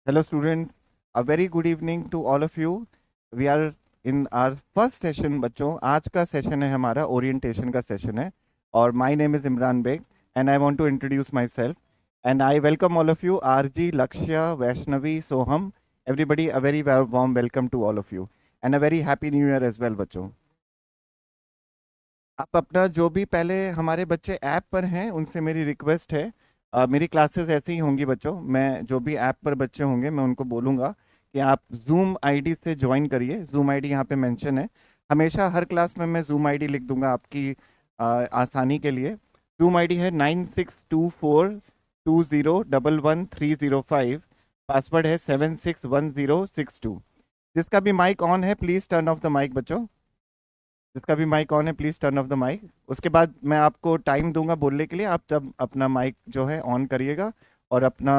Hello students, a very good evening to all of you. We are in our first session बच्चों. आज का session है हमारा orientation का सेशन है और my name is Imran Baig and I want to introduce myself and I welcome all of you आरजी Lakshya Vaishnavi Soham everybody a very warm welcome to all of you and a very happy new year as well बच्चों. आप अपना जो भी पहले हमारे बच्चे app पर हैं उनसे मेरी रिक्वेस्ट है. मेरी क्लासेस ऐसे ही होंगी बच्चों. मैं जो भी ऐप पर बच्चे होंगे मैं उनको बोलूँगा कि आप जूम आईडी से ज्वाइन करिए. जूम आईडी यहाँ पे मेंशन है. हमेशा हर क्लास में मैं जूम आईडी लिख दूंगा आपकी आसानी के लिए. जूम आईडी है 962420111305. पासवर्ड है 761062. जिसका भी माइक ऑन है please turn off the mike बच्चों. जिसका भी माइक ऑन है please turn off the mike. उसके बाद मैं आपको टाइम दूंगा बोलने के लिए. आप तब अपना माइक जो है ऑन करिएगा और अपना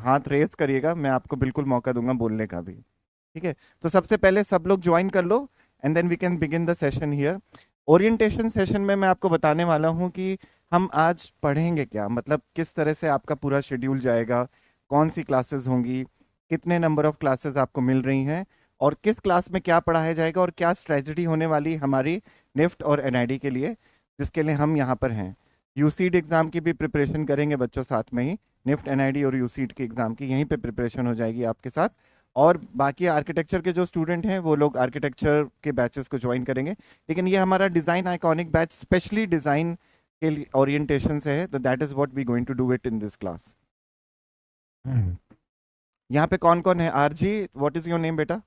हाथ रेस करिएगा. मैं आपको बिल्कुल मौका दूंगा बोलने का भी. ठीक है. तो सबसे पहले सब लोग ज्वाइन कर लो and then we can begin the session here. Orientation session में मैं आपको बताने वाला हूँ कि हम आज पढ़ेंगे क्या, मतलब किस तरह से आपका पूरा शेड्यूल जाएगा, कौन सी क्लासेस होंगी, कितने नंबर ऑफ क्लासेस आपको मिल रही हैं और किस क्लास में क्या पढ़ाया जाएगा और क्या स्ट्रेटजी होने वाली हमारी निफ्ट और एनआईडी के लिए, जिसके लिए हम यहाँ पर हैं. यूसीड एग्ज़ाम की भी प्रिपरेशन करेंगे बच्चों साथ में ही. निफ्ट एनआईडी और यूसीड के एग्ज़ाम की यहीं पे प्रिपरेशन हो जाएगी आपके साथ. और बाकी आर्किटेक्चर के जो स्टूडेंट हैं वो लोग आर्किटेक्चर के बैचेस को ज्वाइन करेंगे. लेकिन ये हमारा design iconic batch specially design के लिए ओरिएंटेशन से है. तो that is what we going to do it in this class. यहाँ पे कौन कौन है? RG, what is your name बेटा?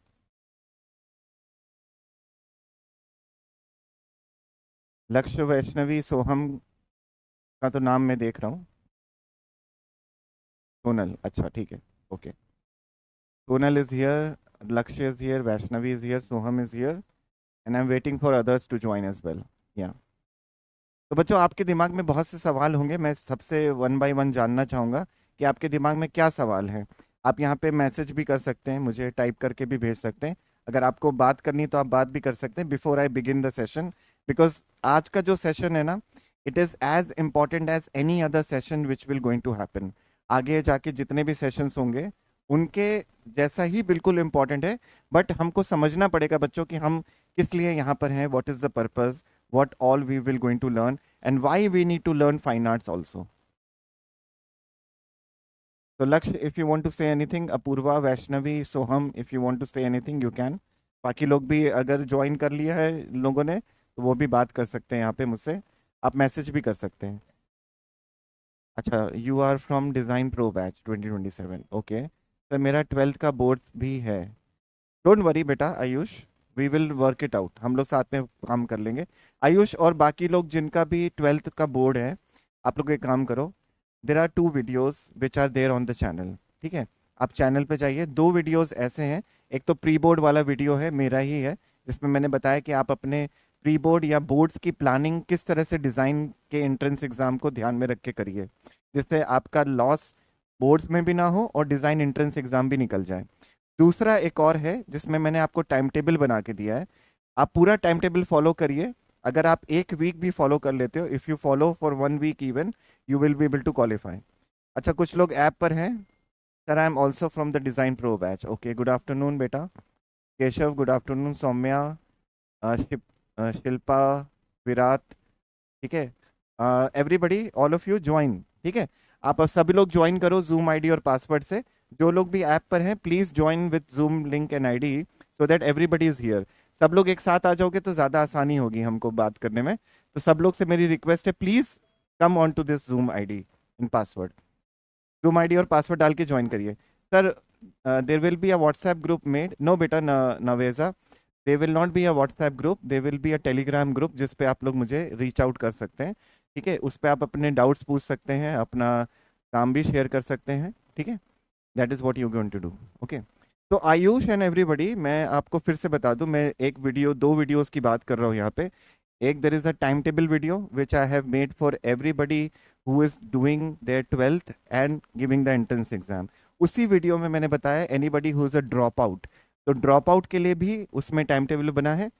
लक्ष्य, वैष्णवी, सोहम का तो नाम मैं देख रहा हूँ. सोनल, अच्छा ठीक है. Okay. Sonal is here, Lakshya is here, Vaishnavi is here, Soham is here and I am waiting for others to join as well. या तो बच्चों आपके दिमाग में बहुत से सवाल होंगे. मैं सबसे वन बाय वन जानना चाहूँगा कि आपके दिमाग में क्या सवाल है. आप यहाँ पे मैसेज भी कर सकते हैं, मुझे टाइप करके भी भेज सकते हैं. अगर आपको बात करनी है तो आप बात भी कर सकते हैं before I begin the session. Because आज का जो सेशन है ना, it is as important as any other session which will going to happen. आगे जाके जितने भी सेशंस होंगे उनके जैसा ही बिल्कुल इम्पॉर्टेंट है. बट हमको समझना पड़ेगा बच्चों कि हम किस लिए यहाँ पर हैं, what is the purpose, what all we will going to learn and why we need to learn fine arts also. So Laksh, if you want to say anything, Apurva, Vaishnavi, Soham, if you want to say anything you can. बाकी लोग भी अगर join कर लिया है लोगों ने तो वो भी बात कर सकते हैं यहाँ पे मुझसे. आप मैसेज भी कर सकते हैं. अच्छा, you are from design pro batch 2027. Okay sir, मेरा 12th का बोर्ड्स भी है. डोंट वरी बेटा Ayush, we will work it out. हम लोग साथ में काम कर लेंगे. आयुष और बाकी लोग जिनका भी 12th का बोर्ड है, आप लोग एक काम करो. There are 2 videos which are there on the channel. ठीक है, आप चैनल पे जाइए. 2 वीडियोस ऐसे हैं. एक तो प्री बोर्ड वाला वीडियो है, मेरा ही है, जिसमें मैंने बताया कि आप अपने प्री बोर्ड या बोर्ड्स की प्लानिंग किस तरह से डिज़ाइन के एंट्रेंस एग्जाम को ध्यान में रख के करिए, जिससे आपका लॉस बोर्ड्स में भी ना हो और डिज़ाइन एंट्रेंस एग्जाम भी निकल जाए. दूसरा एक और है जिसमें मैंने आपको टाइम टेबल बना के दिया है. आप पूरा टाइम टेबल फॉलो करिए. अगर आप एक वीक भी फॉलो कर लेते हो, if you follow for 1 week even, you will be able to qualify. अच्छा, कुछ लोग ऐप पर हैं. Sir I am also from the design pro batch. Okay, good afternoon बेटा. Keshav, good afternoon. सौम्या, शिल्पा, विराट. ठीक है. Everybody, all of you join. ठीक है, आप अब सभी लोग ज्वाइन करो जूम आईडी और पासवर्ड से. जो लोग भी ऐप पर हैं please join with zoom link and ID so that everybody is here. सब लोग एक साथ आ जाओगे तो ज़्यादा आसानी होगी हमको बात करने में. तो सब लोग से मेरी रिक्वेस्ट है, please come on to this Zoom ID in password. Zoom ID और पासवर्ड डाल के ज्वाइन करिए. Sir, there will be a WhatsApp group made. No बेटा, Naveja, they will not be a WhatsApp group, they will be a Telegram group जिस पे आप लोग मुझे रीच आउट कर सकते हैं. ठीक है, उस पर आप अपने डाउट्स पूछ सकते हैं, अपना काम भी शेयर कर सकते हैं. ठीक है, that is what you going to do. Okay. तो आयुष एंड एवरीबडी, मैं आपको फिर से बता दूं, मैं एक वीडियो, 2 वीडियोस की बात कर रहा हूँ यहाँ पे. एक, there is a time table video which I have made for everybody who is doing their 12th and giving the entrance exam. उसी वीडियो में मैंने बताया anybody who is a drop out, तो ड्रॉप आउट के लिए भी उसमें time table बना है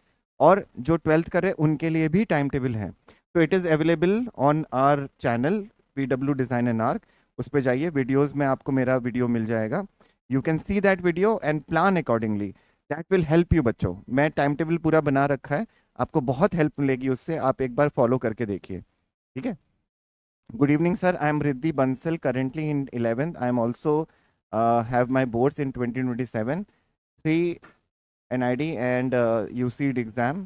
और जो 12th कर रहे हैं उनके लिए भी टाइम टेबल है. तो it is available on our channel PW design and arch. उस पर जाइए, वीडियोस में आपको मेरा वीडियो मिल जाएगा. You can see that video and plan accordingly, that will help you बच्चों। मैं टाइम टेबल पूरा बना रखा है, आपको बहुत हेल्प मिलेगी उससे, आप एक बार फॉलो करके देखिए, ठीक है। Good evening, sir. I am Riddhi Bansal, currently in 11th. I am also have my boards in 2027, 3 NID and UCED exam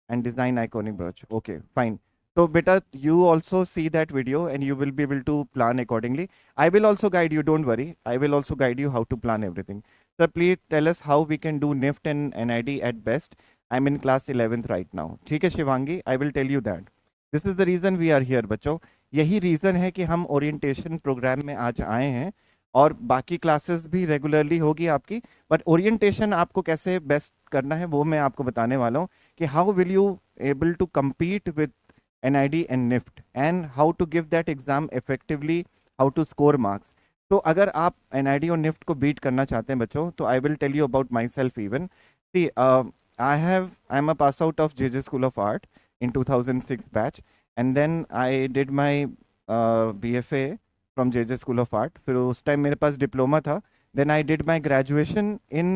and design iconic brooch. Okay, fine. So, beta, you also see that video and you will be able to plan accordingly. I will also guide you, don't worry. I will also guide you how to plan everything. Sir, please tell us how we can do NIFT and NID at best. I'm in class 11th right now. ठीक है Shivangi, I will tell you that. This is the reason we are here, बच्चों। यही reason है कि हम orientation programme में आज आए हैं, और बाकी क्लासेस भी रेगुलरली होगी आपकी, बट ओरिएंटेशन आपको कैसे बेस्ट करना है वो मैं आपको बताने वाला हूँ, कि how will you able to compete with NID and NIFT and how to give that exam effectively, how to score marks। तो अगर आप NID और NIFT को बीट करना चाहते हैं बच्चों, तो I will tell you about myself even. See I am a pass out of JJ School of Art in 2006 batch, and then I did my BFA from JJ School of Art। फिर उस time मेरे पास diploma था। then I did my graduation in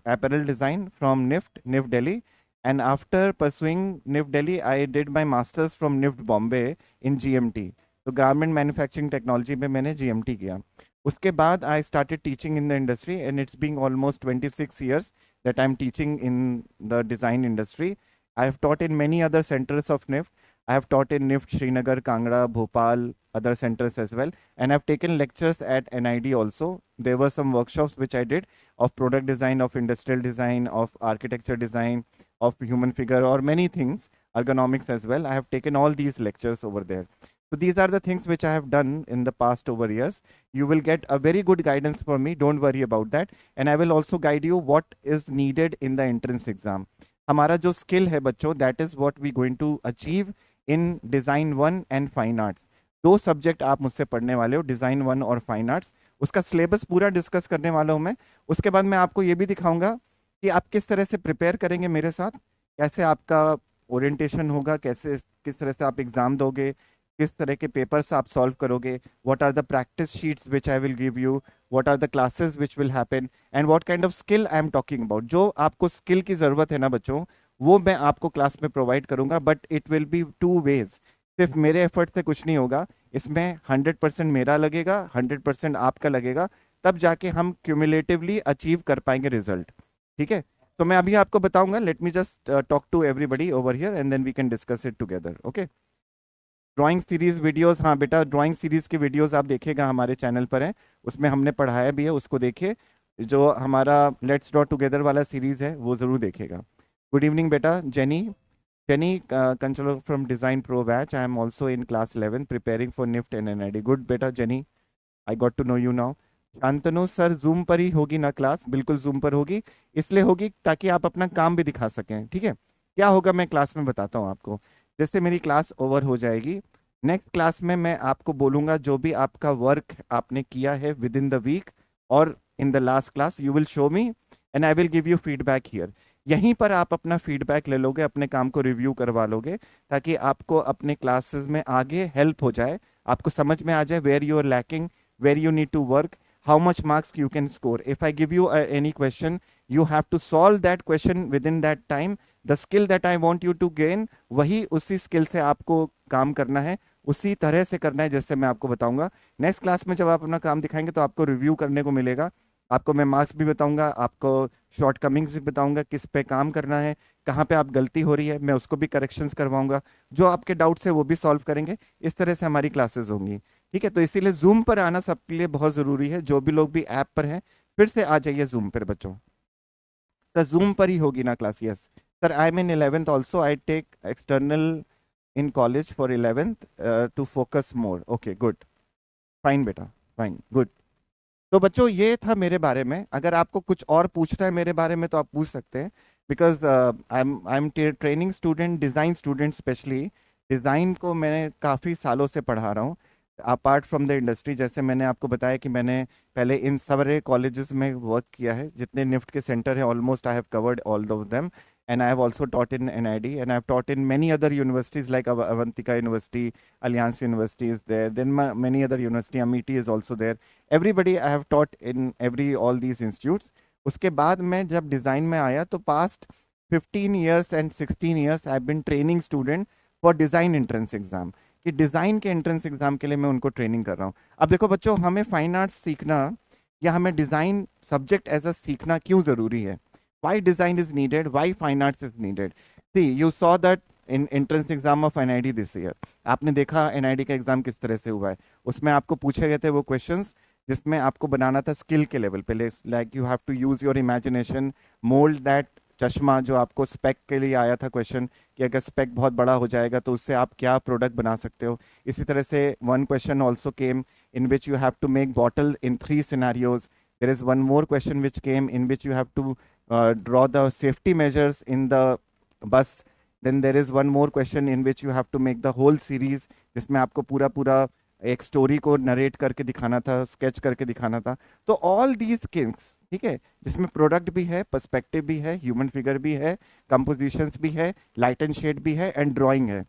apparel design from NIFT Delhi, and after pursuing NIFT Delhi I did my masters from NIFT Bombay in GMT। तो garment manufacturing technology में मैंने GMT किया। उसके बाद I started teaching in the industry, and it's being almost 26 years that I'm teaching in the design industry। I have taught in many other centers of NIFT। I have taught in NIFT Srinagar, Kangra, Bhopal, other centers as well, and I've taken lectures at NID also। There were some workshops which I did of product design, of industrial design, of architecture design, of human figure, or many things, ergonomics as well। I have taken all these lectures over there। So these are the things which I have done in the past over years। You will get a very good guidance from me, don't worry about that। And I will also guide you what is needed in the entrance exam। हमारा जो skill है बच्चों, that is what we going to achieve in design 1 and fine arts. दो subject आप मुझसे पढ़ने वाले हो, डिजाइन 1 और फाइन आर्ट्स। उसका सिलेबस पूरा डिस्कस करने वाला हूं मैं। उसके बाद मैं आपको ये भी दिखाऊंगा कि आप किस तरह से प्रिपेयर करेंगे मेरे साथ, कैसे आपका ओरिएंटेशन होगा, कैसे किस तरह से आप एग्जाम दोगे, किस तरह के पेपर्स आप सॉल्व करोगे, what are the practice sheets which I will give you, what are the classes which will happen, and what kind of skill I am talking about. जो आपको स्किल की ज़रूरत है ना बच्चों, वो मैं आपको क्लास में प्रोवाइड करूंगा, but it will be two ways. सिर्फ मेरे एफर्ट से कुछ नहीं होगा, इसमें 100% मेरा लगेगा, 100% आपका लगेगा, तब जाके हम क्यूमुलेटिवली अचीव कर पाएंगे रिजल्ट, ठीक है। तो मैं अभी आपको बताऊंगा, let me just talk to everybody over here and then we can discuss it together, okay. Drawing series videos, हाँ बेटा, ड्राइंग सीरीज के वीडियोस आप देखिएगा, हमारे चैनल पर हैं, उसमें हमने पढ़ाया भी है, उसको देखिए। जो हमारा लेट्स ड्रॉ टुगेदर वाला सीरीज है वो ज़रूर देखिएगा। गुड इवनिंग बेटा, Jenny, Jenny controller from design pro batch. I am also in class 11 preparing for NIFT and NID। Good बेटा Jenny, I got to know you now. Shantanu sir, Zoom पर ही होगी ना क्लास? बिल्कुल जूम पर होगी, इसलिए होगी ताकि आप अपना काम भी दिखा सकें, ठीक है। क्या होगा मैं क्लास में बताता हूँ आपको। जैसे मेरी क्लास ओवर हो जाएगी, नेक्स्ट क्लास में मैं आपको बोलूंगा जो भी आपका वर्क आपने किया है विद इन द वीक और in the last class, you will show me and I will give you feedback here. यहीं पर आप अपना फीडबैक ले लोगे, अपने काम को रिव्यू करवा लोगे, ताकि आपको अपने क्लासेस में आगे हेल्प हो जाए, आपको समझ में आ जाए where you are lacking, where you need to work, how much marks you can score। If I give you any question, you have to solve that question within that time। The skill that I want you to gain, वही उसी skill से आपको काम करना है, उसी तरह से करना है जैसे मैं आपको बताऊंगा। नेक्स्ट क्लास में जब आप अपना काम दिखाएंगे तो आपको रिव्यू करने को मिलेगा, आपको मैं मार्क्स भी बताऊंगा, आपको शॉर्ट कमिंग्स भी बताऊंगा, किस पे काम करना है, कहाँ पे आप गलती हो रही है, मैं उसको भी करेक्शंस करवाऊंगा, जो आपके डाउट्स है वो भी सॉल्व करेंगे। इस तरह से हमारी क्लासेस होंगी, ठीक है। तो इसीलिए जूम पर आना सबके लिए बहुत ज़रूरी है। जो भी लोग भी ऐप पर हैं, फिर से आ जाइए जूम पर बच्चों। सर जूम पर ही होगी ना class? Yes sir, I am in 11th also, I take external in college for 11th to focus more. Okay good, fine बेटा, फाइन, गुड। तो बच्चों ये था मेरे बारे में। अगर आपको कुछ और पूछना है मेरे बारे में तो आप पूछ सकते हैं, because I am training student, design student specially. Design को मैंने काफ़ी सालों से पढ़ा रहा हूँ अपार्ट फ्रॉम द इंडस्ट्री। जैसे मैंने आपको बताया कि मैंने पहले इन सारे कॉलेजेस में वर्क किया है, जितने निफ्ट के सेंटर हैं almost I have covered all of them, and I have also taught in NID, and I have taught in many other universities like Avantika University, Alliance University is there. Then many other university, Amity is also there. Everybody I have taught in every all these institutes. उसके बाद मैं जब design में आया तो past 15 years and 16 years I have been training student for design entrance exam, कि design के entrance exam के लिए मैं उनको ट्रेनिंग कर रहा हूँ। अब देखो बच्चों, हमें फाइन आर्ट्स सीखना या हमें डिज़ाइन सब्जेक्ट एज अ सीखना क्यों ज़रूरी है? Why design is needed, why fine arts is needed? See you saw that in entrance exam of NID this year, आपने देखा एनआईडी का एग्जाम किस तरह से हुआ है। उसमें आपको पूछे गए थे वो क्वेश्चंस जिसमें आपको बनाना था स्किल के लेवल पे, like you have to use your imagination, mould that चश्मा। जो आपको स्पेक के लिए आया था क्वेश्चन कि अगर स्पेक बहुत बड़ा हो जाएगा तो उससे आप क्या प्रोडक्ट बना सकते हो। इसी तरह से one question also came in which you have to make bottle in 3 scenarios. There is one more question which came in which you have to draw the safety measures in the bus. Then there is one more question in which you have to make the whole series, जिसमें आपको पूरा पूरा एक story को narrate करके दिखाना था, sketch करके दिखाना था। तो ऑल दीज स्किल्स, ठीक है, जिसमें प्रोडक्ट भी है, पर्सपेक्टिव भी है, ह्यूमन फिगर भी है, कंपोजिशंस भी है, लाइट एंड शेड भी है, एंड ड्राइंग है।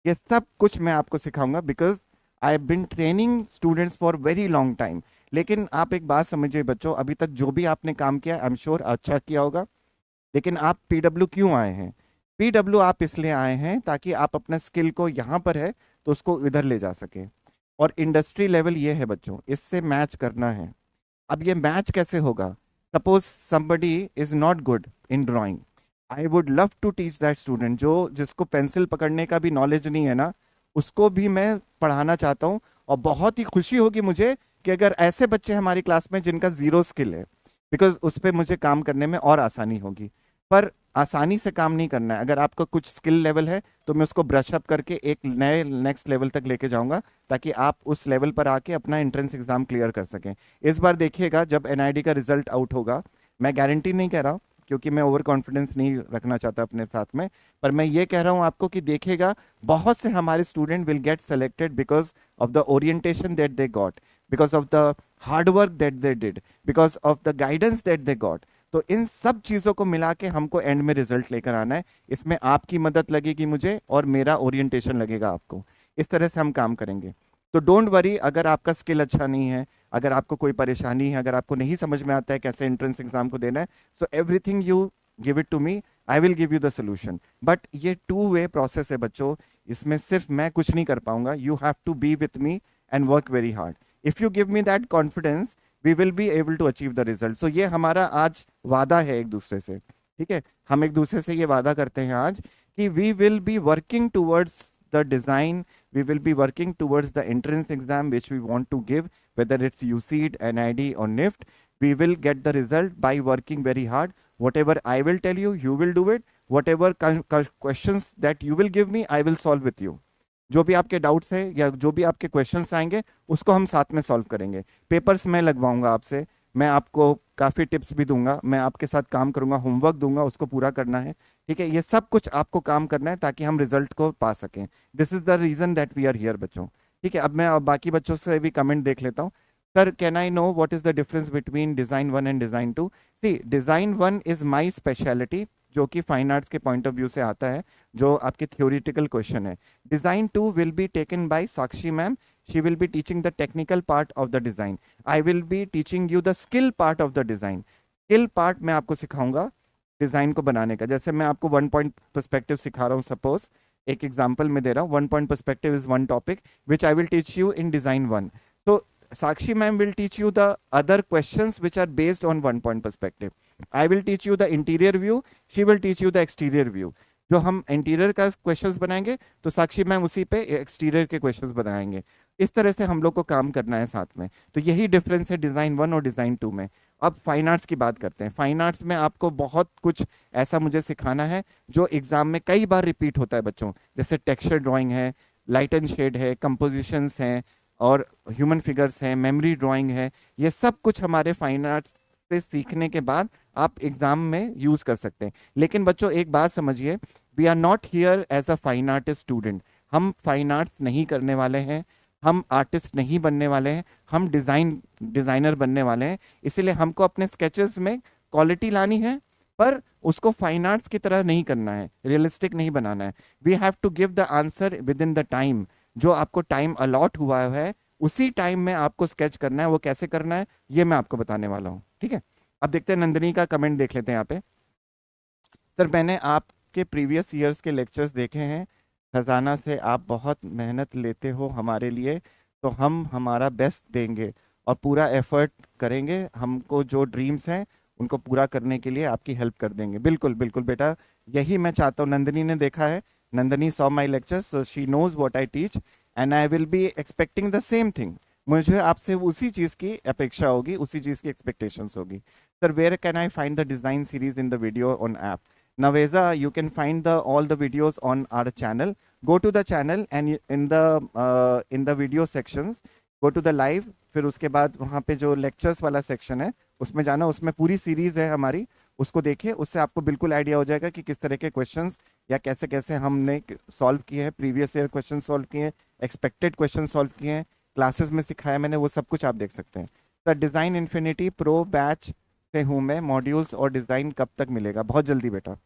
ये सब कुछ मैं आपको सिखाऊंगा because I have been training students for very long time. लेकिन आप एक बात समझिए बच्चों, अभी तक जो भी आपने काम किया आई एम श्योर अच्छा किया होगा, लेकिन आप पीडब्ल्यू क्यों आए हैं? पीडब्ल्यू आप इसलिए आए हैं ताकि आप अपना स्किल को यहाँ पर है तो उसको इधर ले जा सके। और इंडस्ट्री लेवल ये है बच्चों, इससे मैच करना है। अब ये मैच कैसे होगा? Suppose somebody is not good in drawing, I would love to teach that student, जो जिसको पेंसिल पकड़ने का भी नॉलेज नहीं है ना, उसको भी मैं पढ़ाना चाहता हूँ। और बहुत ही खुशी होगी मुझे कि अगर ऐसे बच्चे हमारी क्लास में जिनका जीरो स्किल है, बिकॉज उस पर मुझे काम करने में और आसानी होगी। पर आसानी से काम नहीं करना है, अगर आपका कुछ स्किल लेवल है तो मैं उसको ब्रश अप करके एक नए नेक्स्ट लेवल तक लेके जाऊंगा ताकि आप उस लेवल पर आके अपना एंट्रेंस एग्जाम क्लियर कर सकें। इस बार देखिएगा जब एनआईडी का रिजल्ट आउट होगा, मैं गारंटी नहीं कह रहा हूँ क्योंकि मैं ओवर कॉन्फिडेंस नहीं रखना चाहता अपने साथ में, पर मैं ये कह रहा हूँ आपको कि देखिएगा बहुत से हमारे student will get selected because of the orientation that they got, because of the hard work that they did, because of the guidance that they got. तो इन सब चीजों को मिला के हमको एंड में रिजल्ट लेकर आना है। इसमें आपकी मदद लगेगी मुझे और मेरा ओरिएंटेशन लगेगा आपको। इस तरह से हम काम करेंगे। तो डोंट वरी अगर आपका स्किल अच्छा नहीं है, अगर आपको कोई परेशानी है, अगर आपको नहीं समझ में आता है कैसे एंट्रेंस एग्जाम को देना है, so everything you give it to me, I will give you the solution. But ये 2 वे प्रोसेस है बच्चों, इसमें सिर्फ मैं कुछ नहीं कर पाऊंगा, you have to be with me and work very hard. If you give me that confidence we will be able to achieve the result. So ये हमारा आज वादा है एक दूसरे से, ठीक है? हम एक दूसरे से ये वादा करते हैं आज कि we will be working towards the design, we will be working towards the entrance exam which we want to give, whether it's UCEED, NID or NIFT. We will get the result by working very hard. Whatever I will tell you, you will do it. Whatever questions that you will give me, I will solve with you. जो भी आपके doubts है या जो भी आपके questions आएंगे उसको हम साथ में सॉल्व करेंगे। पेपर्स मैं लगवाऊंगा आपसे, मैं आपको काफ़ी टिप्स भी दूंगा, मैं आपके साथ काम करूंगा, होमवर्क दूंगा, उसको पूरा करना है, ठीक है? ये सब कुछ आपको काम करना है ताकि हम रिजल्ट को पा सकें। This is the reason that we are here बच्चों, ठीक है? अब मैं बाकी बच्चों से भी कमेंट देख लेता हूँ। Sir can I know what is the difference between design 1 and design 2? See design 1 is my speciality, जो कि फाइन आर्ट्स के पॉइंट ऑफ व्यू से आता है, जो आपके थ्योरेटिकल क्वेश्चन है। Design 2 will be taken by Sakshi ma'am, she will be teaching the technical part of the design. I will be teaching you the skill part of the design. Skill part मैं आपको सिखाऊंगा design को बनाने का। जैसे मैं आपको 1 पॉइंट पर्सपेक्टिव सिखा रहा हूँ, सपोज एक एग्जांपल में दे रहा हूँ, 1 point perspective is one topic which I will teach you in design 1. So Sakshi ma'am will teach you the other questions which are based on 1 point perspective. I will teach you the interior view, she will teach you the exterior view. जो हम interior का questions बनाएंगे तो साक्षी ma'am उसी पे exterior के questions बनाएंगे। इस तरह से हम लोग को काम करना है साथ में। तो यही डिफरेंस है डिजाइन 1 और डिजाइन 2 में। अब फाइन आर्ट्स की बात करते हैं। फाइन आर्ट्स में आपको बहुत कुछ ऐसा मुझे सिखाना है जो एग्जाम में कई बार रिपीट होता है बच्चों, जैसे टेक्सचर ड्राइंग है, लाइट एंड शेड है, कंपोजिशंस हैं और ह्यूमन फिगर्स हैं, मेमोरी ड्राइंग है। ये सब कुछ हमारे फाइन आर्ट्स से सीखने के बाद आप एग्जाम में यूज कर सकते हैं। लेकिन बच्चों एक बात समझिए, we are not here as a fine artist student. हम फाइन आर्ट्स नहीं करने वाले हैं, हम आर्टिस्ट नहीं बनने वाले हैं, हम डिजाइनर बनने वाले हैं। इसीलिए हमको अपने स्केचेस में क्वालिटी लानी है, पर उसको फाइन आर्ट्स की तरह नहीं करना है, रियलिस्टिक नहीं बनाना है। We have to give the answer with in the time, जो आपको टाइम अलॉट हुआ है उसी टाइम में आपको स्केच करना है। वो कैसे करना है ये मैं आपको बताने वाला हूँ, ठीक है। अब देखते हैं, नंदिनी का कमेंट देख लेते हैं यहाँ पे। सर मैंने आपके प्रीवियस ईयर्स के लेक्चर्स देखे हैं, खजाना से आप बहुत मेहनत लेते हो हमारे लिए, तो हम हमारा बेस्ट देंगे और पूरा एफर्ट करेंगे, हमको जो ड्रीम्स हैं उनको पूरा करने के लिए आपकी हेल्प कर देंगे। बिल्कुल बिल्कुल बेटा, यही मैं चाहता हूँ। नंदिनी ने देखा है, Nandini saw my lectures, so she knows what I teach and I will be expecting the same thing. मुझे आपसे उसी चीज़ की अपेक्षा होगी, उसी चीज़ की एक्सपेक्टेशंस होगी। Sir where can I find the design series in the video on app? Naveza, you can find the all the videos on our channel. Go to the channel and in the video sections, go to the live. फिर उसके बाद वहाँ पे जो lectures वाला section है उसमें जाना, उसमें पूरी सीरीज है हमारी, उसको देखिए। उससे आपको बिल्कुल आइडिया हो जाएगा कि किस तरह के क्वेश्चंस या कैसे कैसे हमने सॉल्व किए हैं, प्रीवियस ईयर क्वेश्चन सॉल्व किए हैं, एक्सपेक्टेड क्वेश्चन सॉल्व किए हैं, क्लासेस में सिखाया मैंने, वो सब कुछ आप देख सकते हैं। Sir design infinity pro batch से हूँ मैं, मॉड्यूल्स और डिज़ाइन कब तक मिलेगा? बहुत जल्दी बेटा।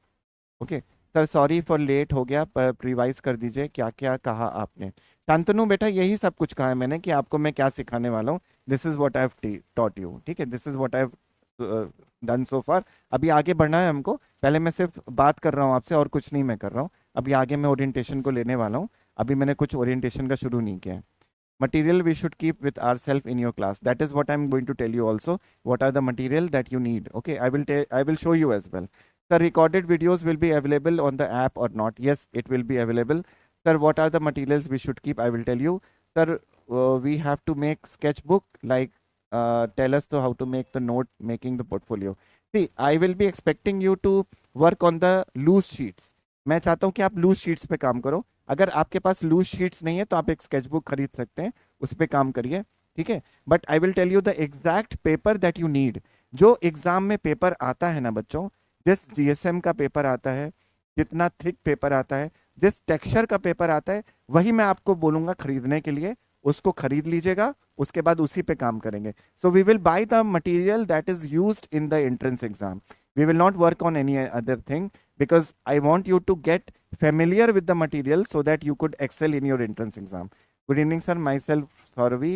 Okay sir, sorry for late हो गया, पर रिवाइज कर दीजिए क्या क्या कहा आपने। शांतनु बेटा यही सब कुछ कहा है मैंने कि आपको मैं क्या सिखाने वाला हूँ। This is what I have taught you, ठीक है, this is what I have done so far. अभी आगे बढ़ना है हमको, पहले मैं सिर्फ बात कर रहा हूँ आपसे और कुछ नहीं मैं कर रहा हूँ। अभी आगे मैं ओरिएंटेशन को लेने वाला हूँ, अभी मैंने कुछ ओरिएंटेशन का शुरू नहीं किया है। Material we should keep with ourselves in your class, that is what I'm going to tell you also. What are the material that you need? Okay, I will show you as well. The recorded videos will be available on the app or not? Yes, it will be available. Sir, what are the materials we should keep? I will tell you. Sir, we have to make sketchbook, like tell us to how to make the note, making the portfolio. See, I will be expecting you to work on the loose sheets. मैं चाहता हूँ कि आप loose sheets पे काम करो। अगर आपके पास लूज शीट्स नहीं है तो आप एक स्केचबुक खरीद सकते हैं, उस पर काम करिए, ठीक है। But I will tell you the exact paper that you need. जो एग्जाम में पेपर आता है ना बच्चों, जिस जीएसएम का पेपर आता है, जितना थिक पेपर आता है, जिस टेक्सचर का पेपर आता है, वही मैं आपको बोलूंगा खरीदने के लिए। उसको खरीद लीजिएगा, उसके बाद उसी पे काम करेंगे। So we will buy the material that is used in the entrance exam. We will not work on any other thing, because I want you to get familiar with the material so that you could excel in your entrance exam. Good evening, sir. Myself, Sauravi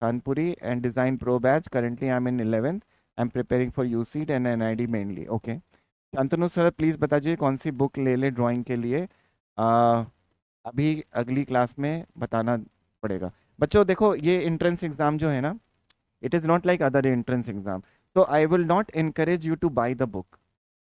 Kanpuri and Design Pro batch. Currently, I'm in 11th. I'm preparing for UCET and NID mainly. Okay. Shantanu sir please बताइए कौन सी book ले ले drawing के लिए? अभी अगली class में बताना पड़ेगा। बच्चों देखो, ये एंट्रेंस एग्ज़ाम जो है ना, it is not like other entrance exam, तो I will not encourage you to buy the book.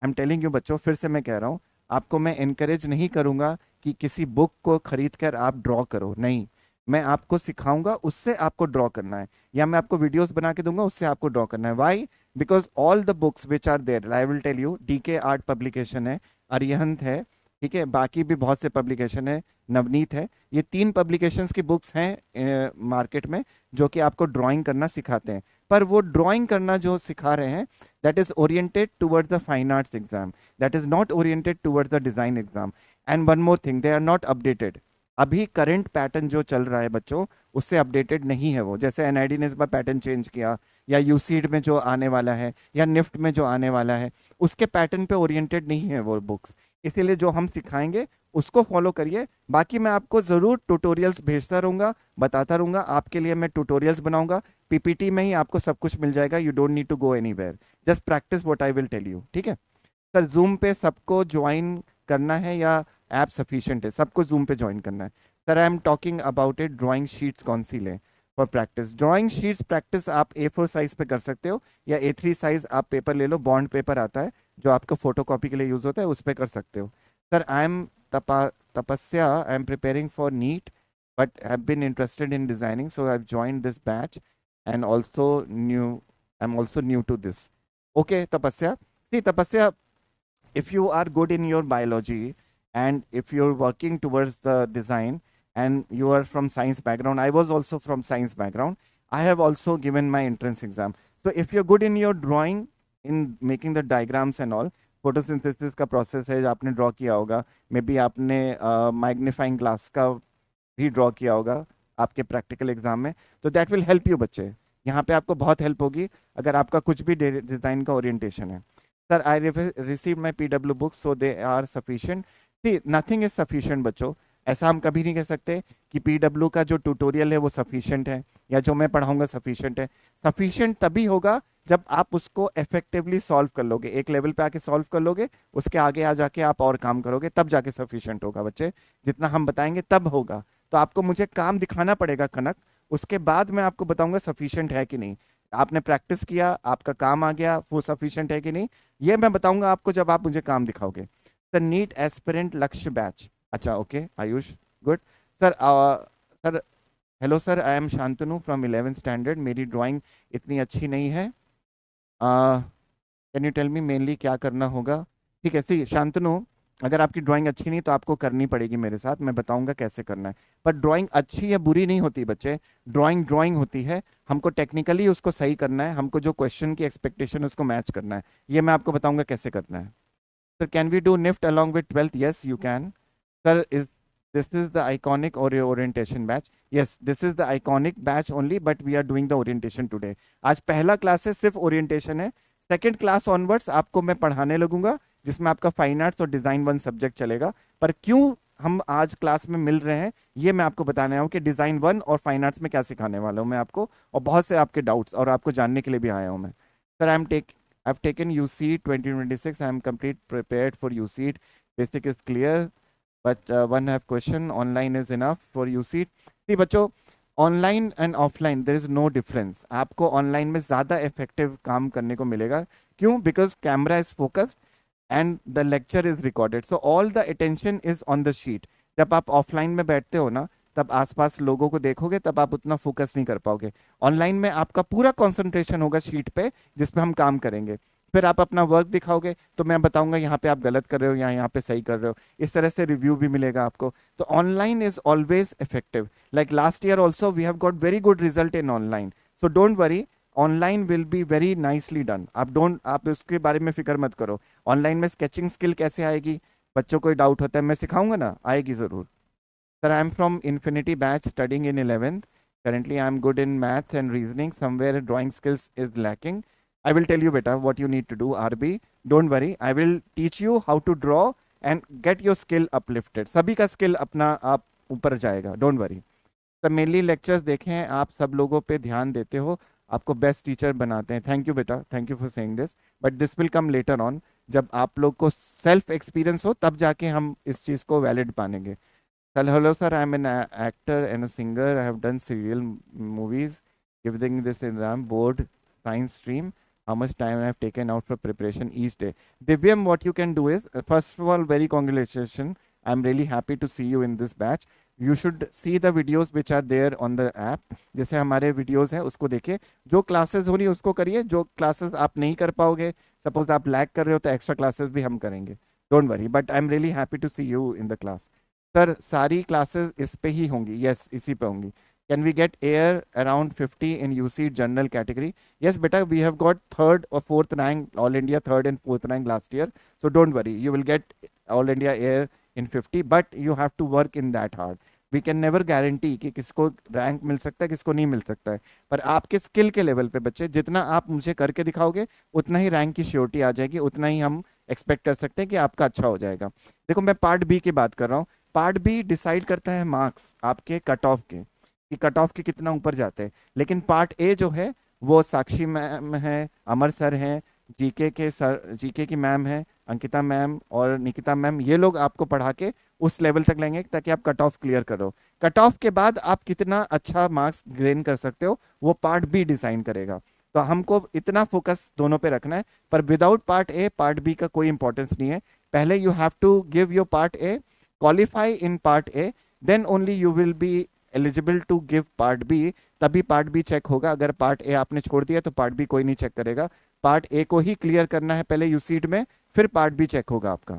I am telling you बच्चों, फिर से मैं कह रहा हूँ, आपको मैं एनकरेज नहीं करूंगा कि किसी बुक को खरीद कर आप ड्रॉ करो, नहीं। मैं आपको सिखाऊंगा, उससे आपको ड्रॉ करना है, या मैं आपको वीडियोस बना के दूंगा, उससे आपको ड्रॉ करना है। Why? Because all the books which are there, I will tell you, DK art publication है, अरिहंत है, ठीक है, बाकी भी बहुत से पब्लिकेशन है, नवनीत है, ये 3 पब्लिकेशंस की बुक्स हैं मार्केट में जो कि आपको ड्राइंग करना सिखाते हैं। पर वो ड्राइंग करना जो सिखा रहे हैं, that is oriented towards the fine arts exam, that is not oriented towards the design exam. And one more thing, they are not updated. अभी करंट पैटर्न जो चल रहा है बच्चों, उससे अपडेटेड नहीं है वो। जैसे एनआईडी ने इस बार पैटर्न चेंज किया, या यूसीड में जो आने वाला है, या निफ्ट में जो आने वाला है, उसके पैटर्न पे ओरिएंटेड नहीं है वो बुक्स। इसीलिए जो हम सिखाएंगे उसको फॉलो करिए। बाकी मैं आपको जरूर ट्यूटोरियल्स भेजता रहूंगा, बताता रहूंगा, आपके लिए मैं ट्यूटोरियल्स बनाऊंगा, पीपीटी में ही आपको सब कुछ मिल जाएगा। You don't need to go anywhere, just practice what I will tell you, ठीक है। सर जूम पे सबको ज्वाइन करना है या ऐप सफिशिएंट है? सबको जूम पे ज्वाइन करना है। Sir I am talking about it, drawing sheets कौन सी लें for practice? Drawing sheets practice आप A4 साइज पे कर सकते हो, या A3 साइज आप पेपर ले लो, बॉन्ड पेपर आता है जो आपको फोटोकॉपी के लिए यूज होता है, उस पर कर सकते हो। Sir I M tapasya, I am preparing for NEET but have been interested in designing, so I've joined this batch and also new, I'm also new to this. Okay Tapasya, see Tapasya, if you are good in your biology and if you're working towards the design and you are from science background, I was also from science background, I have also given my entrance exam. So if you're good in your drawing, in making the diagrams and all, photosynthesis का process है जो आपने draw किया होगा, may be आपने magnifying glass का भी draw किया होगा आपके प्रैक्टिकल एग्जाम में, तो दैट विल हेल्प यू बच्चे। यहाँ पे आपको बहुत हेल्प होगी अगर आपका कुछ भी डिजाइन का ओरिएंटेशन है। Sir I receive my PW books so they are sufficient. See nothing is sufficient बच्चों। ऐसा हम कभी नहीं कह सकते कि PW का जो ट्यूटोरियल है वो सफिशिएंट है या जो मैं पढ़ाऊंगा सफिशिएंट है। सफिशिएंट तभी होगा जब आप उसको इफेक्टिवली सॉल्व कर लोगे, एक लेवल पे आके सॉल्व कर लोगे, उसके आगे आ जाके आप और काम करोगे, तब जाके सफिशिएंट होगा बच्चे। जितना हम बताएंगे तब होगा। तो आपको मुझे काम दिखाना पड़ेगा कनक, उसके बाद मैं आपको बताऊंगा सफिशिएंट है कि नहीं। आपने प्रैक्टिस किया, आपका काम आ गया, वो सफिशिएंट है कि नहीं, ये मैं बताऊंगा आपको जब आप मुझे काम दिखाओगे। Sir NEET aspirant Lakshya batch, अच्छा okay Ayush, good. Sir sir hello sir, I am Shantanu from 11th standard. मेरी ड्राइंग इतनी अच्छी नहीं है, can you tell me mainly क्या करना होगा। ठीक है, सी शांतनु, अगर आपकी ड्राइंग अच्छी नहीं तो आपको करनी पड़ेगी मेरे साथ, मैं बताऊंगा कैसे करना है। पर ड्राइंग अच्छी या बुरी नहीं होती बच्चे, ड्राइंग ड्राइंग होती है। हमको टेक्निकली उसको सही करना है, हमको जो क्वेश्चन की एक्सपेक्टेशन उसको मैच करना है। ये मैं आपको बताऊंगा कैसे करना है। Sir can we do NIFT along with 12th? Yes, you can. Sir, is this is the iconic or orientation batch? Yes, this is the iconic batch only, but we are doing the orientation today. आज पहला class है, सिर्फ orientation है। Second class onwards आपको मैं पढ़ाने लगूंगा, जिसमें आपका फाइन आर्ट्स और डिजाइन 1 सब्जेक्ट चलेगा। पर क्यों हम आज क्लास में मिल रहे हैं ये मैं आपको बताने आया हूँ कि डिजाइन 1 और फाइन आर्ट्स में क्या सिखाने वाला हूँ मैं आपको, और बहुत से आपके डाउट्स और आपको जानने के लिए भी आया हूँ मैं। Sir I've taken UCET 2026. I am complete prepared for UCET. Basic is clear, but one have question. Online is enough for UCET. See बच्चों, online and offline there is no difference. आपको ऑनलाइन में ज़्यादा effective काम करने को मिलेगा। क्यों? Because camera is focused and the lecture is recorded, so all the attention is on the sheet. जब आप ऑफलाइन में बैठते हो ना, तब आसपास लोगों को देखोगे, तब आप उतना फोकस नहीं कर पाओगे। ऑनलाइन में आपका पूरा कंसंट्रेशन होगा शीट पे, जिसपे हम काम करेंगे। फिर आप अपना वर्क दिखाओगे तो मैं बताऊंगा यहाँ पे आप गलत कर रहे हो या यहाँ पे सही कर रहे हो, इस तरह से रिव्यू भी मिलेगा आपको। तो online is always effective. Like last year also we have got very good result in online, so don't worry, online will be very nicely done. आप उसके बारे में फिक्र मत करो। ऑनलाइन में स्केचिंग स्किल कैसे आएगी, बच्चों को डाउट होता है, मैं सिखाऊंगा ना, आएगी जरूर। Sir I am from infinity batch studying in 11th। Currently, I am good in maths and reasoning. Somewhere drawing skills is lacking. I will tell you, beta, what you need to do. RB, don't worry. I will teach you how to draw and get your skill uplifted. सभी का skill अपना आप ऊपर जाएगा. Don't worry. सब mainly lectures देखें, आप सब लोगों पे ध्यान देते हो, आपको बेस्ट टीचर बनाते हैं। थैंक यू बेटा, thank you for saying this, but this will come later on. जब आप लोग को सेल्फ एक्सपीरियंस हो तब जाके हम इस चीज़ को वैलिड मानेंगे। Hello, sir. I'm an actor and a singer. I have done serial movies. Giving this exam board science stream. How much time I have taken out for preparation each day? Divyam, what you can do is, first of all, very congratulations. I'm really happy to see you in this batch. You should see the videos which are there on the app. जैसे हमारे videos हैं उसको देखिए, जो classes हो रही है उसको करिए, जो classes आप नहीं कर पाओगे, suppose आप lag कर रहे हो तो extra classes भी हम करेंगे। Don't worry, but I'm really happy to see you in the class. सर सारी क्लासेस इस पे ही होंगी? यस, इसी पे होंगी। Can we get AIR around 50 in UC general category? Yes बेटा, वी हैव गॉट 3rd और 4th rank, all India 3rd and 4th rank last year, so don't worry, you will get all India AIR in 50, but you have to work in that hard. We can never guarantee कि किसको rank मिल सकता है, किसको नहीं मिल सकता है, पर आपके स्किल के लेवल पे बच्चे जितना आप मुझे करके दिखाओगे उतना ही रैंक की श्योरिटी आ जाएगी, उतना ही हम एक्सपेक्ट कर सकते हैं कि आपका अच्छा हो जाएगा। देखो मैं पार्ट बी की बात कर रहा हूँ। पार्ट बी डिसाइड करता है मार्क्स आपके कट ऑफ के, कि कट ऑफ के कितना ऊपर जाते हैं। लेकिन पार्ट ए जो है वो साक्षी मैम है, अमर सर हैं, जीके के सर, जीके की मैम है अंकिता मैम और निकिता मैम, ये लोग आपको पढ़ा के उस लेवल तक लेंगे ताकि आप कट ऑफ क्लियर करो। कट ऑफ के बाद आप कितना अच्छा मार्क्स गेन कर सकते हो वो पार्ट बी डिसाइड करेगा। तो हमको इतना फोकस दोनों पे रखना है, पर without part A part B का कोई इंपॉर्टेंस नहीं है। पहले you have to give your part A, qualify in part A, then only you will be eligible to give part B, तभी पार्ट बी चेक होगा। अगर पार्ट ए आपने छोड़ दिया तो पार्ट बी कोई नहीं चेक करेगा, पार्ट ए को ही क्लियर करना है पहले यूसीट में, फिर पार्ट बी चेक होगा आपका।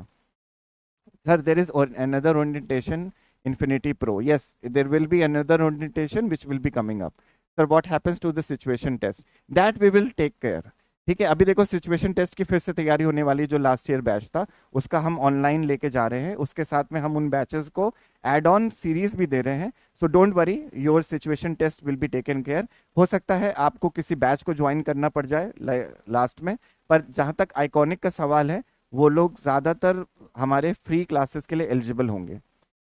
Sir there is another orientation Infinity Pro. Yes, there will be another orientation which will be coming up. Sir, what happens to the situation test? That we will take care. ठीक है, अभी देखो situation test की फिर से तैयारी होने वाली, जो लास्ट ईयर बैच था उसका हम ऑनलाइन लेके जा रहे हैं, उसके साथ में हम उन बैचेस को एड ऑन सीरीज भी दे रहे हैं। So don't worry, your situation test will be taken care. हो सकता है आपको किसी बैच को ज्वाइन करना पड़ जाए लास्ट में, पर जहां तक आइकॉनिक का सवाल है, वो लोग ज्यादातर हमारे फ्री क्लासेस के लिए एलिजिबल होंगे।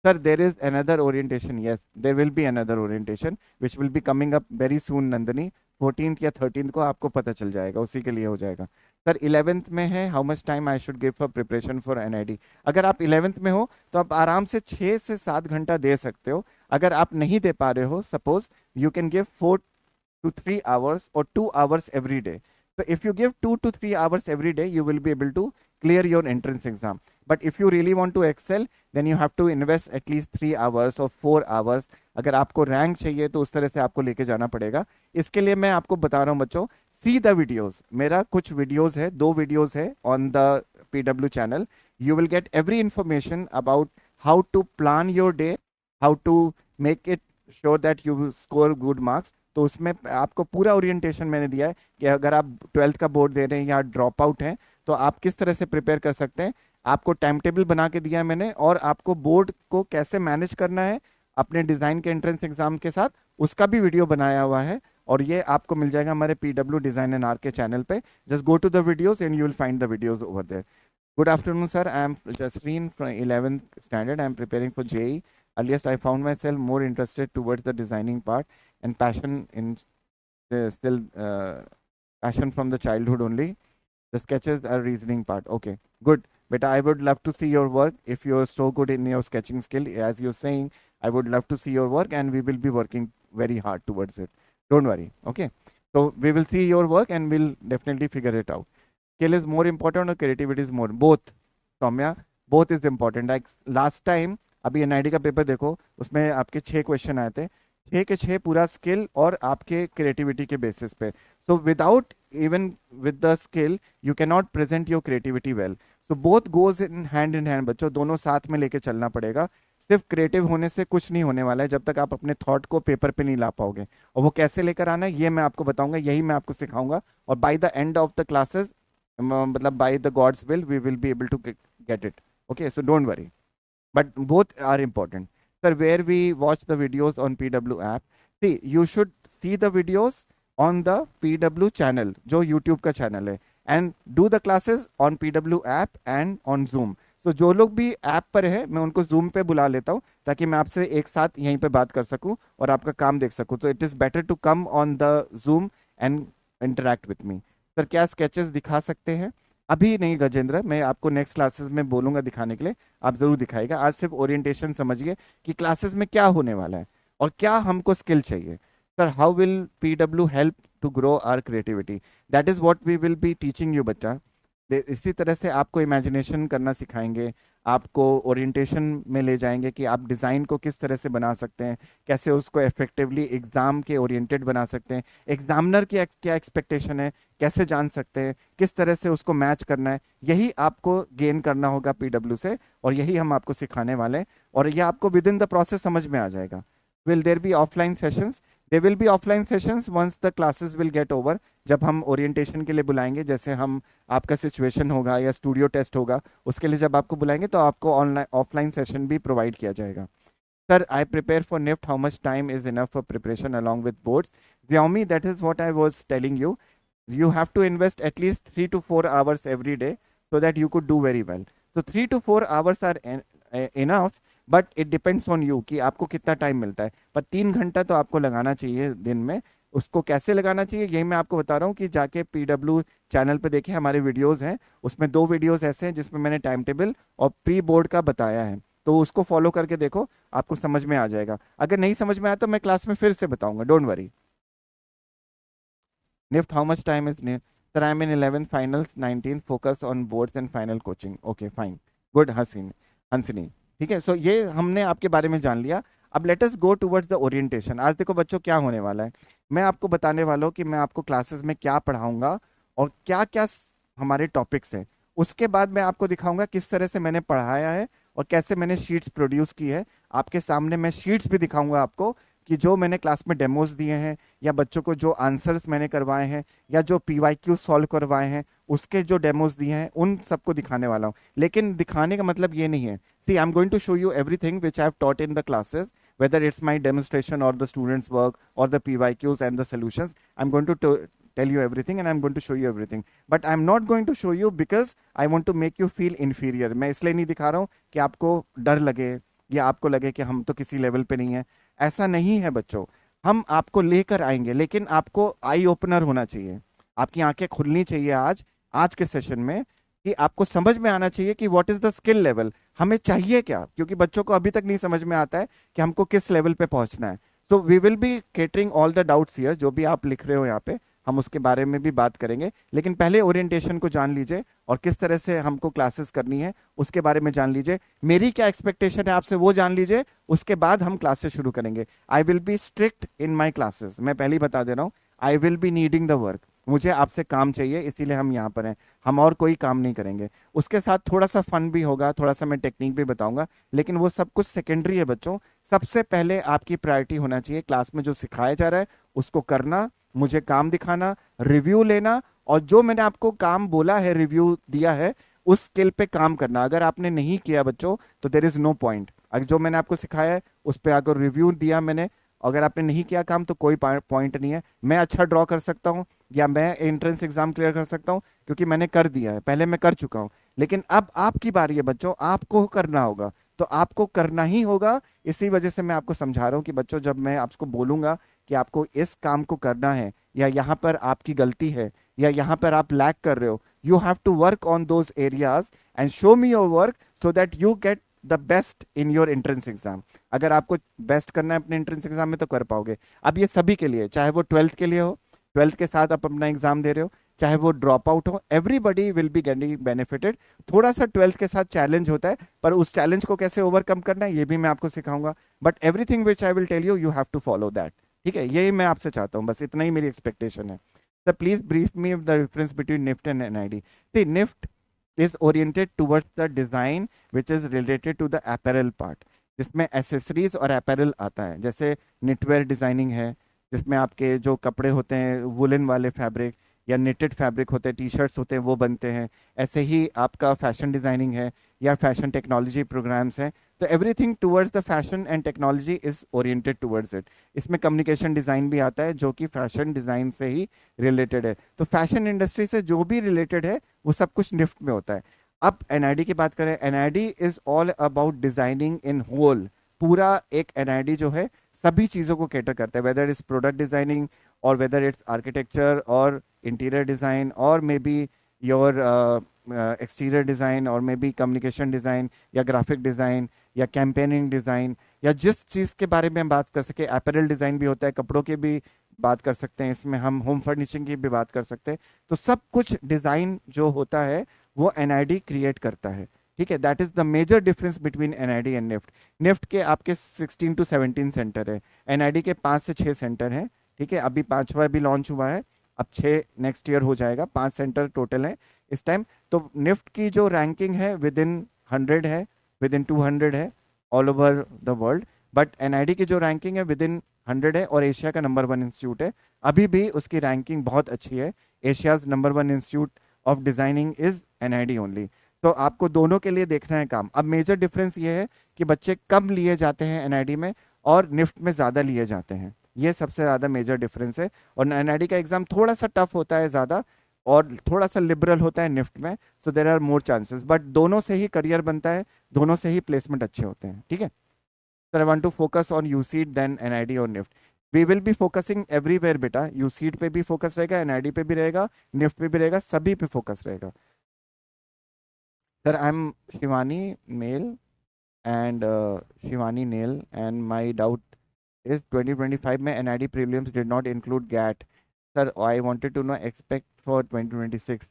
Sir, there is another orientation. Yes, there will be another orientation which will be coming up very soon, Nandini. 14th या 13th को आपको पता चल जाएगा, उसी के लिए हो जाएगा। सर 11th में है, how much time I should give for preparation for NID. अगर आप 11th में हो तो आप आराम से 6 से 7 घंटा दे सकते हो। अगर आप नहीं दे पा रहे हो, suppose you can give 4 to 3 hours or 2 hours every day. So if you give 2 to 3 hours every day, you will be able to clear your entrance exam. But if you really want to excel, then you have to invest at least 3 hours or 4 hours. अगर आपको rank चाहिए तो उस तरह से आपको लेके जाना पड़ेगा। इसके लिए मैं आपको बता रहा हूँ बच्चों, सी द वीडियोस। मेरा कुछ वीडियोस है, 2 वीडियोस है on the PW channel. You will get every information about how to plan your day, how to make it sure that you score good marks. तो उसमें आपको पूरा ओरिएंटेशन मैंने दिया है कि अगर आप 12th का बोर्ड दे रहे हैं या ड्रॉप आउट हैं तो आप किस तरह से प्रिपेयर कर सकते हैं। आपको टाइम टेबल बना के दिया है मैंने, और आपको बोर्ड को कैसे मैनेज करना है अपने डिजाइन के एंट्रेंस एग्जाम के साथ, उसका भी वीडियो बनाया हुआ है। और ये आपको मिल जाएगा हमारे PW डिजाइन एंड आर्ट के चैनल पे। Just go to the videos and you will find the videos over there. Good afternoon, sir. I am Jasreen from 11th standard. I am preparing for JEE. Earliest, I found myself more interested towards the designing part and passion in still passion from the childhood only. The sketches are reasoning part. Okay, good. But I would love to see your work. If you are so good in your sketching skill, as you're saying, I would love to see your work, and we will be working very hard towards it. Don't worry. Okay. So we will see your work and we'll definitely figure it out. Skill is more important or creativity is more? Both. सौम्या, both is important. Like last time, अभी NID का paper देखो, उसमें आपके 6 question आए थे, 6 के 6 पूरा स्किल और आपके क्रिएटिविटी के बेसिस पे। So without even with the skill you can not present your creativity well. So both goes in hand बच्चों, दोनों साथ में लेके चलना पड़ेगा। सिर्फ क्रिएटिव होने से कुछ नहीं होने वाला है जब तक आप अपने थॉट को पेपर पे नहीं ला पाओगे, और वो कैसे लेकर आना है ये मैं आपको बताऊंगा, यही मैं आपको सिखाऊंगा। और by the end of the classes, मतलब by the God's will, we will be able to get it. Okay, so don't worry. But both are important. Sir, where we watch the videos on PW app, see, you should see the videos on the PW channel, जो YouTube का channel है, and do the classes on PW app and on Zoom. So जो लोग भी app पर है, मैं उनको Zoom पे बुला लेता हूँ ताकि मैं आपसे एक साथ यहीं पे बात कर सकूँ और आपका काम देख सकूँ। तो it is better to come on the Zoom and interact with me. Sir क्या स्केचेस दिखा सकते हैं? अभी नहीं गजेंद्र, मैं आपको नेक्स्ट क्लासेस में बोलूंगा दिखाने के लिए, आप जरूर दिखाएगा। आज सिर्फ ओरिएंटेशन समझिए कि क्लासेस में क्या होने वाला है और क्या हमको स्किल चाहिए। Sir how will PW help to grow our creativity? That is what we will be teaching you बच्चा। इसी तरह से आपको इमेजिनेशन करना सिखाएंगे, आपको ओरिएंटेशन में ले जाएंगे कि आप डिज़ाइन को किस तरह से बना सकते हैं, कैसे उसको इफेक्टिवली एग्जाम के ओरिएंटेड बना सकते हैं, एग्जामिनर की क्या एक्सपेक्टेशन है कैसे जान सकते हैं, किस तरह से उसको मैच करना है। यही आपको गेन करना होगा PW से, और यही हम आपको सिखाने वाले हैं, और ये आपको विद इन द प्रोसेस समझ में आ जाएगा। Will there be offline sessions? There will be offline sessions once the classes will get over. जब हम ओरिएंटेशन के लिए बुलाएंगे, जैसे हम आपका सिचुएशन होगा या स्टूडियो टेस्ट होगा, उसके लिए जब आपको बुलाएंगे तो आपको ऑनलाइन ऑफलाइन सेशन भी प्रोवाइड किया जाएगा। Sir I prepare for NIFT, how much time is enough for preparation along with boards? Xiaomi, that is what I was telling you. You have to invest at least 3 to 4 hours every day so that you could do very well. So 3 to 4 hours are enough, but it depends on you कि आपको कितना time मिलता है। पर 3 घंटा तो आपको लगाना चाहिए दिन में। उसको कैसे लगाना चाहिए यही मैं आपको बता रहा हूँ कि जाके PW चैनल पे देखिए, हमारे वीडियोस हैं, उसमें 2 वीडियोस ऐसे हैं जिसमें मैंने टाइम टेबल और प्री बोर्ड का बताया है, तो उसको फॉलो करके देखो, आपको समझ में आ जाएगा। अगर नहीं समझ में आया तो मैं क्लास में फिर से बताऊंगा, don't worry. NIFT, how much time is NIFT? Sir I am in 11th finals 19th, focus on boards and final coaching. Okay fine, good Hansini. ठीक है, सो ये हमने आपके बारे में जान लिया। अब let us go towards the orientation. आज देखो बच्चों क्या होने वाला है, मैं आपको बताने वाला हूँ कि मैं आपको क्लासेस में क्या पढ़ाऊंगा और क्या क्या हमारे टॉपिक्स हैं। उसके बाद मैं आपको दिखाऊंगा किस तरह से मैंने पढ़ाया है और कैसे मैंने शीट्स प्रोड्यूस की है। आपके सामने मैं शीट्स भी दिखाऊंगा आपको कि जो मैंने क्लास में डेमोज दिए हैं या बच्चों को जो आंसर्स मैंने करवाए हैं या जो पीवाईक्यू सॉल्व करवाए हैं उसके जो डेमोज दिए हैं उन सबको दिखाने वाला हूँ। लेकिन दिखाने का मतलब ये नहीं है, see I am going to show you everything which I have taught in the classes, whether it's my demonstration or the students work or the PYQs and the solutions. I'm going to tell you everything and I'm going to show you everything, but I'm not going to show you because I want to make you feel inferior. मैं इसलिए नहीं दिखा रहा हूँ कि आपको डर लगे या आपको लगे कि हम तो किसी लेवल पे नहीं है। ऐसा नहीं है बच्चों, हम आपको लेकर आएंगे, लेकिन आपको आई ओपनर होना चाहिए, आपकी आंखें खुलनी चाहिए आज आज के सेशन में, कि आपको समझ में आना चाहिए कि what is the skill level, हमें चाहिए क्या, क्योंकि बच्चों को अभी तक नहीं समझ में आता है कि हमको किस लेवल पे पहुंचना है। So we will be catering all the doubts here, जो भी आप लिख रहे हो यहाँ पे हम उसके बारे में भी बात करेंगे, लेकिन पहले ओरिएंटेशन को जान लीजिए और किस तरह से हमको क्लासेस करनी है उसके बारे में जान लीजिए, मेरी क्या एक्सपेक्टेशन है आपसे वो जान लीजिए, उसके बाद हम क्लासेस शुरू करेंगे। I will be strict in my classes, मैं पहले ही बता दे रहा हूँ, I will be needing the work, मुझे आपसे काम चाहिए इसीलिए हम यहाँ पर हैं, हम और कोई काम नहीं करेंगे। उसके साथ थोड़ा सा फन भी होगा, थोड़ा सा मैं टेक्निक भी बताऊंगा, लेकिन वो सब कुछ सेकेंडरी है बच्चों। सबसे पहले आपकी प्रायोरिटी होना चाहिए क्लास में जो सिखाया जा रहा है उसको करना, मुझे काम दिखाना, रिव्यू लेना, और जो मैंने आपको काम बोला है, रिव्यू दिया है, उस स्किल पे काम करना। अगर आपने नहीं किया बच्चों तो देर इज नो पॉइंट। अगर जो मैंने आपको सिखाया है उस पर अगर रिव्यू दिया मैंने, अगर आपने नहीं किया काम तो कोई पॉइंट नहीं है। मैं अच्छा ड्रॉ कर सकता हूँ या मैं एंट्रेंस एग्जाम क्लियर कर सकता हूँ क्योंकि मैंने कर दिया है, पहले मैं कर चुका हूँ, लेकिन अब आपकी बारी है बच्चों, आपको करना होगा, तो आपको करना ही होगा। इसी वजह से मैं आपको समझा रहा हूँ कि बच्चों जब मैं आपको बोलूंगा कि आपको इस काम को करना है या यहाँ पर आपकी गलती है या यहाँ पर आप लैक कर रहे हो, you have to work on those areas and show me your work so that you get the best in your entrance exam. अगर आपको बेस्ट करना है अपने एंट्रेंस एग्जाम में तो कर पाओगे। अब ये सभी के लिए, चाहे वो 12th के लिए हो, 12th के साथ आप अपना एग्जाम दे रहे हो, चाहे वो ड्रॉप आउट हो, everybody will be getting benefited. थोड़ा सा 12th के साथ चैलेंज होता है, पर उस चैलेंज को कैसे ओवरकम करना है ये भी मैं आपको सिखाऊंगा, but everything which I will tell you, you have to follow that. ठीक है, यही मैं आपसे चाहता हूँ, बस इतना ही मेरी एक्सपेक्टेशन है। Sir please brief me the difference between NIFT and NID. See NIFT is oriented towards the design which is related to the apparel part, जिसमें एसेसरीज और apparel आता है, जैसे knitwear डिजाइनिंग है जिसमें आपके जो कपड़े होते हैं वुलन वाले फैब्रिक या निटेड फैब्रिक होते हैं, टी शर्ट्स होते हैं वो बनते हैं। ऐसे ही आपका फैशन डिजाइनिंग है या फैशन टेक्नोलॉजी प्रोग्राम्स हैं, तो everything towards the fashion and technology is oriented towards it. इसमें कम्युनिकेशन डिजाइन भी आता है जो कि फैशन डिजाइन से ही रिलेटेड है, तो फैशन इंडस्ट्री से जो भी रिलेटेड है वो सब कुछ निफ्ट में होता है। अब एनआईडी की बात करें, NID is all about designing in whole. पूरा एक एनआईडी जो है सभी चीजों को कैटर करता है, वेदर इज प्रोडक्ट डिजाइनिंग और वेदर इट्स आर्किटेक्चर और इंटीरियर डिजाइन और may be your exterior design और मे बी कम्युनिकेशन डिजाइन या ग्राफिक डिजाइन या कैंपेनिंग डिजाइन, या जिस चीज के बारे में हम बात कर सके। अपैरल डिजाइन भी होता है, कपड़ों की भी बात कर सकते हैं, इसमें हम होम फर्निशिंग की भी बात कर सकते हैं। तो सब कुछ डिजाइन जो होता है वो एनआईडी क्रिएट करता है। ठीक है, that is the major difference between NID and NIFT. NIFT के आपके 16 to 17 सेंटर है, एनआईडी के 5 से 6 सेंटर हैं। ठीक है, अभी 5वां भी लॉन्च हुआ है, अब 6 नेक्स्ट ईयर हो जाएगा, 5 सेंटर टोटल है इस टाइम। तो निफ्ट की जो रैंकिंग है विद इन 100 है, विद इन 200 है all over the world, but NID की जो रैंकिंग है विद इन 100 है और एशिया का नंबर 1 इंस्टीट्यूट है। अभी भी उसकी रैंकिंग बहुत अच्छी है, Asia's number 1 institute of designing is NID only. तो आपको दोनों के लिए देखना है काम। अब मेजर डिफरेंस ये है कि बच्चे कम लिए जाते हैं एनआईडी में और निफ्ट में ज़्यादा लिए जाते हैं, ये सबसे ज़्यादा मेजर डिफरेंस है। और एनआईडी का एग्जाम थोड़ा सा टफ होता है ज़्यादा और थोड़ा सा लिबरल होता है निफ्ट में, so there are more chances, but दोनों से ही करियर बनता है, दोनों से ही प्लेसमेंट अच्छे होते हैं। ठीक है sir, I want to focus on UCEED then NID और NIFT. We will be focusing everywhere बेटा, यूसीड पे भी फोकस रहेगा, एनआईडी पे भी रहेगा, निफ्ट पे भी रहेगा, सभी पे फोकस रहेगा। सर आई एम शिवानी मेल and Shivani Nail, and my doubt is 2025 में NID prelims did not include GAT. Sir, I wanted to know expect for 2026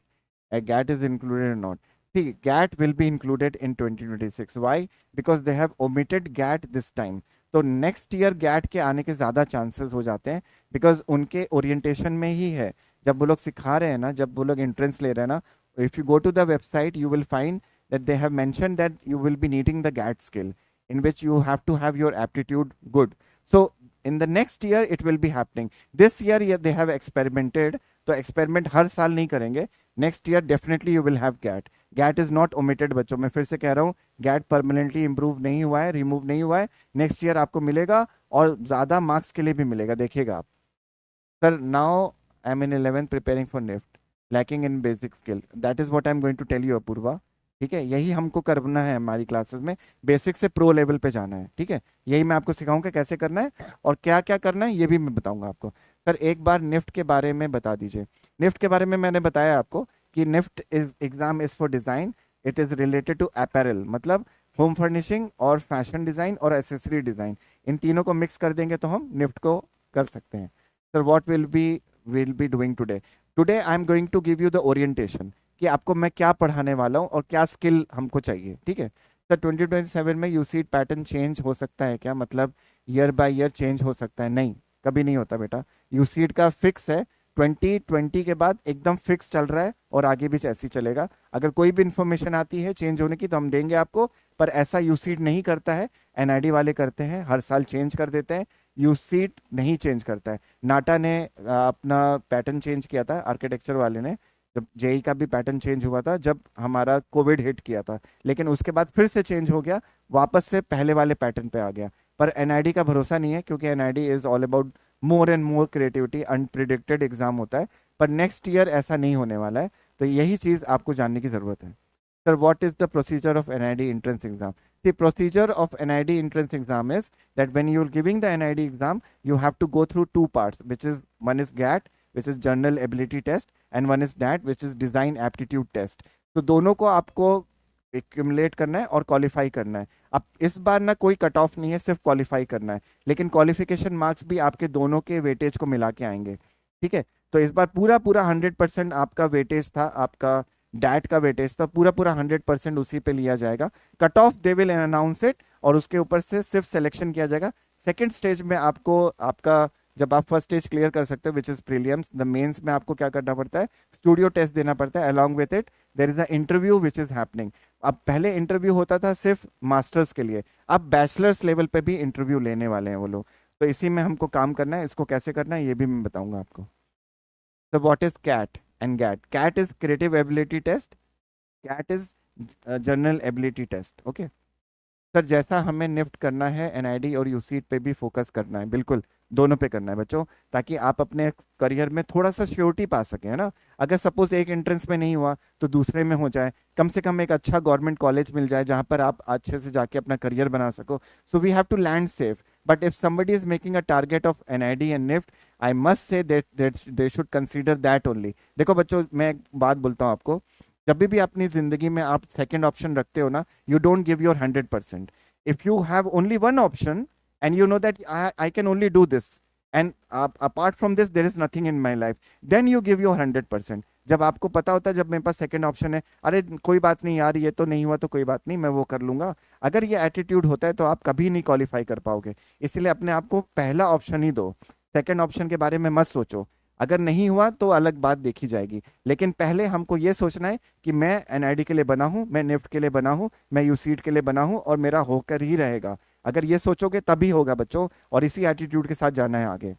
GAT is included or not. See, GAT will be included in 2026. Why? Because they have omitted GAT this time. तो next year gate के आने के ज़्यादा chances हो जाते हैं, because उनके orientation में ही है। जब वो लोग सिखा रहे हैं ना, जब वो लोग एंट्रेंस ले रहे हैं ना, if you go to the website you will find that they have mentioned that you will be needing the GAT skill in which you have to have your aptitude good. So in the next year it will be happening. This year they have experimented, तो experiment हर साल नहीं करेंगे। Next year definitely you will have GAT. GAT is not omitted बच्चों, मैं फिर से कह रहा हूँ, गैट परमानेंटली इंप्रूव नहीं हुआ है, रिमूव नहीं हुआ है। नेक्स्ट ईयर आपको मिलेगा और ज्यादा मार्क्स के लिए भी मिलेगा, देखिएगा आप। Sir now I am in 11th preparing for NIFT, lacking in basic skill, that is what I am going to tell you Apoorva. ठीक है, यही हमको करना है हमारी क्लासेस में, बेसिक से प्रो लेवल पे जाना है। ठीक है, यही मैं आपको सिखाऊंगा कैसे करना है और क्या क्या करना है, ये भी मैं बताऊंगा आपको। सर एक बार निफ्ट के बारे में बता दीजिए। निफ्ट के बारे में मैंने बताया आपको कि NIFT is exam is for design, it is related to apparel, मतलब होम फर्निशिंग और फैशन डिजाइन और एसेसरी डिजाइन, इन तीनों को मिक्स कर देंगे तो हम निफ्ट को कर सकते हैं। Sir what will be doing today, today I am going to give you the orientation कि आपको मैं क्या पढ़ाने वाला हूँ और क्या स्किल हमको चाहिए। ठीक है सर, 2027 में यूसीट पैटर्न चेंज हो सकता है क्या, मतलब ईयर बाय ईयर चेंज हो सकता है? नहीं, कभी नहीं होता बेटा। यूसीट का फिक्स है, 2020 के बाद एकदम फिक्स चल रहा है और आगे भी ऐसे ही चलेगा। अगर कोई भी इंफॉर्मेशन आती है चेंज होने की तो हम देंगे आपको, पर ऐसा यूसीट नहीं करता है, एनआईडी वाले करते हैं, हर साल चेंज कर देते हैं। यूसीट नहीं चेंज करता है। नाटा ने अपना पैटर्न चेंज किया था, आर्किटेक्चर वाले ने, जब जेई का भी पैटर्न चेंज हुआ था जब हमारा कोविड हिट किया था, लेकिन उसके बाद फिर से चेंज हो गया, वापस से पहले वाले पैटर्न पे आ गया। पर एनआईडी का भरोसा नहीं है, क्योंकि NID is all about more and more creativity, unpredicted exam होता है। पर नेक्स्ट ईयर ऐसा नहीं होने वाला है, तो यही चीज आपको जानने की जरूरत है। Sir what is the procedure of NID entrance exam? The procedure of NID entrance exam is that when you're giving the NID exam, you have to go through two parts, which is one is GAT, which is General Ability Test, and one is DAT, which is Design Aptitude Test. तो दोनों को आपको accumulate करना है और qualify करना है। अब इस बार ना कोई कट ऑफ नहीं है, सिर्फ क्वालिफाई करना है, लेकिन क्वालिफिकेशन मार्क्स भी आपके दोनों के वेटेज को मिला के आएंगे। ठीक है, तो इस बार पूरा पूरा 100% आपका वेटेज था, आपका डैट का वेटेज था, पूरा पूरा 100% उसी पे लिया जाएगा। Cut off they will announce it, और उसके ऊपर से सिर्फ सिलेक्शन किया जाएगा। सेकंड स्टेज में आपको आपका, जब आप फर्स्ट स्टेज क्लियर कर सकते हो which is prelims, the mains में आपको क्या करना पड़ता है, स्टूडियो टेस्ट देना पड़ता है। Along with it there is a interview which is happening. अब पहले इंटरव्यू होता था सिर्फ मास्टर्स के लिए, अब बैचलर्स लेवल पे भी इंटरव्यू लेने वाले हैं वो लोग। तो इसी में हमको काम करना है, इसको कैसे करना है ये भी मैं बताऊंगा आपको। So what is CAT and GAT? CAT is Creative Ability Test. CAT is General Ability Test. Okay. Sir जैसा हमें निफ्ट करना है, एनआईडी और यूसीट पे भी फोकस करना है, बिल्कुल दोनों पे करना है बच्चों, ताकि आप अपने करियर में थोड़ा सा श्योरिटी पा सकें, है ना। अगर सपोज एक एंट्रेंस में नहीं हुआ तो दूसरे में हो जाए, कम से कम एक अच्छा गवर्नमेंट कॉलेज मिल जाए जहां पर आप अच्छे से जाके अपना करियर बना सको। So we have to land safe, but if somebody is making a target of NID and NIFT, I must say that they should consider that only। देखो बच्चों, मैं एक बात बोलता हूँ आपको, जब भी अपनी जिंदगी में आप सेकंड ऑप्शन रखते हो ना, you don't give your 100%। If you have only one option and you know that I can only do this and apart from this there is nothing in my life, then you give your 100%। जब आपको पता होता है, जब मेरे पास second option है, अरे कोई बात नहीं यार, ये तो नहीं हुआ तो कोई बात नहीं, मैं वो कर लूंगा, अगर ये एटीट्यूड होता है तो आप कभी नहीं क्वालिफाई कर पाओगे। इसलिए अपने आप को पहला ऑप्शन ही दो, सेकंड ऑप्शन के बारे में मत सोचो। अगर नहीं हुआ तो अलग बात देखी जाएगी, लेकिन पहले हमको ये सोचना है कि मैं एनआईडी के लिए बना हूं, मैं निफ्ट के लिए बना हूं, मैं यूसीट के लिए बना हूं और मेरा होकर ही रहेगा। अगर ये सोचोगे तभी होगा बच्चों, और इसी एटीट्यूड के साथ जाना है आगे।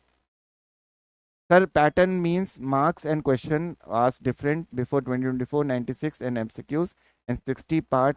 Sir pattern means marks and question as different before 2024, 96 and MCQs and 60 part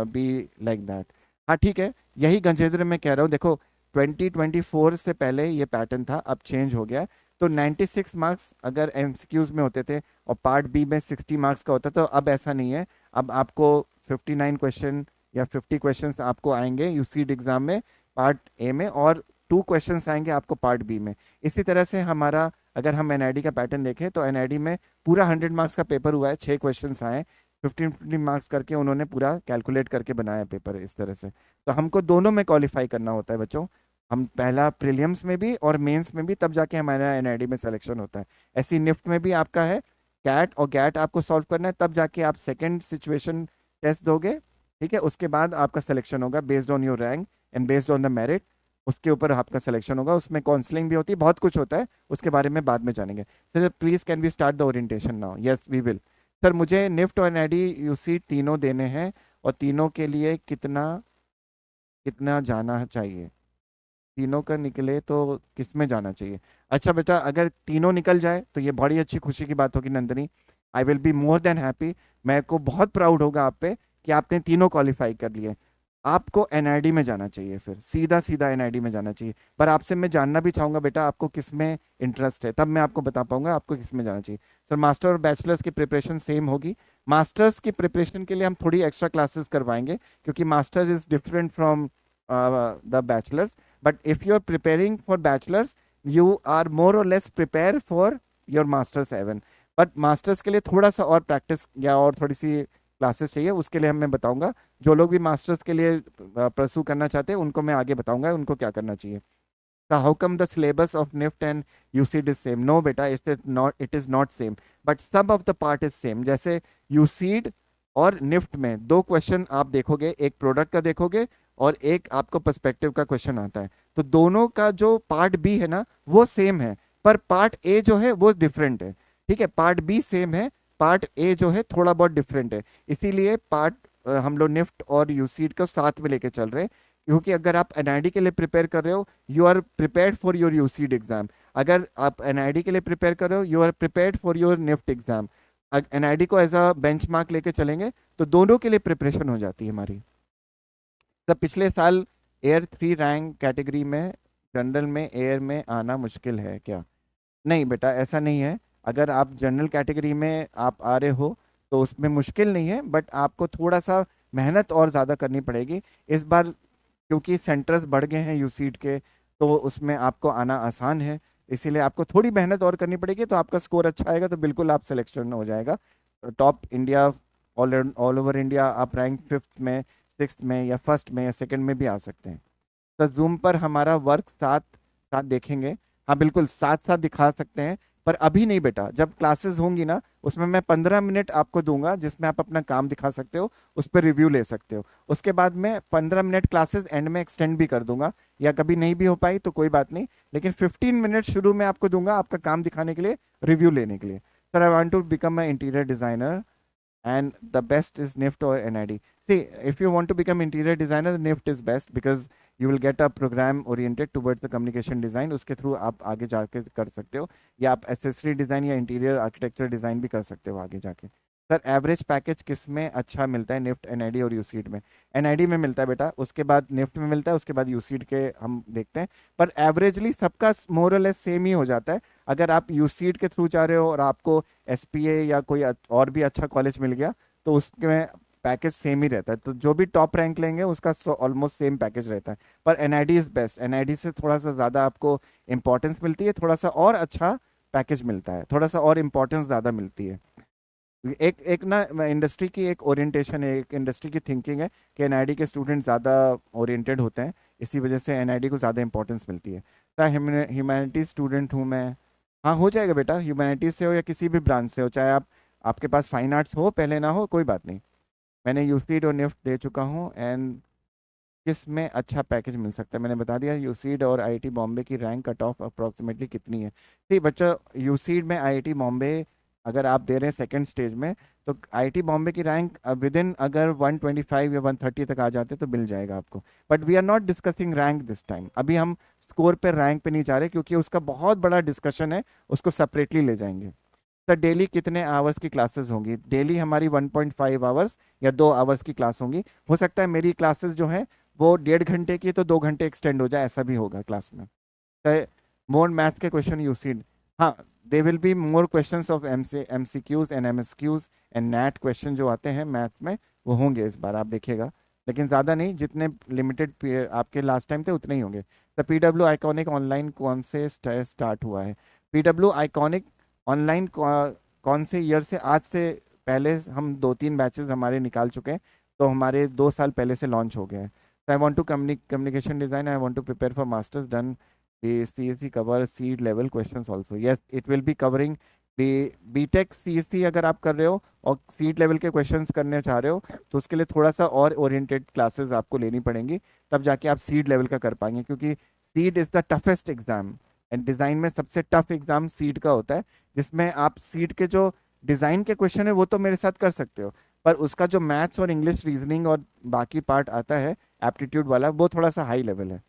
B like that. हाँ ठीक है, यही गंजेंद्र मैं कह रहा हूँ। देखो 2024 से पहले ये पैटर्न था, अब चेंज हो गया। तो 96 मार्क्स अगर एमसीक्यूज में होते थे और पार्ट बी में 60 मार्क्स का होता, तो अब ऐसा नहीं है। अब आपको 59 क्वेश्चन या 50 क्वेश्चंस आपको आएंगे यूसीड एग्जाम में पार्ट ए में, और 2 क्वेश्चंस आएंगे आपको पार्ट बी में। इसी तरह से हमारा, अगर हम एनआईडी का पैटर्न देखें तो एनआईडी में पूरा 100 मार्क्स का पेपर हुआ है, 6 क्वेश्चंस आए, 15 मार्क्स करके उन्होंने पूरा कैलकुलेट करके बनाया पेपर इस तरह से। तो हमको दोनों में क्वालिफाई करना होता है बच्चों, हम पहला प्रीलियम्स में भी और मेंस में भी, तब जाके हमारा एनआईडी में सिलेक्शन होता है। ऐसी निफ्ट में भी आपका है, कैट और गैट आपको सॉल्व करना है, तब जाके आप सेकंड सिचुएशन टेस्ट दोगे। ठीक है, उसके बाद आपका सिलेक्शन होगा based on your rank and based on the merit, उसके ऊपर आपका सिलेक्शन होगा। उसमें काउंसलिंग भी होती है, बहुत कुछ होता है, उसके बारे में बाद में जानेंगे। Sir please can we start the orientation now? Yes we will. Sir मुझे निफ्ट और एनआईडी यूसी तीनों देने हैं, और तीनों के लिए कितना कितना जाना चाहिए? तीनों का निकले तो किस में जाना चाहिए? अच्छा बेटा, अगर तीनों निकल जाए तो ये बड़ी अच्छी खुशी की बात होगी नंदनी। आई will be more than happy. मेरे को बहुत प्राउड होगा आप पे कि आपने तीनों क्वालिफाई कर लिए। आपको एनआईडी में जाना चाहिए, फिर सीधा सीधा एनआईडी में जाना चाहिए। पर आपसे मैं जानना भी चाहूंगा बेटा, आपको किस में इंटरेस्ट है, तब मैं आपको बता पाऊंगा आपको किस में जाना चाहिए। सर, मास्टर और बैचलर्स की प्रिपरेशन सेम होगी। मास्टर्स की प्रिपरेशन के लिए हम थोड़ी एक्स्ट्रा क्लासेस करवाएंगे, क्योंकि master is different from the bachelors. But if you're preparing for bachelor's, you are more or less prepare for your master's even. But masters के लिए थोड़ा सा और प्रैक्टिस या और थोड़ी सी क्लासेस चाहिए, उसके लिए हम मैं बताऊंगा। जो लोग भी मास्टर्स के लिए परसू करना चाहते हैं उनको मैं आगे बताऊंगा उनको क्या करना चाहिए। So how come the syllabus of NIFT and UCEED is same? No बेटा, it is not same, but some of the part is same। जैसे UCEED और निफ्ट में दो क्वेश्चन आप देखोगे, एक प्रोडक्ट का देखोगे और एक आपको पर्सपेक्टिव का क्वेश्चन आता है। तो दोनों का जो पार्ट बी है ना वो सेम है, पर पार्ट ए जो है वो डिफरेंट है। ठीक है, पार्ट बी सेम है, पार्ट ए जो है थोड़ा बहुत डिफरेंट है। इसीलिए पार्ट हम लोग निफ्ट और यूसीड को साथ में लेके चल रहे हैं, क्योंकि अगर आप एनआईडी के लिए प्रिपेयर कर रहे हो, you are prepared for your UCEED exam. अगर आप एनआईडी के लिए प्रिपेयर कर रहे हो, you are prepared for your NIFT exam. NID को एज अ बेंचमार्क लेके चलेंगे तो दोनों के लिए प्रिपरेशन हो जाती है हमारी। तब पिछले साल एयर 3 रैंक कैटेगरी में जनरल में एयर में आना मुश्किल है क्या? नहीं बेटा, ऐसा नहीं है। अगर आप जनरल कैटेगरी में आप आ रहे हो तो उसमें मुश्किल नहीं है, बट आपको थोड़ा सा मेहनत और ज़्यादा करनी पड़ेगी इस बार, क्योंकि सेंटर्स बढ़ गए हैं यूसीड के। तो उसमें आपको आना आसान है, इसीलिए आपको थोड़ी मेहनत और करनी पड़ेगी। तो आपका स्कोर अच्छा आएगा तो बिल्कुल आप सिलेक्शन हो जाएगा top India. All over India आप रैंक 5th में, 6th में या 1st में या 2nd में भी आ सकते हैं। तो जूम पर हमारा वर्क साथ साथ देखेंगे। हाँ बिल्कुल, साथ साथ दिखा सकते हैं, पर अभी नहीं बेटा। जब क्लासेस होंगी ना उसमें मैं 15 मिनट आपको दूंगा जिसमें आप अपना काम दिखा सकते हो, उस पर रिव्यू ले सकते हो। उसके बाद मैं 15 मिनट क्लासेस एंड में एक्सटेंड भी कर दूंगा, या कभी नहीं भी हो पाई तो कोई बात नहीं, लेकिन 15 मिनट शुरू में आपको दूंगा आपका काम दिखाने के लिए, रिव्यू लेने के लिए। Sir, I want to become a interior designer and the best is NIFT or NID. See, if you want to become interior designer, NIFT is best because you will get a program oriented towards the communication design. उसके through आप आगे जाके कर सकते हो, या आप accessory design या इंटीरियर आर्किटेक्चर डिज़ाइन भी कर सकते हो आगे जाके। सर, एवरेज पैकेज किस में अच्छा मिलता है, निफ्ट, एनआईडी और यूसीड में? एनआईडी में मिलता है बेटा, उसके बाद निफ्ट में मिलता है, उसके बाद यूसीड के हम देखते हैं। पर एवरेजली सबका मोर और लेस सेम ही हो जाता है। अगर आप यूसीड के थ्रू जा रहे हो और आपको एसपीए या कोई और भी अच्छा कॉलेज मिल गया तो उसमें पैकेज सेम ही रहता है। तो जो भी टॉप रैंक लेंगे उसका ऑलमोस्ट सेम पैकेज रहता है। पर एनआईडी इज बेस्ट, एनआईडी से थोड़ा सा ज़्यादा आपको इंपॉर्टेंस मिलती है, थोड़ा सा और अच्छा पैकेज मिलता है, थोड़ा सा और इंपॉर्टेंस ज़्यादा मिलती है। एक एक ना इंडस्ट्री की एक ओरिएंटेशन है, एक इंडस्ट्री की थिंकिंग है कि एनआईडी के स्टूडेंट ज़्यादा ओरिएंटेड होते हैं, इसी वजह से एनआईडी को ज़्यादा इंपॉर्टेंस मिलती है। तो ह्यूमैनिटीज स्टूडेंट हूँ मैं। हाँ हो जाएगा बेटा, ह्यूमैनिटीज से हो या किसी भी ब्रांच से हो, चाहे आप आपके पास फाइन आर्ट्स हो पहले ना हो, कोई बात नहीं। मैंने यूसीड और निफ्ट दे चुका हूँ। एंड किस में अच्छा पैकेज मिल सकता है मैंने बता दिया। यूसीड और आईआईटी बॉम्बे की रैंक कट ऑफ अप्रोक्सीमेटली कितनी है? ठीक बच्चा, यूसीड में आईआईटी बॉम्बे अगर आप दे रहे हैं सेकंड स्टेज में, तो आईआईटी बॉम्बे की रैंक विद इन अगर 125 या 130 तक आ जाते तो मिल जाएगा आपको। But we are not discussing rank this time, अभी हम स्कोर पे रैंक पे नहीं जा रहे, क्योंकि उसका बहुत बड़ा डिस्कशन है, उसको सेपरेटली ले जाएंगे। सर, डेली कितने आवर्स की क्लासेस होंगी? डेली हमारी 1.5 आवर्स या 2 आवर्स की क्लास होंगी। हो सकता है मेरी क्लासेस जो है वो 1.5 घंटे की तो 2 घंटे एक्सटेंड हो जाए, ऐसा भी होगा क्लास में। सर, मोर मैथ्स के क्वेश्चन यू सीड। हाँ, they will be more questions of MCQs and MSQs and NAT question जो आते हैं मैथ्स में वो होंगे इस बार, आप देखिएगा। लेकिन ज़्यादा नहीं, जितने लिमिटेड आपके लास्ट टाइम थे उतने ही होंगे। सर, पीडब्ल्यू आइकॉनिक ऑनलाइन कौन से स्टार्ट हुआ है? पीडब्ल्यू आइकॉनिक ऑनलाइन कौन से ईयर से? आज से पहले हम 2-3 बैचेस हमारे निकाल चुके हैं, तो हमारे 2 साल पहले से लॉन्च हो गए हैं। So I want to communication design. I want to prepare for masters. Done. The CSC cover seed level questions also. Yes, it will be covering the BTech CSC अगर आप कर रहे हो और सीड लेवल के क्वेश्चंस करने चाह रहे हो तो उसके लिए थोड़ा सा और ओरिएंटेड क्लासेस आपको लेनी पड़ेंगी, तब जाके आप सीड लेवल का कर पाएंगे, क्योंकि seed is the toughest exam. And design में सबसे टफ एग्जाम सीड का होता है, जिसमें आप सीड के जो डिज़ाइन के क्वेश्चन है वो तो मेरे साथ कर सकते हो, पर उसका जो मैथ्स और इंग्लिश रीजनिंग और बाकी पार्ट आता है एप्टीट्यूड वाला, वो थोड़ा सा हाई लेवल है।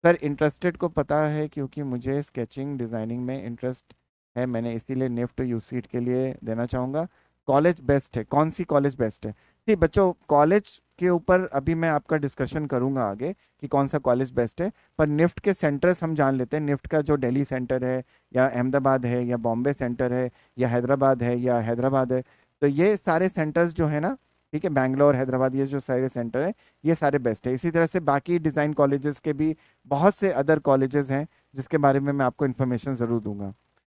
सर इंटरेस्टेड को पता है, क्योंकि मुझे स्केचिंग डिज़ाइनिंग में इंटरेस्ट है, मैंने इसीलिए निफ्ट यूसीट के लिए देना चाहूँगा। कॉलेज बेस्ट है, कौन सी कॉलेज बेस्ट है? सी बच्चों, कॉलेज के ऊपर अभी मैं आपका डिस्कशन करूंगा आगे कि कौन सा कॉलेज बेस्ट है, पर निफ्ट के सेंटर्स हम जान लेते हैं। निफ्ट का जो दिल्ली सेंटर है, या अहमदाबाद है, या बॉम्बे सेंटर है, या हैदराबाद है, या हैदराबाद है, तो ये सारे सेंटर्स जो है ना, ठीक है, बैंगलोर हैदराबाद, ये जो सारे सेंटर है, ये सारे बेस्ट है। इसी तरह से बाकी डिज़ाइन कॉलेजेस के भी बहुत से अदर कॉलेजेस हैं जिसके बारे में मैं आपको इन्फॉर्मेशन ज़रूर दूंगा।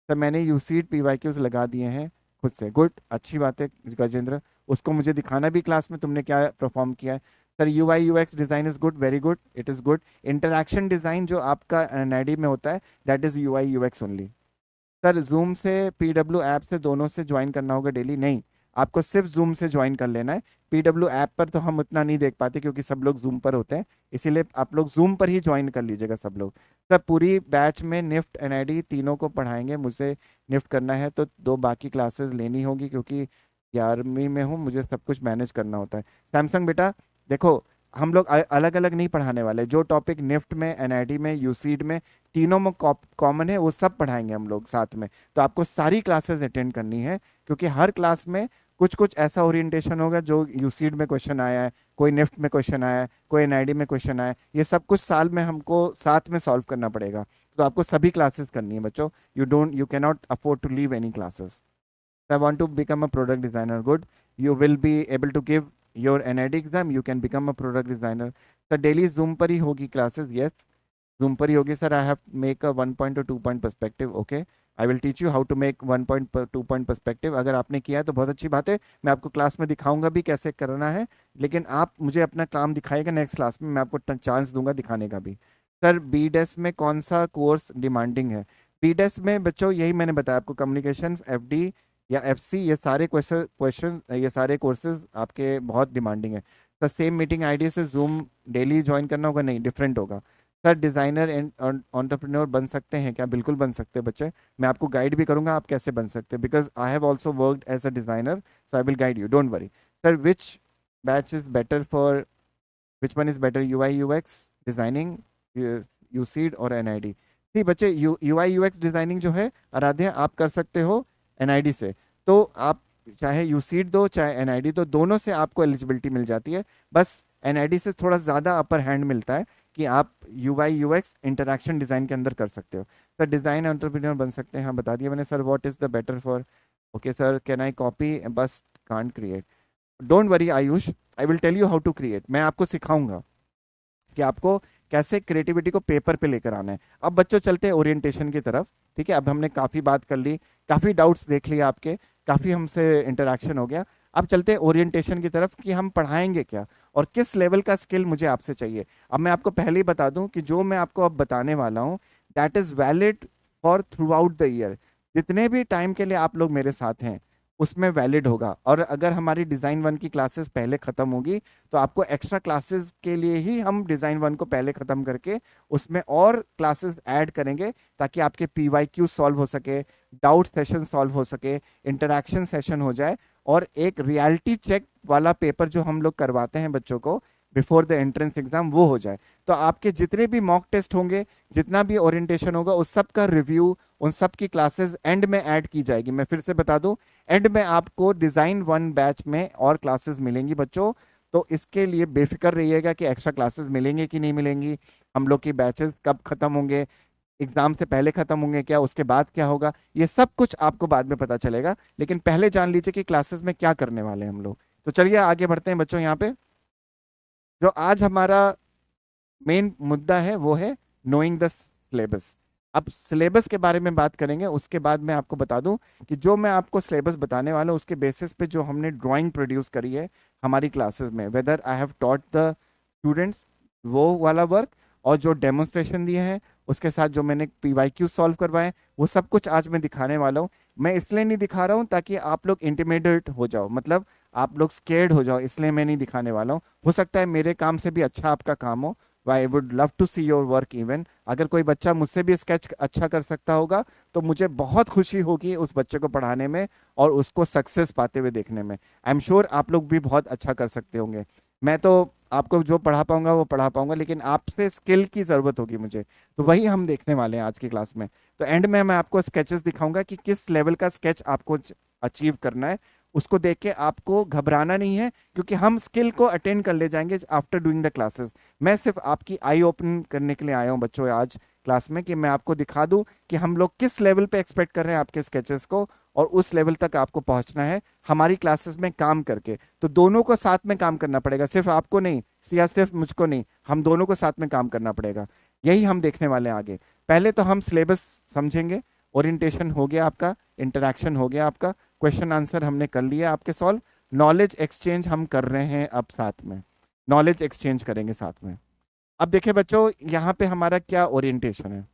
सर मैंने यूसीड पीवाईक्यूज लगा दिए हैं खुद से। गुड, अच्छी बात है गजेंद्र, उसको मुझे दिखाना भी क्लास में तुमने क्या परफॉर्म किया है। Sir UI UX design is good, very good, it is good. Interaction design जो आपका एनआईडी में होता है, that is UI UX only. Sir zoom से पीडब्ल्यू ऐप से दोनों से ज्वाइन करना होगा डेली? नहीं, आपको सिर्फ जूम से ज्वाइन कर लेना है। पीडब्ल्यू ऐप पर तो हम उतना नहीं देख पाते क्योंकि सब लोग जूम पर होते हैं, इसीलिए आप लोग जूम पर ही ज्वाइन कर लीजिएगा सब लोग। सर पूरी बैच में निफ्ट एनआईडी तीनों को पढ़ाएंगे, मुझे निफ्ट करना है तो दो बाकी क्लासेस लेनी होगी, क्योंकि 11वीं में हूँ, मुझे सब कुछ मैनेज करना होता है। सैमसंग बेटा देखो, हम लोग अलग अलग नहीं पढ़ाने वाले, जो टॉपिक निफ्ट में, एनआईडी में, यूसीड में, तीनों में कॉमन है, वो सब पढ़ाएंगे हम लोग साथ में। तो आपको सारी क्लासेस अटेंड करनी है, क्योंकि हर क्लास में कुछ कुछ ऐसा ओरिएंटेशन होगा जो यूसीड में क्वेश्चन आया है, कोई निफ्ट में क्वेश्चन आया है, कोई एनआईडी में क्वेश्चन आया है, ये सब कुछ साल में हमको साथ में सॉल्व करना पड़ेगा। तो आपको सभी क्लासेस करनी है बच्चों, you can not afford to leave any classes. I want to become a product designer. Good. You will be able to give your NID exam. You can become a product designer. So daily Zoom पर ही होगी classes. Yes. Zoom पर ही होगी sir. I have make a 1 point or 2 point perspective. Okay. I will teach you how to make 1 point 2 point perspective. अगर आपने किया है तो बहुत अच्छी बात है, मैं आपको क्लास में दिखाऊंगा भी कैसे करना है। लेकिन आप मुझे अपना काम दिखाएगा नेक्स्ट क्लास में, मैं आपको चांस दूंगा दिखाने का भी। सर बीडेस में कौन सा कोर्स डिमांडिंग है? बीडेस में बच्चों यही मैंने बताया आपको, कम्युनिकेशन, एफडी या एफसी, ये सारे क्वेश्चन क्वेश्चन ये सारे कोर्सेज आपके बहुत डिमांडिंग है। सर सेम मीटिंग आईडी से जूम डेली ज्वाइन करना होगा? नहीं, डिफरेंट होगा। सर डिज़ाइनर एंड एंटरप्रेन्योर बन सकते हैं क्या? बिल्कुल बन सकते हैं बच्चे, मैं आपको गाइड भी करूंगा आप कैसे बन सकते हैं, because I have also worked as a designer, so I will guide you, don't worry. Sir which batch is better for, which one is better, UI UX designing, UCEED और एनआईडी? ठीक बच्चे, यूआई यूएक्स डिजाइनिंग जो है आराध्या आप कर सकते हो NID से, तो आप चाहे यूसीड दो चाहे एनआईडी दो, दोनों से आपको एलिजिबिलिटी मिल जाती है। बस एनआईडी से थोड़ा ज़्यादा अपर हैंड मिलता है कि आप यूआई यूएक्स इंटरैक्शन डिज़ाइन के अंदर कर सकते हो। सर डिज़ाइन एंटरप्रेन्योर बन सकते हैं, हाँ बता दिया मैंने। Sir what is the better for, okay sir can I copy बस can't create? Don't worry Ayush, I will tell you how to create, मैं आपको सिखाऊंगा कि आपको कैसे क्रिएटिविटी को पेपर पे लेकर आना है। अब बच्चों चलते हैं ओरिएंटेशन की तरफ, ठीक है? अब हमने काफ़ी बात कर ली, काफ़ी डाउट्स देख लिए आपके, काफ़ी हमसे इंटरेक्शन हो गया। अब चलते हैं ओरिएंटेशन की तरफ कि हम पढ़ाएंगे क्या और किस लेवल का स्किल मुझे आपसे चाहिए। अब मैं आपको पहले ही बता दूं कि जो मैं आपको अब बताने वाला हूं, that is valid for through out the year. जितने भी टाइम के लिए आप लोग मेरे साथ हैं उसमें वैलिड होगा। और अगर हमारी डिज़ाइन वन की क्लासेस पहले ख़त्म होगी तो आपको एक्स्ट्रा क्लासेस के लिए ही हम डिज़ाइन वन को पहले ख़त्म करके उसमें और क्लासेस ऐड करेंगे, ताकि आपके पीवाईक्यू सॉल्व हो सके, डाउट सेशन सॉल्व हो सके, इंटरैक्शन सेशन हो जाए, और एक रियलिटी चेक वाला पेपर जो हम लोग करवाते हैं बच्चों को बिफोर द एंट्रेंस एग्जाम, वो हो जाए। तो आपके जितने भी मॉक टेस्ट होंगे, जितना भी ओरिएंटेशन होगा, उस सब का रिव्यू, उन सब की क्लासेस एंड में ऐड की जाएगी। मैं फिर से बता दूं, एंड में आपको डिजाइन वन बैच में और क्लासेस मिलेंगी बच्चों। तो इसके लिए बेफिक्र रहिएगा कि एक्स्ट्रा क्लासेस मिलेंगे कि नहीं मिलेंगी, हम लोग की बैचेस कब खत्म होंगे, एग्जाम से पहले खत्म होंगे क्या, उसके बाद क्या होगा, ये सब कुछ आपको बाद में पता चलेगा। लेकिन पहले जान लीजिए कि क्लासेस में क्या करने वाले हैं हम लोग। तो चलिए आगे बढ़ते हैं बच्चों। यहाँ पे जो आज हमारा मेन मुद्दा है वो है नोइंग द सिलेबस। अब सिलेबस के बारे में बात करेंगे, उसके बाद मैं आपको बता दूं कि जो मैं आपको सिलेबस बताने वाला हूं उसके बेसिस पे जो हमने ड्राइंग प्रोड्यूस करी है हमारी क्लासेस में, whether I have taught the students वो वाला वर्क, और जो डेमोन्स्ट्रेशन दिए हैं उसके साथ जो मैंने पीवाईक्यू सॉल्व करवाए, वो सब कुछ आज मैं दिखाने वाला हूँ। मैं इसलिए नहीं दिखा रहा हूँ ताकि आप लोग इंटिमिडेट हो जाओ, मतलब आप लोग स्केर्ड हो जाओ, इसलिए मैं नहीं दिखाने वाला हूँ। हो सकता है मेरे काम से भी अच्छा आपका काम हो, I would love to see your work even. अगर कोई बच्चा मुझसे भी स्केच अच्छा कर सकता होगा तो मुझे बहुत खुशी होगी उस बच्चे को पढ़ाने में और उसको सक्सेस पाते हुए देखने में। आई एम श्योर आप लोग भी बहुत अच्छा कर सकते होंगे। मैं तो आपको जो पढ़ा पाऊंगा वो पढ़ा पाऊंगा, लेकिन आपसे स्किल की ज़रूरत होगी मुझे, तो वही हम देखने वाले हैं आज की क्लास में। तो एंड में मैं आपको स्केचेस दिखाऊंगा कि किस लेवल का स्केच आपको अचीव करना है। उसको देख के आपको घबराना नहीं है, क्योंकि हम स्किल को अटेंड कर ले जाएंगे आफ्टर डूइंग द क्लासेस। मैं सिर्फ आपकी आई ओपन करने के लिए आया हूँ बच्चों आज क्लास में, कि मैं आपको दिखा दूं कि हम लोग किस लेवल पे एक्सपेक्ट कर रहे हैं आपके स्केचेस को, और उस लेवल तक आपको पहुंचना है हमारी क्लासेस में काम करके। तो दोनों को साथ में काम करना पड़ेगा, सिर्फ आपको नहीं या सिर्फ मुझको नहीं, हम दोनों को साथ में काम करना पड़ेगा। यही हम देखने वाले हैं आगे। पहले तो हम सिलेबस समझेंगे, ओरिएंटेशन हो गया आपका, इंटरेक्शन हो गया आपका, क्वेश्चन आंसर हमने कर लिया आपके सॉल्व, नॉलेज एक्सचेंज हम कर रहे हैं अब साथ में, नॉलेज एक्सचेंज करेंगे साथ में। अब देखिए बच्चों, यहाँ पे हमारा क्या ओरिएंटेशन है।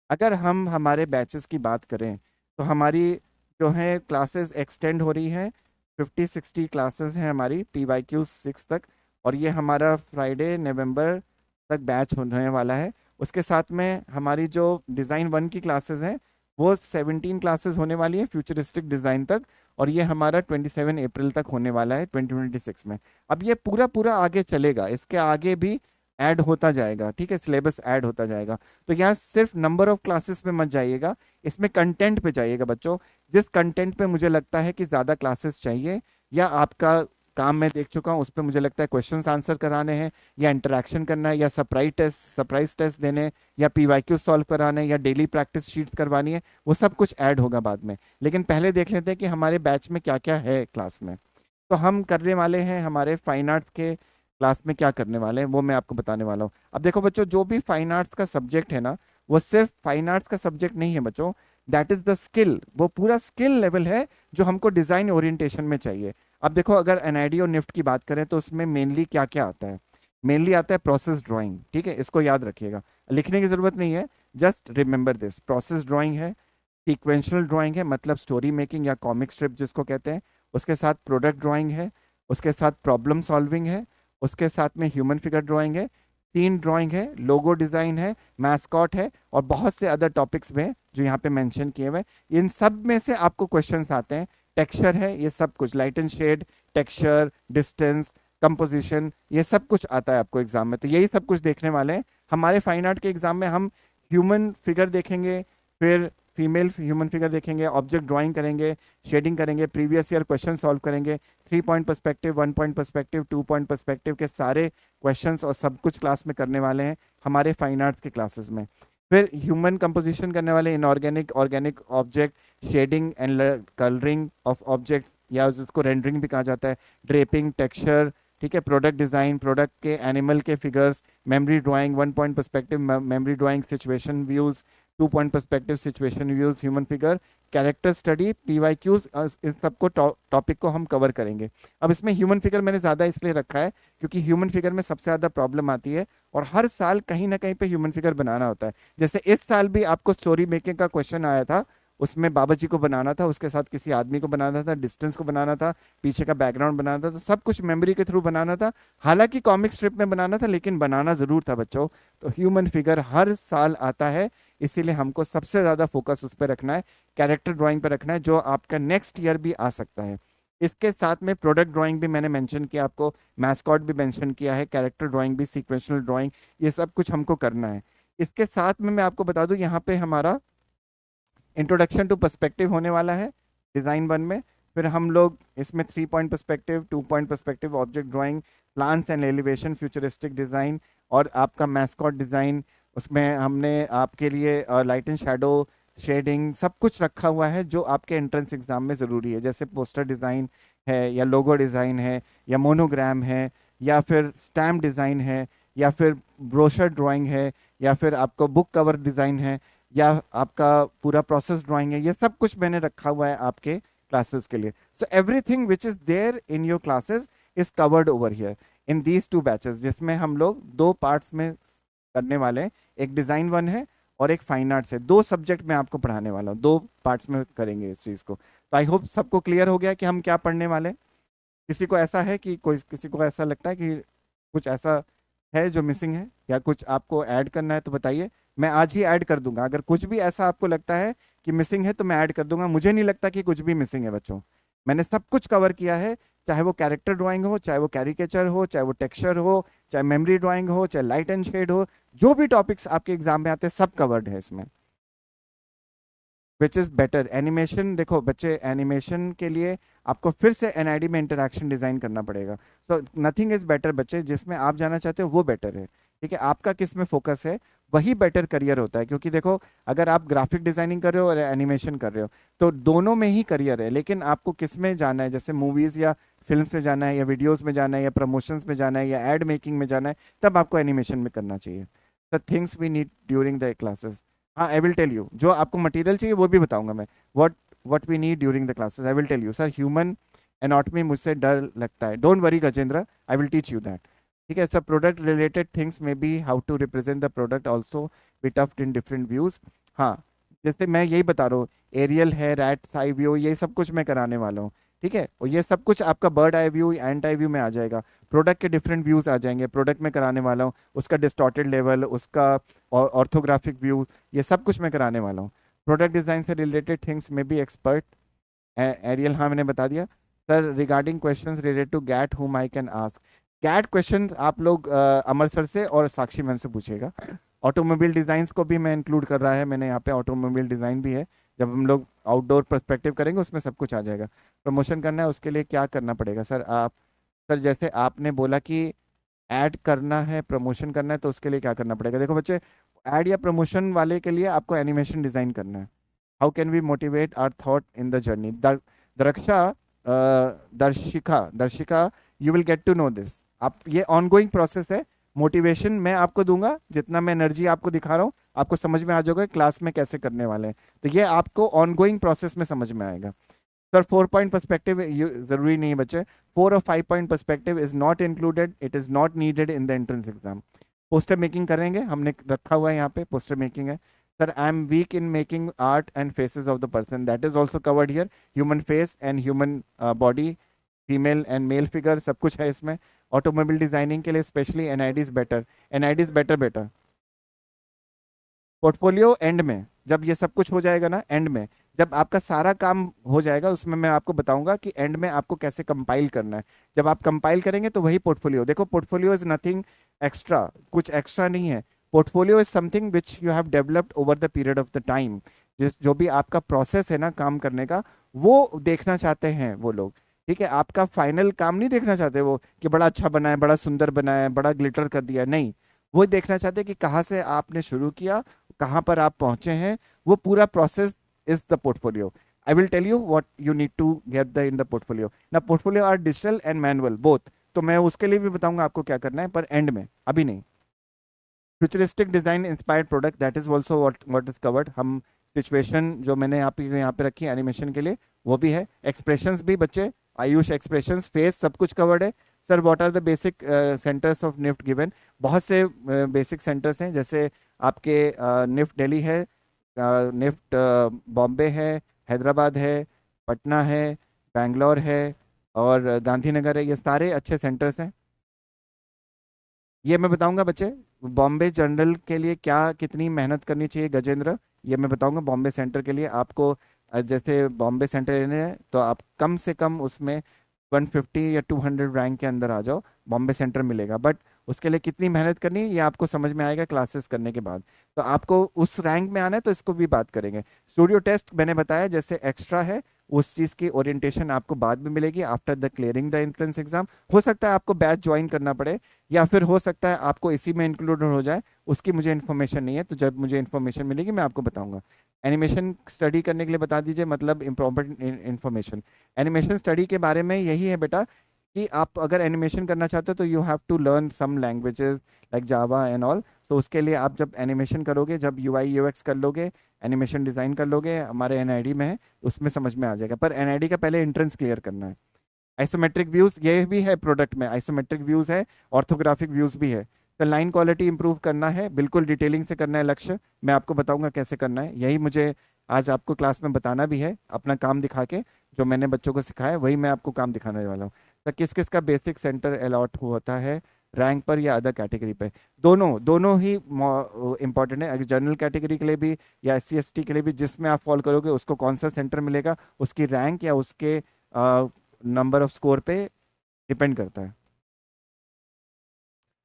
अगर हम हमारे बैचेस की बात करें तो हमारी जो है क्लासेस एक्सटेंड हो रही हैं, 50-60 क्लासेस हैं हमारी PYQ 6 तक, और ये हमारा फ्राइडे नवंबर तक बैच होने वाला है। उसके साथ में हमारी जो डिज़ाइन 1 की क्लासेस हैं वो 17 क्लासेस होने वाली है फ्यूचरिस्टिक डिज़ाइन तक, और ये हमारा 27 अप्रैल तक होने वाला है 2026 में। अब ये पूरा पूरा आगे चलेगा, इसके आगे भी ऐड होता जाएगा, ठीक है, सिलेबस ऐड होता जाएगा। तो यहाँ सिर्फ नंबर ऑफ क्लासेस पे मत जाइएगा, इसमें कंटेंट पे जाइएगा बच्चों। जिस कंटेंट पे मुझे लगता है कि ज़्यादा क्लासेस चाहिए, या आपका काम मैं देख चुका हूँ उस पर मुझे लगता है क्वेश्चंस आंसर कराने हैं, या इंटरेक्शन करना है, या सरप्राइज टेस्ट देने हैं, या PYQ सॉल्व कराने हैं, या डेली प्रैक्टिस शीट्स करवानी है, वो सब कुछ ऐड होगा बाद में। लेकिन पहले देख लेते हैं कि हमारे बैच में क्या क्या है क्लास में। तो हम करने वाले हैं हमारे फाइन आर्ट्स के क्लास में क्या करने वाले हैं वो मैं आपको बताने वाला हूँ। अब देखो बच्चों, जो भी फाइन आर्ट्स का सब्जेक्ट है ना, वो सिर्फ फाइन आर्ट्स का सब्जेक्ट नहीं है बच्चों, दैट इज द स्किल, वो पूरा स्किल लेवल है जो हमको डिजाइन ओरिएंटेशन में चाहिए। अब देखो, अगर NID और निफ्ट की बात करें तो उसमें मेनली क्या क्या आता है। मेनली आता है प्रोसेस ड्राइंग, ठीक है, इसको याद रखिएगा, लिखने की जरूरत नहीं है, just remember this. Process drawing है, सीक्वेंशियल ड्राइंग है, मतलब स्टोरी मेकिंग या कॉमिक स्ट्रिप जिसको कहते हैं, उसके साथ प्रोडक्ट ड्राइंग है, उसके साथ प्रॉब्लम सॉल्विंग है, उसके साथ में ह्यूमन फिगर ड्राइंग है, सीन ड्राइंग है, लोगो डिजाइन है, मैस्कॉट है, और बहुत से अदर टॉपिक्स में जो यहाँ पे मेंशन किए हुए हैं। इन सब में से आपको क्वेश्चंस आते हैं। टेक्सचर है, ये सब कुछ, light and shade, texture, distance, composition, ये सब कुछ आता है आपको एग्जाम में। तो यही सब कुछ देखने वाले हैं हमारे फाइन आर्ट के एग्जाम में। हम ह्यूमन फिगर देखेंगे, फिर फीमेल ह्यूमन फिगर देखेंगे, ऑब्जेक्ट ड्राइंग करेंगे, शेडिंग करेंगे, प्रीवियस ईयर क्वेश्चन सॉल्व करेंगे, 3 point perspective, 1 point perspective, 2 point perspective के सारे क्वेश्चंस और सब कुछ क्लास में करने वाले हैं हमारे फाइन आर्ट्स के क्लासेस में। फिर ह्यूमन कंपोजिशन करने वाले, inorganic, organic object, shading and colouring of objects, या जिसको रेंडरिंग भी कहा जाता है, ड्रेपिंग, टेक्सचर, ठीक है, प्रोडक्ट डिजाइन, प्रोडक्ट के एनिमल के figures, memory drawing, 1 point perspective memory drawing, situation views, 2 point perspective situation views, human figure, character study, PYQs, इन सबको टॉपिक को हम कवर करेंगे। अब इसमें ह्यूमन फिगर मैंने ज़्यादा इसलिए रखा है क्योंकि ह्यूमन फिगर में सबसे ज़्यादा प्रॉब्लम आती है, और हर साल कहीं ना कहीं पे ह्यूमन फिगर बनाना होता है। जैसे इस साल भी आपको स्टोरी मेकिंग का क्वेश्चन आया था, उसमें बाबा जी को बनाना था, उसके साथ किसी आदमी को बनाना था, डिस्टेंस को बनाना था, पीछे का बैकग्राउंड बनाना था, तो सब कुछ मेमोरी के थ्रू बनाना था। हालांकि कॉमिक स्ट्रिप में बनाना था, लेकिन बनाना जरूर था बच्चों। तो ह्यूमन फिगर हर साल आता है, इसीलिए हमको सबसे ज्यादा फोकस उस पर रखना है, कैरेक्टर ड्राइंग पर रखना है, जो आपका नेक्स्ट ईयर भी आ सकता है। इसके साथ में प्रोडक्ट ड्राइंग भी मैंने मेंशन किया आपको, मैस्कॉट भी मेंशन किया है, कैरेक्टर ड्राइंग भी, सीक्वेंशियल ड्राइंग, ये सब कुछ हमको करना है। इसके साथ में मैं आपको बता दूं, यहाँ पे हमारा इंट्रोडक्शन टू पर्सपेक्टिव होने वाला है डिजाइन 1 में। फिर हम लोग इसमें 3 point perspective, 2 point perspective, object drawing, plans and elevation, futuristic design, और आपका मैस्कॉट डिजाइन, उसमें हमने आपके लिए लाइट एंड शेडो, शेडिंग, सब कुछ रखा हुआ है जो आपके एंट्रेंस एग्जाम में ज़रूरी है। जैसे पोस्टर डिज़ाइन है, या लोगो डिज़ाइन है, या मोनोग्राम है, या फिर स्टैम्प डिज़ाइन है, या फिर ब्रोशर ड्राइंग है, या फिर आपको बुक कवर डिज़ाइन है, या आपका पूरा प्रोसेस ड्राइंग है। ये सब कुछ मैंने रखा हुआ है आपके क्लासेस के लिए। So everything which is there in your classes is covered over here in these 2 batches, जिसमें हम लोग 2 पार्ट्स में करने वाले हैं। एक डिज़ाइन 1 है और एक फाइन आर्ट्स है। 2 सब्जेक्ट मैं आपको पढ़ाने वाला हूँ, 2 पार्ट्स में करेंगे इस चीज़ को। तो आई होप सबको क्लियर हो गया कि हम क्या पढ़ने वाले हैं। किसी को ऐसा है कि कोई, किसी को ऐसा लगता है कि कुछ ऐसा है जो मिसिंग है, या कुछ आपको ऐड करना है तो बताइए, मैं आज ही ऐड कर दूंगा। अगर कुछ भी ऐसा आपको लगता है कि मिसिंग है तो मैं ऐड कर दूंगा। मुझे नहीं लगता कि कुछ भी मिसिंग है बच्चों, मैंने सब कुछ कवर किया है। चाहे वो कैरेक्टर ड्राइंग हो, चाहे वो कैरिकेचर हो, चाहे वो टेक्सचर हो, चाहे मेमोरी ड्राइंग हो, चाहे लाइट एंड शेड हो, जो भी टॉपिक्स आपके एग्जाम में आते हैं सब कवर्ड है इसमें। Which is better animation? देखो बच्चे, एनिमेशन के लिए आपको फिर से एनआईडी में इंटरैक्शन डिजाइन करना पड़ेगा। तो नथिंग इज बेटर बच्चे, जिसमें आप जाना चाहते हो वो बेटर है। ठीक है, आपका किस में फोकस है वही बेटर करियर होता है। क्योंकि देखो, अगर आप ग्राफिक डिजाइनिंग कर रहे हो और एनिमेशन कर रहे हो तो दोनों में ही करियर है, लेकिन आपको किस में जाना है, जैसे मूवीज या फिल्म्स में जाना है, या वीडियोस में जाना है, या प्रमोशंस में जाना है, या एड मेकिंग में जाना है, तब आपको एनिमेशन में करना चाहिए। The things we need during the classes. हाँ, आई विल टेल यू, जो आपको मटेरियल चाहिए वो भी बताऊंगा मैं। What what we need during the classes I will tell you. Sir human anatomy मुझसे डर लगता है, don't worry Gajendra, I will teach you that. ठीक है सर, प्रोडक्ट रिलेटेड थिंग्स में be how to represent the product also be टफ्ड in different views. हाँ, जैसे मैं यही बता रहा हूँ, एरियल है, रैट आई व्यू, ये सब कुछ मैं कराने वाला हूँ। ठीक है, और ये सब कुछ आपका बर्ड आई व्यू, एंट आई व्यू में आ जाएगा। प्रोडक्ट के डिफरेंट व्यूज आ जाएंगे, प्रोडक्ट में कराने वाला हूँ, उसका डिस्टॉर्टेड लेवल, उसका ऑर्थोग्राफिक व्यू, ये सब कुछ मैं कराने वाला हूँ। प्रोडक्ट डिजाइन से रिलेटेड थिंग्स में भी एक्सपर्ट। एरियल, हाँ मैंने बता दिया। Sir regarding questions related to GAT whom I can ask. GAT questions आप लोग अमर सर से और साक्षी मैम से पूछिएगा। ऑटोमोबाइल डिजाइंस को भी मैं इंक्लूड कर रहा है मैंने यहाँ पे, ऑटोमोबाइल डिजाइन भी है। जब हम लोग आउटडोर पर्सपेक्टिव करेंगे उसमें सब कुछ आ जाएगा। प्रमोशन करना है उसके लिए क्या करना पड़ेगा सर? आप, सर जैसे आपने बोला कि ऐड करना है, प्रमोशन करना है, तो उसके लिए क्या करना पड़ेगा? देखो बच्चे, ऐड या प्रमोशन वाले के लिए आपको एनिमेशन डिजाइन करना है। How can we motivate our thought in the journey? Daraksha, Darshika, Darshika, you will get to know this. आप, ये ऑनगोइंग प्रोसेस है। मोटिवेशन मैं आपको दूंगा, जितना मैं एनर्जी आपको दिखा रहा हूँ आपको समझ में आ जाएगा क्लास में कैसे करने वाले हैं। तो ये आपको ऑनगोइंग प्रोसेस में समझ में आएगा। सर 4 पॉइंट पर्सपेक्टिव जरूरी नहीं है बच्चे, 4 और 5 point perspective is not included, it is not needed in the entrance exam. Poster making करेंगे, हमने रखा हुआ है यहाँ पे, पोस्टर मेकिंग है। Sir I am weak in making art and faces of the person, that is also covered here. Human face and human body, female and male figure, सब कुछ है इसमें। ऑटोमोबाइल डिजाइनिंग के लिए specially NID is better, NID is better better. Portfolio and में, जब ये सब कुछ हो जाएगा ना, एंड में जब आपका सारा काम हो जाएगा, उसमें मैं आपको बताऊंगा कि एंड में आपको कैसे कंपाइल करना है। जब आप कंपाइल करेंगे तो वही पोर्टफोलियो। देखो, पोर्टफोलियो इज नथिंग एक्स्ट्रा, कुछ एक्स्ट्रा नहीं है। Portfolio is something which you have developed over the period of the time. जिस जो भी आपका प्रोसेस है ना काम करने का, वो देखना चाहते हैं वो लोग। ठीक है, आपका फाइनल काम नहीं देखना चाहते वो, कि बड़ा अच्छा बना है, बड़ा सुंदर बना है, बड़ा ग्लिटर कर दिया, नहीं। वो देखना चाहते हैं कि कहाँ से आपने शुरू किया, कहाँ पर आप पहुंचे हैं, वो पूरा process is the portfolio. I will tell you what you need to get the in the portfolio ना। Portfolio are digital and manual both, तो मैं उसके लिए भी बताऊंगा आपको क्या करना है, पर एंड में, अभी नहीं। Futuristic design inspired product, that is also what is covered. हम सिचुएशन जो मैंने यहाँ पे रखी है एनिमेशन के लिए, वो भी है। एक्सप्रेशंस भी बच्चे, आयुष एक्सप्रेशंस, फेस, सब कुछ कवर्ड है। Sir what are the basic centres of NIFT given? बहुत से बेसिक सेंटर्स हैं, जैसे आपके निफ्ट दिल्ली है, निफ्ट बॉम्बे है, हैदराबाद है, पटना है, बैंगलोर है, और गांधीनगर है। ये सारे अच्छे सेंटर्स हैं, ये मैं बताऊंगा बच्चे। बॉम्बे जनरल के लिए क्या कितनी मेहनत करनी चाहिए गजेंद्र, ये मैं बताऊंगा। बॉम्बे सेंटर के लिए आपको जैसे बॉम्बे सेंटर लेने हैं तो आप कम से कम उसमें 150 या 200 रैंक के अंदर आ जाओ, बॉम्बे सेंटर मिलेगा। बट उसके लिए कितनी मेहनत करनी है ये आपको समझ में आएगा क्लासेस करने के बाद। तो आपको उस रैंक में आना है तो इसको भी बात करेंगे। स्टूडियो टेस्ट मैंने बताया जैसे एक्स्ट्रा है, उस चीज़ की ओरिएंटेशन आपको बाद में मिलेगी after the clearing the entrance exam. हो सकता है आपको बैच ज्वाइन करना पड़े, या फिर हो सकता है आपको इसी में इंक्लूड हो जाए, उसकी मुझे इन्फॉर्मेशन नहीं है। तो जब मुझे इन्फॉर्मेशन मिलेगी मैं आपको बताऊंगा। एनिमेशन स्टडी करने के लिए बता दीजिए, मतलब इम्प्रॉपर्ट इन्फॉर्मेशन। एनिमेशन स्टडी के बारे में यही है बेटा कि आप अगर एनिमेशन करना चाहते हो तो you have to learn some languages like Java and all. तो उसके लिए आप जब एनिमेशन करोगे, जब यूआई यूएक्स कर लोगे, एनिमेशन डिज़ाइन कर लोगे, हमारे एनआईडी में है, उसमें समझ में आ जाएगा। पर एनआईडी का पहले एंट्रेंस क्लियर करना है। आइसोमेट्रिक व्यूज ये भी है प्रोडक्ट में, आइसोमेट्रिक व्यूज है, ऑर्थोग्राफिक व्यूज भी है। तो लाइन क्वालिटी इंप्रूव करना है, बिल्कुल डिटेलिंग से करना है लक्ष्य। मैं आपको बताऊंगा कैसे करना है, यही मुझे आज आपको क्लास में बताना भी है, अपना काम दिखा के। जो मैंने बच्चों को सिखाया वही मैं आपको काम दिखाने वाला हूँ। तो किस किस का बेसिक सेंटर अलॉट होता है, रैंक पर या अदर कैटेगरी पे? दोनों दोनों ही इंपॉर्टेंट है। जनरल कैटेगरी के लिए भी या SC ST के लिए भी, जिसमें आप फॉलो करोगे उसको कौन सा सेंटर मिलेगा, उसकी रैंक या उसके नंबर ऑफ स्कोर पे डिपेंड करता है।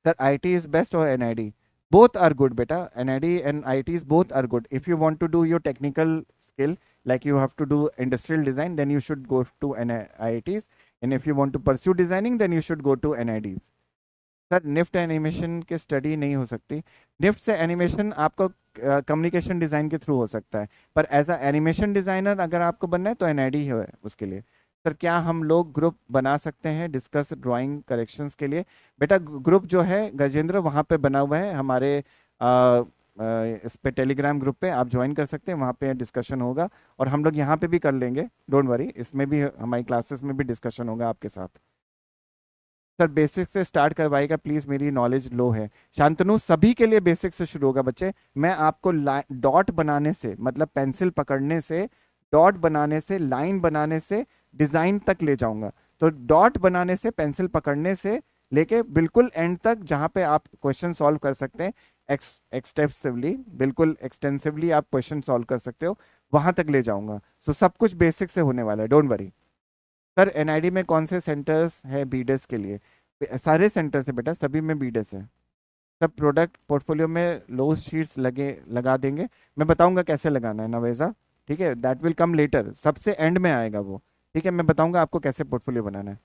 सर आईटी इज बेस्ट और NID? both are good beta. NID and IITs both are good. If you want to do your technical skill, like you have to do industrial design, then you should go to IITs. And if you want to pursue designing, then you should go to NIDs. Sir NIFT animation की study नहीं हो सकती? NIFT से animation आपको communication design के through हो सकता है, पर एज अ एनिमेशन डिज़ाइनर अगर आपको बनना है तो एनआईडी है उसके लिए। सर क्या हम लोग ग्रुप बना सकते हैं डिस्कस ड्राइंग करेक्शंस के लिए? बेटा ग्रुप जो है गजेंद्र वहाँ पे बना हुआ है हमारे इस पे टेलीग्राम ग्रुप पे आप ज्वाइन कर सकते हैं, वहाँ पे डिस्कशन होगा और हम लोग यहाँ पे भी कर लेंगे, डोंट वरी, इसमें भी हमारी क्लासेस में भी डिस्कशन होगा आपके साथ। सर बेसिक से स्टार्ट करवाएगा प्लीज, मेरी नॉलेज लो है। शांतनु सभी के लिए बेसिक से शुरू होगा बच्चे। मैं आपको डॉट बनाने से, मतलब पेंसिल पकड़ने से, डॉट बनाने से, लाइन बनाने से डिजाइन तक ले जाऊंगा। तो डॉट बनाने से, पेंसिल पकड़ने से लेके बिल्कुल एंड तक जहां पे आप क्वेश्चन सॉल्व कर सकते हैं एक्सटेंसिवली, बिल्कुल एक्सटेंसिवली आप क्वेश्चन सॉल्व कर सकते हो, वहां तक ले जाऊंगा। सो सब कुछ बेसिक से होने वाला है, डोंट वरी। सर एनआईडी में कौन से सेंटर्स है बीडेस के लिए? सारे सेंटर्स है बेटा, सभी में बीडेस है। सब प्रोडक्ट पोर्टफोलियो में लो शीट्स लगे लगा देंगे, मैं बताऊंगा कैसे लगाना है नवेजा, ठीक है, दैट विल कम लेटर, सबसे एंड में आएगा वो, ठीक है, मैं बताऊंगा आपको कैसे पोर्टफोलियो बनाना है।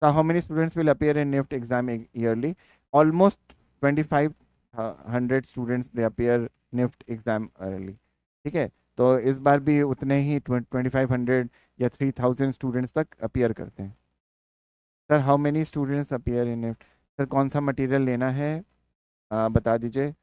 So how many students will appear in NIFT exam yearly? Almost 2500 students they appear NIFT exam early. ठीक है, तो इस बार भी उतने ही 2500 या 3000 स्टूडेंट्स तक अपीयर करते हैं। Sir how many students appear in NIFT? Sir कौन सा मटेरियल लेना है बता दीजिए।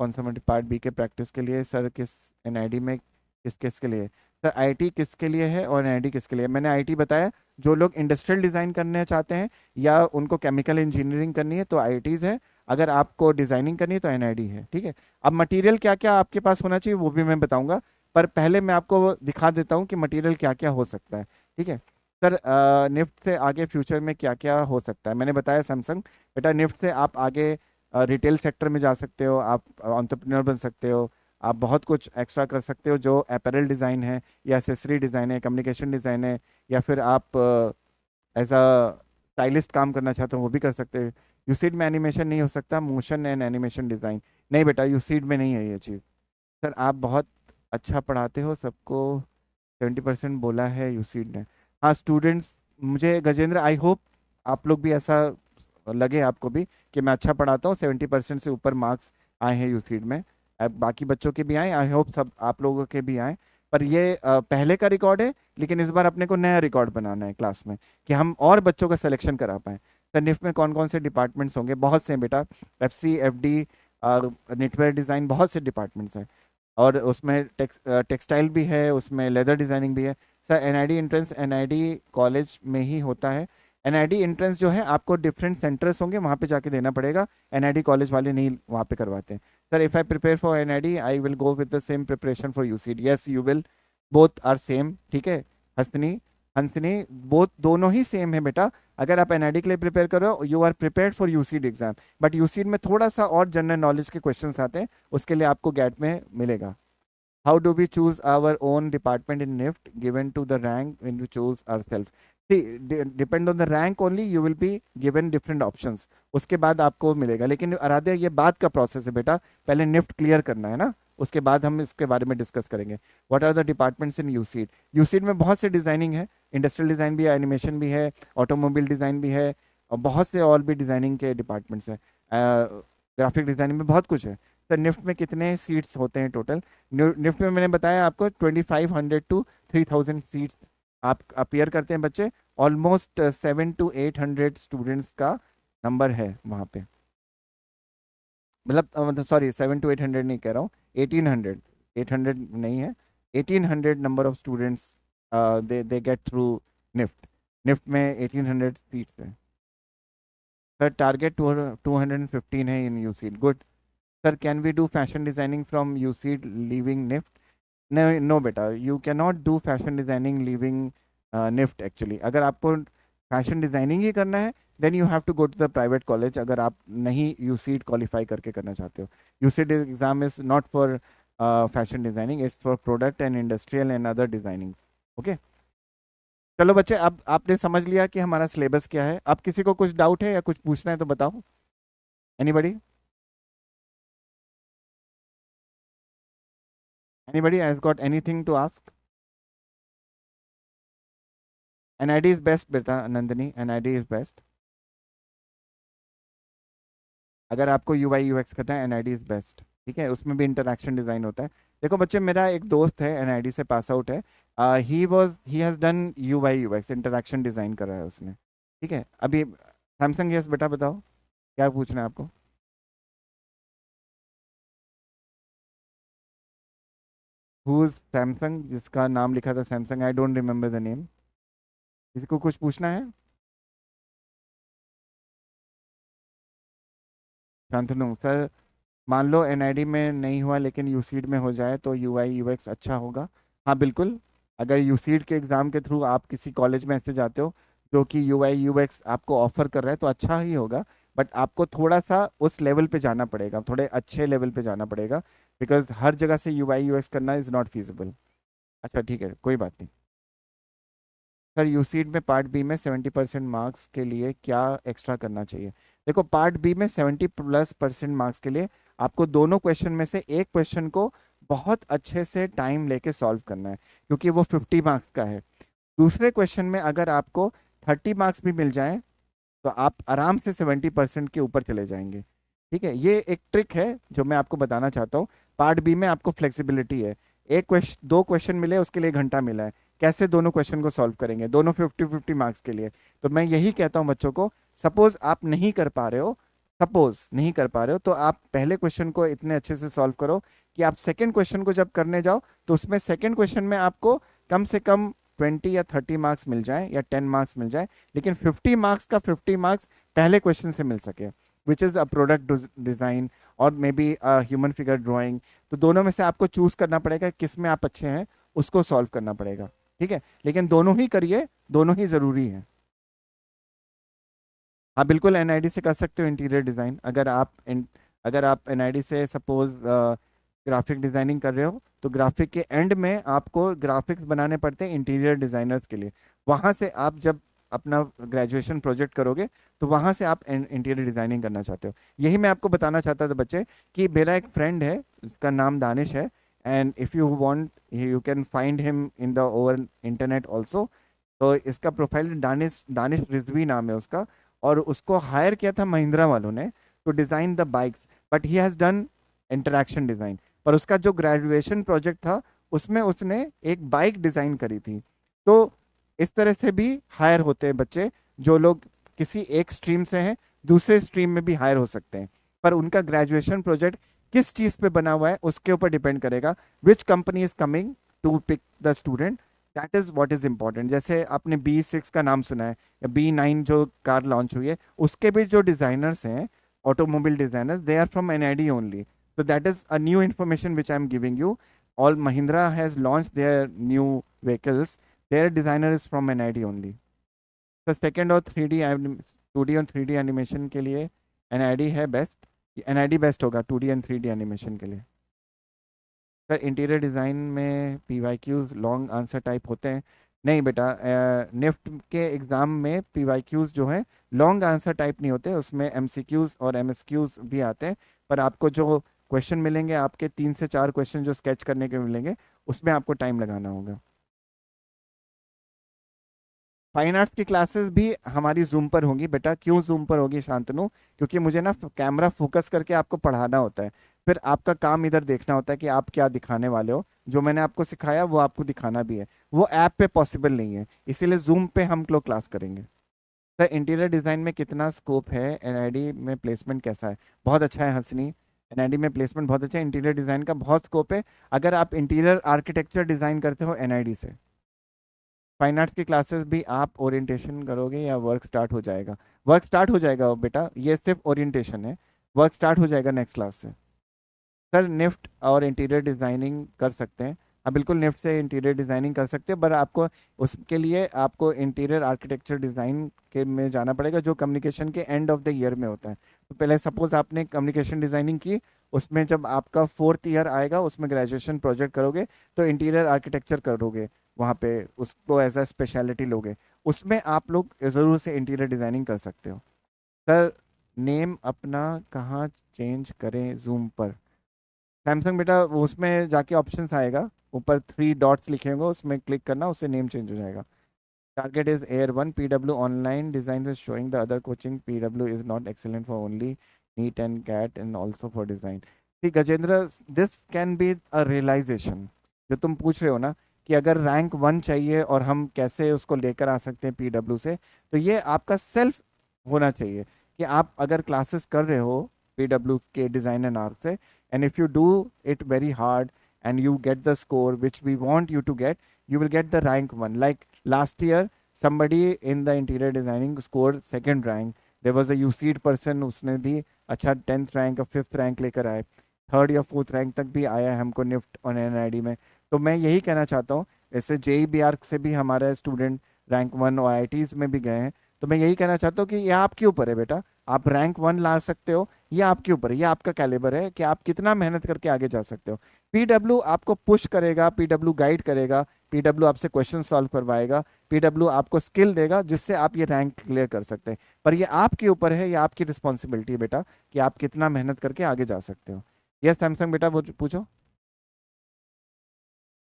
कौन सा पार्ट बी के प्रैक्टिस के लिए सर, किस एनआईडी में किस किस के लिए? सर आईटी किसके लिए है और एनआईडी किसके लिए? मैंने आईटी बताया, जो लोग इंडस्ट्रियल डिज़ाइन करना चाहते हैं या उनको केमिकल इंजीनियरिंग करनी है तो आईटीज़ है, अगर आपको डिज़ाइनिंग करनी है तो एनआईडी है, ठीक है। अब मटेरियल क्या क्या आपके पास होना चाहिए वो भी मैं बताऊंगा, पर पहले मैं आपको दिखा देता हूँ कि मटेरियल क्या क्या हो सकता है, ठीक है। सर निफ्ट से आगे फ्यूचर में क्या क्या हो सकता है? मैंने बताया सैमसंग, बेटा निफ्ट से आप आगे रिटेल सेक्टर में जा सकते हो, आप एंटरप्रेन्योर बन सकते हो, आप बहुत कुछ एक्स्ट्रा कर सकते हो, जो अपैरल डिज़ाइन है या एक्सेसरी डिज़ाइन है, कम्युनिकेशन डिज़ाइन है, या फिर आप एज अ स्टाइलिस्ट काम करना चाहते हो वो भी कर सकते हो। यूसीड में एनिमेशन नहीं हो सकता, मोशन एंड एनिमेशन डिज़ाइन नहीं बेटा, यूसीड में नहीं है ये चीज़। सर आप बहुत अच्छा पढ़ाते हो, सबको 70% बोला है यूसीड ने। हाँ स्टूडेंट्स, मुझे गजेंद्र आई होप आप लोग भी ऐसा लगे आपको भी कि मैं अच्छा पढ़ाता हूँ, 70% से ऊपर मार्क्स आए हैं यूसीड में। अब बाकी बच्चों के भी आए, आई होप सब आप लोगों के भी आए। पर ये पहले का रिकॉर्ड है, लेकिन इस बार अपने को नया रिकॉर्ड बनाना है क्लास में कि हम और बच्चों का सिलेक्शन करा पाए। सर निफ्ट में कौन कौन से डिपार्टमेंट्स होंगे? बहुत से हैं बेटा, एफसी, एफडी, नेटवेयर डिज़ाइन, बहुत से डिपार्टमेंट्स हैं, और उसमें टेक्सटाइल भी है, उसमें लेदर डिज़ाइनिंग भी है। Sir NID entrance NID college में ही होता है। एनआईडी एंट्रेंस जो है आपको डिफरेंट सेंटर्स होंगे वहाँ पे जाके देना पड़ेगा, एनआईडी कॉलेज वाले नहीं वहाँ पे करवाते हैं। Sir if I prepare for NID I will go with the same preparation for UCEED? Yes you will, both are same, ठीक है। हंसनी, हंसनी बोथ दोनों ही सेम है बेटा। अगर आप एनआईडी के लिए प्रिपेयर कर रहे हो you are prepared for UCEED exam, but UCEED में थोड़ा सा और जनरल नॉलेज के क्वेश्चंस आते हैं, उसके लिए आपको गैट में मिलेगा। How do we choose our own department in NIFT given to the rank when we choose ourselves? See, depend on the rank only you will be given different options. उसके बाद आपको मिलेगा, लेकिन आराध्या ये बात का प्रोसेस है बेटा, पहले निफ्ट क्लियर करना है ना, उसके बाद हम इसके बारे में डिस्कस करेंगे। What are the departments in UCEED? UCEED में बहुत से डिजाइनिंग है, इंडस्ट्रियल डिजाइन भी है, एनिमेशन भी है, ऑटोमोबाइल डिजाइन भी है, और बहुत से और भी डिजाइनिंग के डिपार्टमेंट्स हैं, ग्राफिक डिजाइनिंग में बहुत कुछ है। सर निफ्ट में कितने सीट्स होते हैं टोटल? निफ्ट में मैंने बताया आपको 2500 टू 3000 सीट्स आप अपियर करते हैं बच्चे, ऑलमोस्ट 700 to 800 स्टूडेंट्स का नंबर है वहाँ पे, मतलब सॉरी 700 to 800 नहीं कह रहा हूँ, 1800, 800 नहीं है, 1800 number of students they get through NIFT. NIFT में 1800 सीट्स है। सर टारगेट 215 है in UCEED, good. Sir can we do fashion designing from UCEED leaving NIFT? No, no बेटा, you can not do fashion designing leaving NIFT actually. अगर आपको fashion designing ही करना है then you have to go to the private college, अगर आप नहीं UCEED qualify करके करना चाहते हो। यूसीड exam is not for fashion designing, it's for product and industrial and other designing, okay. चलो बच्चे, अब आपने समझ लिया कि हमारा सिलेबस क्या है। अब किसी को कुछ डाउट है या कुछ पूछना है तो बताओ। Anybody? Anybody has got anything to ask? NID is best बेटा, नंदिनी, एनआईडी इज बेस्ट। अगर आपको यूआई यूएक्स करना है, एनआईडी इज बेस्ट। ठीक है, उसमें भी इंटरैक्शन डिजाइन होता है। देखो बच्चे, मेरा एक दोस्त है एनआईडी से पास आउट है। He has done UI UX, interaction design करा है उसने। ठीक है, अभी सैमसंग, यस बेटा बताओ, क्या पूछना है आपको? Who is Samsung? जिसका नाम लिखा था Samsung, I don't remember the name. किसी को कुछ पूछना है? शांतनु सर, मान लो एनआईडी में नहीं हुआ लेकिन यूसीड में हो जाए तो यूआई यूएक्स अच्छा होगा। हाँ बिल्कुल। अगर यूसीड के एग्ज़ाम के थ्रू आप किसी कॉलेज में ऐसे जाते हो जो कि यूआई यूएक्स आपको ऑफर कर रहा है तो अच्छा ही होगा। बट आपको थोड़ा सा उस लेवल पे जाना पड़ेगा, थोड़े अच्छे लेवल पे जाना पड़ेगा, बिकॉज हर जगह से यूआई यूएक्स करना इज़ नॉट फीजिबल। अच्छा ठीक है, कोई बात नहीं। सर यूसीड में पार्ट बी में 70% मार्क्स के लिए क्या एक्स्ट्रा करना चाहिए? देखो, पार्ट बी में 70+ % मार्क्स के लिए आपको दोनों क्वेश्चन में से एक क्वेश्चन को बहुत अच्छे से टाइम लेके सॉल्व करना है, क्योंकि वो 50 मार्क्स का है। दूसरे क्वेश्चन में अगर आपको 30 मार्क्स भी मिल जाए तो आप आराम से 70% के ऊपर चले जाएंगे। ठीक है, ये एक ट्रिक है जो मैं आपको बताना चाहता हूँ। पार्ट बी में आपको फ्लेक्सिबिलिटी है। एक क्वेश्चन, दो क्वेश्चन मिले, उसके लिए घंटा मिला है, कैसे दोनों क्वेश्चन को सॉल्व करेंगे, दोनों 50-50 मार्क्स के लिए। तो मैं यही कहता हूँ बच्चों को, सपोज आप नहीं कर पा रहे हो, सपोज नहीं कर पा रहे हो, तो आप पहले क्वेश्चन को इतने अच्छे से सॉल्व करो कि आप सेकंड क्वेश्चन को जब करने जाओ तो उसमें सेकंड क्वेश्चन में आपको कम से कम 20 या 30 मार्क्स मिल जाए या 10 मार्क्स मिल जाए, लेकिन 50 मार्क्स का 50 मार्क्स पहले क्वेश्चन से मिल सके, which is a product design और maybe human figure drawing. तो दोनों में से आपको चूज करना पड़ेगा किस में आप अच्छे हैं, उसको सॉल्व करना पड़ेगा। ठीक है, लेकिन दोनों ही करिए, दोनों ही ज़रूरी है। हाँ बिल्कुल, एनआईडी से कर सकते हो इंटीरियर डिज़ाइन। अगर आप एनआईडी से सपोज ग्राफिक डिज़ाइनिंग कर रहे हो तो ग्राफिक के एंड में आपको ग्राफिक्स बनाने पड़ते हैं इंटीरियर डिज़ाइनर्स के लिए। वहाँ से आप जब अपना ग्रेजुएशन प्रोजेक्ट करोगे तो वहाँ से आप इंटीरियर डिज़ाइनिंग करना चाहते हो। यही मैं आपको बताना चाहता था बच्चे, कि मेरा एक फ्रेंड है, उसका नाम दानिश है, and if you want you can find him in the over internet also. तो इसका प्रोफाइल दानिश दानिश रिजवी नाम है उसका, और उसको हायर किया था महिंद्रा वालों ने to design the bikes, but he has done interaction design. पर उसका जो ग्रेजुएशन प्रोजेक्ट था उसमें उसने एक बाइक डिज़ाइन करी थी। तो इस तरह से भी हायर होते हैं बच्चे, जो लोग किसी एक स्ट्रीम से हैं दूसरे स्ट्रीम में भी हायर हो सकते हैं। पर उनका ग्रेजुएशन प्रोजेक्ट किस चीज़ पे बना हुआ है उसके ऊपर डिपेंड करेगा, which company is coming to pick the student. That is what is important. जैसे आपने B6 का नाम सुना है या B9 जो कार लॉन्च हुई है, उसके भी जो डिजाइनर्स हैं, automobile designers, they are from NID only. So that is a new information which I'm giving you. All Mahindra has launched their new vehicles. Their designer is from NID only. तो second और 2D और 3D animation के लिए NID है best. NID best होगा 2D and 3D animation के लिए। Sir interior design में PYQs लॉन्ग आंसर टाइप होते हैं? नहीं बेटा, निफ्ट के एग्ज़ाम में PYQs जो है लॉन्ग आंसर टाइप नहीं होते, उसमें MCQs और MSQs भी आते हैं। पर आपको जो क्वेश्चन मिलेंगे, आपके 3 से 4 क्वेश्चन जो स्केच करने के मिलेंगे, उसमें आपको टाइम लगाना होगा। फाइन आर्ट्स की क्लासेस भी हमारी जूम पर होंगी बेटा। क्यों जूम पर होगी शांतनु? क्योंकि मुझे ना कैमरा फोकस करके आपको पढ़ाना होता है, फिर आपका काम इधर देखना होता है कि आप क्या दिखाने वाले हो। जो मैंने आपको सिखाया वो आपको दिखाना भी है, वो ऐप पे पॉसिबल नहीं है, इसीलिए जूम पे हम लोग क्लास करेंगे। सर इंटीरियर डिज़ाइन में कितना स्कोप है? एनआईडी में प्लेसमेंट कैसा है? बहुत अच्छा है हंसनी, एनआईडी में प्लेसमेंट बहुत अच्छा है, इंटीरियर डिज़ाइन का बहुत स्कोप है। अगर आप इंटीरियर आर्किटेक्चर डिज़ाइन करते हो एनआईडी से। फाइन आर्ट्स की क्लासेस भी आप ओरिएंटेशन करोगे या वर्क स्टार्ट हो जाएगा? वर्क स्टार्ट हो जाएगा बेटा, ये सिर्फ ओरिएंटेशन है, वर्क स्टार्ट हो जाएगा नेक्स्ट क्लास से। सर निफ्ट और इंटीरियर डिज़ाइनिंग कर सकते हैं? हाँ बिल्कुल, निफ्ट से इंटीरियर डिज़ाइनिंग कर सकते हैं, पर आपको उसके लिए आपको इंटीरियर आर्किटेक्चर डिज़ाइन के में जाना पड़ेगा, जो कम्युनिकेशन के एंड ऑफ द ईयर में होता है। तो पहले सपोज आपने कम्युनिकेशन डिज़ाइनिंग की, उसमें जब आपका 4th ईयर आएगा उसमें ग्रेजुएशन प्रोजेक्ट करोगे तो इंटीरियर आर्किटेक्चर करोगे, वहाँ पे उसको एज अ स्पेशलिटी लोगे, उसमें आप लोग ज़रूर से इंटीरियर डिज़ाइनिंग कर सकते हो। सर नेम अपना कहाँ चेंज करें जूम पर? सैमसंग बेटा वो उसमें जाके ऑप्शंस आएगा, ऊपर 3 डॉट्स लिखे होंगे, उसमें क्लिक करना, उससे नेम चेंज हो जाएगा। Target is AIR one PW online design is showing the other coaching PW is not excellent for only NEET and CAT and also for design. ठीक Gajendra, this can be a realization जो तुम पूछ रहे हो ना, कि अगर रैंक 1 चाहिए और हम कैसे उसको लेकर आ सकते हैं PW से, तो ये आपका सेल्फ होना चाहिए कि आप अगर क्लासेस कर रहे हो PW के डिजाइन एंड आर्ट से, and if you do it very hard and you get the score which we want you to get, you will get the rank 1. Like last year somebody in the interior designing scored second rank. There was a UC'd person, उसने भी अच्छा 10th rank और 5th rank लेकर आए, 3rd या 4th rank तक भी आया है हमको निफ्ट और NID में। तो मैं यही कहना चाहता हूँ, ऐसे JEBR से भी हमारे स्टूडेंट रैंक 1 और IITs में भी गए हैं। तो मैं यही कहना चाहता हूँ कि ये आपके ऊपर है बेटा, आप रैंक 1 ला सकते हो, ये आपके ऊपर है, ये आपका कैलिबर है कि आप कितना मेहनत करके आगे जा सकते हो। PW आपको पुश करेगा, PW गाइड करेगा, PW आपसे क्वेश्चन सॉल्व करवाएगा, PW आपको स्किल देगा जिससे आप ये रैंक क्लियर कर सकते हैं। पर ये आपके ऊपर है, ये आपकी रिस्पॉन्सिबिलिटी है बेटा कि आप कितना मेहनत करके आगे जा सकते हो। यस सैमसंग बेटा पूछो।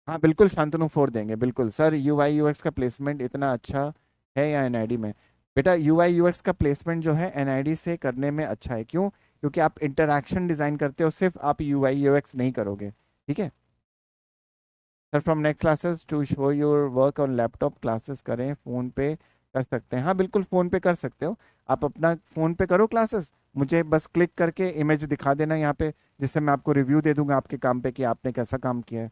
हाँ बिल्कुल शांतनु 4 देंगे, बिल्कुल सर। UI UX का प्लेसमेंट इतना अच्छा है या NID में? बेटा UI UX का प्लेसमेंट जो है NID से करने में अच्छा है, क्यों? क्योंकि आप इंटरैक्शन डिजाइन करते हो, सिर्फ आप UI UX नहीं करोगे। ठीक है sir. From next classes to show your work on laptop classes करें, फोन पे कर सकते हैं? हाँ बिल्कुल फ़ोन पे कर सकते हो, आप अपना फ़ोन पे करो क्लासेस, मुझे बस क्लिक करके इमेज दिखा देना यहाँ पे, जिससे मैं आपको रिव्यू दे दूंगा आपके काम पे कि आपने कैसा काम किया है।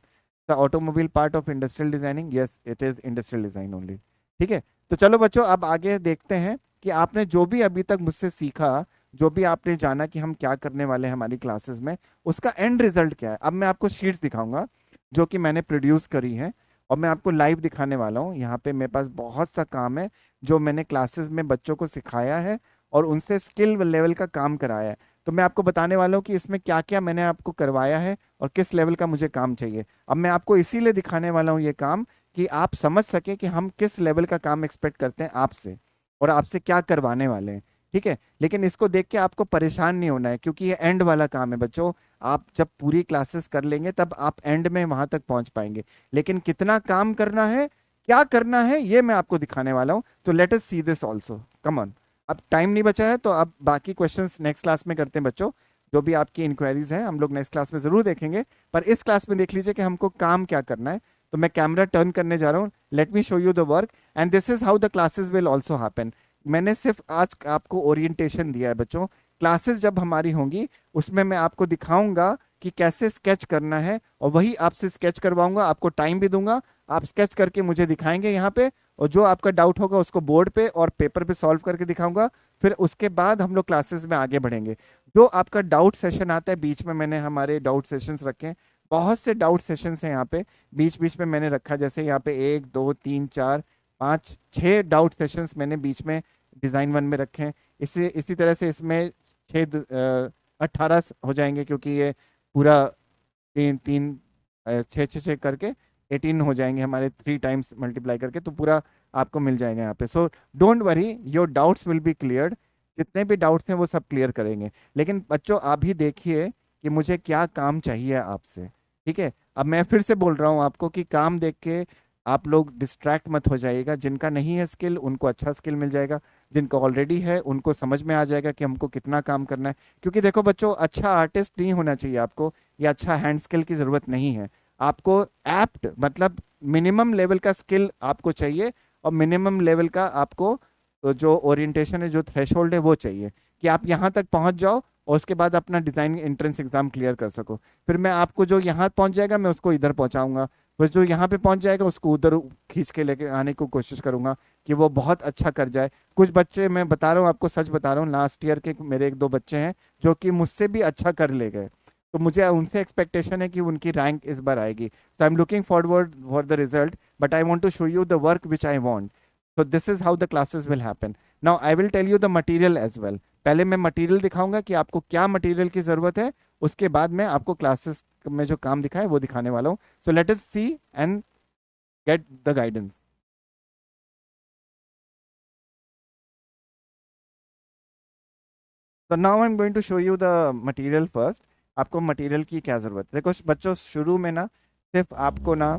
The automobile part of industrial designing, yes it is industrial design only. ठीक है, तो चलो बच्चों अब आगे देखते हैं कि आपने जो भी अभी तक मुझसे सीखा, जो भी आपने जाना कि हम क्या करने वाले हैं हमारी क्लासेस में, उसका एंड रिजल्ट क्या है। अब मैं आपको शीट्स दिखाऊंगा जो कि मैंने प्रोड्यूस करी हैं, और मैं आपको लाइव दिखाने वाला हूँ। यहाँ पे मेरे पास बहुत सा काम है जो मैंने क्लासेस में बच्चों को सिखाया है और उनसे स्किल लेवल का काम कराया है। तो मैं आपको बताने वाला हूँ कि इसमें क्या क्या मैंने आपको करवाया है और किस लेवल का मुझे काम चाहिए। अब मैं आपको इसीलिए दिखाने वाला हूँ ये काम, कि आप समझ सके कि हम किस लेवल का काम एक्सपेक्ट करते हैं आपसे और आपसे क्या करवाने वाले हैं। ठीक है, लेकिन इसको देख के आपको परेशान नहीं होना है, क्योंकि ये एंड वाला काम है बच्चों। आप जब पूरी क्लासेस कर लेंगे तब आप एंड में वहां तक पहुंच पाएंगे, लेकिन कितना काम करना है, क्या करना है, ये मैं आपको दिखाने वाला हूं। तो late us see this also, come on. अब टाइम नहीं बचा है, तो अब बाकी क्वेश्चंस नेक्स्ट क्लास में करते हैं बच्चों। जो भी आपकी इंक्वायरीज हैं हम लोग नेक्स्ट क्लास में जरूर देखेंगे, पर इस क्लास में देख लीजिए कि हमको काम क्या करना है। तो मैं कैमरा टर्न करने जा रहा हूँ, let me show you the work and this is how the classes will also happen. मैंने सिर्फ आज आपको ओरिएंटेशन दिया है बच्चों, क्लासेस जब हमारी होंगी उसमें मैं आपको दिखाऊंगा कि कैसे स्केच करना है, और वही आपसे स्केच करवाऊंगा, आपको टाइम भी दूंगा, आप स्केच करके मुझे दिखाएंगे यहाँ पे, और जो आपका डाउट होगा उसको बोर्ड पे और पेपर पे सॉल्व करके दिखाऊंगा। फिर उसके बाद हम लोग क्लासेस में आगे बढ़ेंगे। जो आपका डाउट सेशन आता है बीच में, मैंने हमारे डाउट सेशंस रखे हैं, बहुत से डाउट सेशंस हैं यहाँ पे बीच बीच में मैंने रखा, जैसे यहाँ पे 1 2 3 4 5 6 डाउट सेशंस मैंने बीच में डिज़ाइन 1 में रखे हैं। इसी तरह से इसमें 18 हो जाएंगे, क्योंकि ये पूरा 6 6 6 करके 18 हो जाएंगे हमारे, 3 टाइम्स मल्टीप्लाई करके, तो पूरा आपको मिल जाएगा यहाँ पे। सो don't worry, your doubts will be cleared. जितने भी डाउट्स हैं वो सब क्लियर करेंगे। लेकिन बच्चों आप भी देखिए कि मुझे क्या काम चाहिए आपसे। ठीक है, अब मैं फिर से बोल रहा हूँ आपको कि काम देख के आप लोग डिस्ट्रैक्ट मत हो जाइएगा। जिनका नहीं है स्किल उनको अच्छा स्किल मिल जाएगा, जिनका ऑलरेडी है उनको समझ में आ जाएगा कि हमको कितना काम करना है। क्योंकि देखो बच्चों, अच्छा आर्टिस्ट नहीं होना चाहिए आपको, या अच्छा हैंड स्किल की जरूरत नहीं है आपको। एप्ट मतलब मिनिमम लेवल का स्किल आपको चाहिए, और मिनिमम लेवल का आपको जो ओरिएंटेशन है, जो थ्रेशोल्ड है वो चाहिए, कि आप यहाँ तक पहुंच जाओ और उसके बाद अपना डिजाइन एंट्रेंस एग्जाम क्लियर कर सको। फिर मैं आपको जो यहाँ पहुंच जाएगा मैं उसको इधर पहुंचाऊंगा, फिर जो यहाँ पे पहुंच जाएगा उसको उधर खींच के लेके आने की कोशिश करूंगा कि वो बहुत अच्छा कर जाए। कुछ बच्चे, मैं बता रहा हूँ आपको, सच बता रहा हूँ, लास्ट ईयर के मेरे 1 2 बच्चे हैं जो कि मुझसे भी अच्छा कर ले गए, तो मुझे उनसे एक्सपेक्टेशन है कि उनकी रैंक इस बार आएगी। तो I am looking forward for the result, but I want to show you the work which I want. So this is how the classes will happen. Now I will tell you the material as well. पहले मैं material दिखाऊंगा कि आपको क्या material की जरूरत है, उसके बाद मैं आपको क्लासेस में जो काम दिखाए वो दिखाने वाला हूँ। So let us see and get the guidance. तो now I am going to show you the material first. आपको मटेरियल की क्या ज़रूरत है? देखो बच्चों, शुरू में ना सिर्फ आपको ना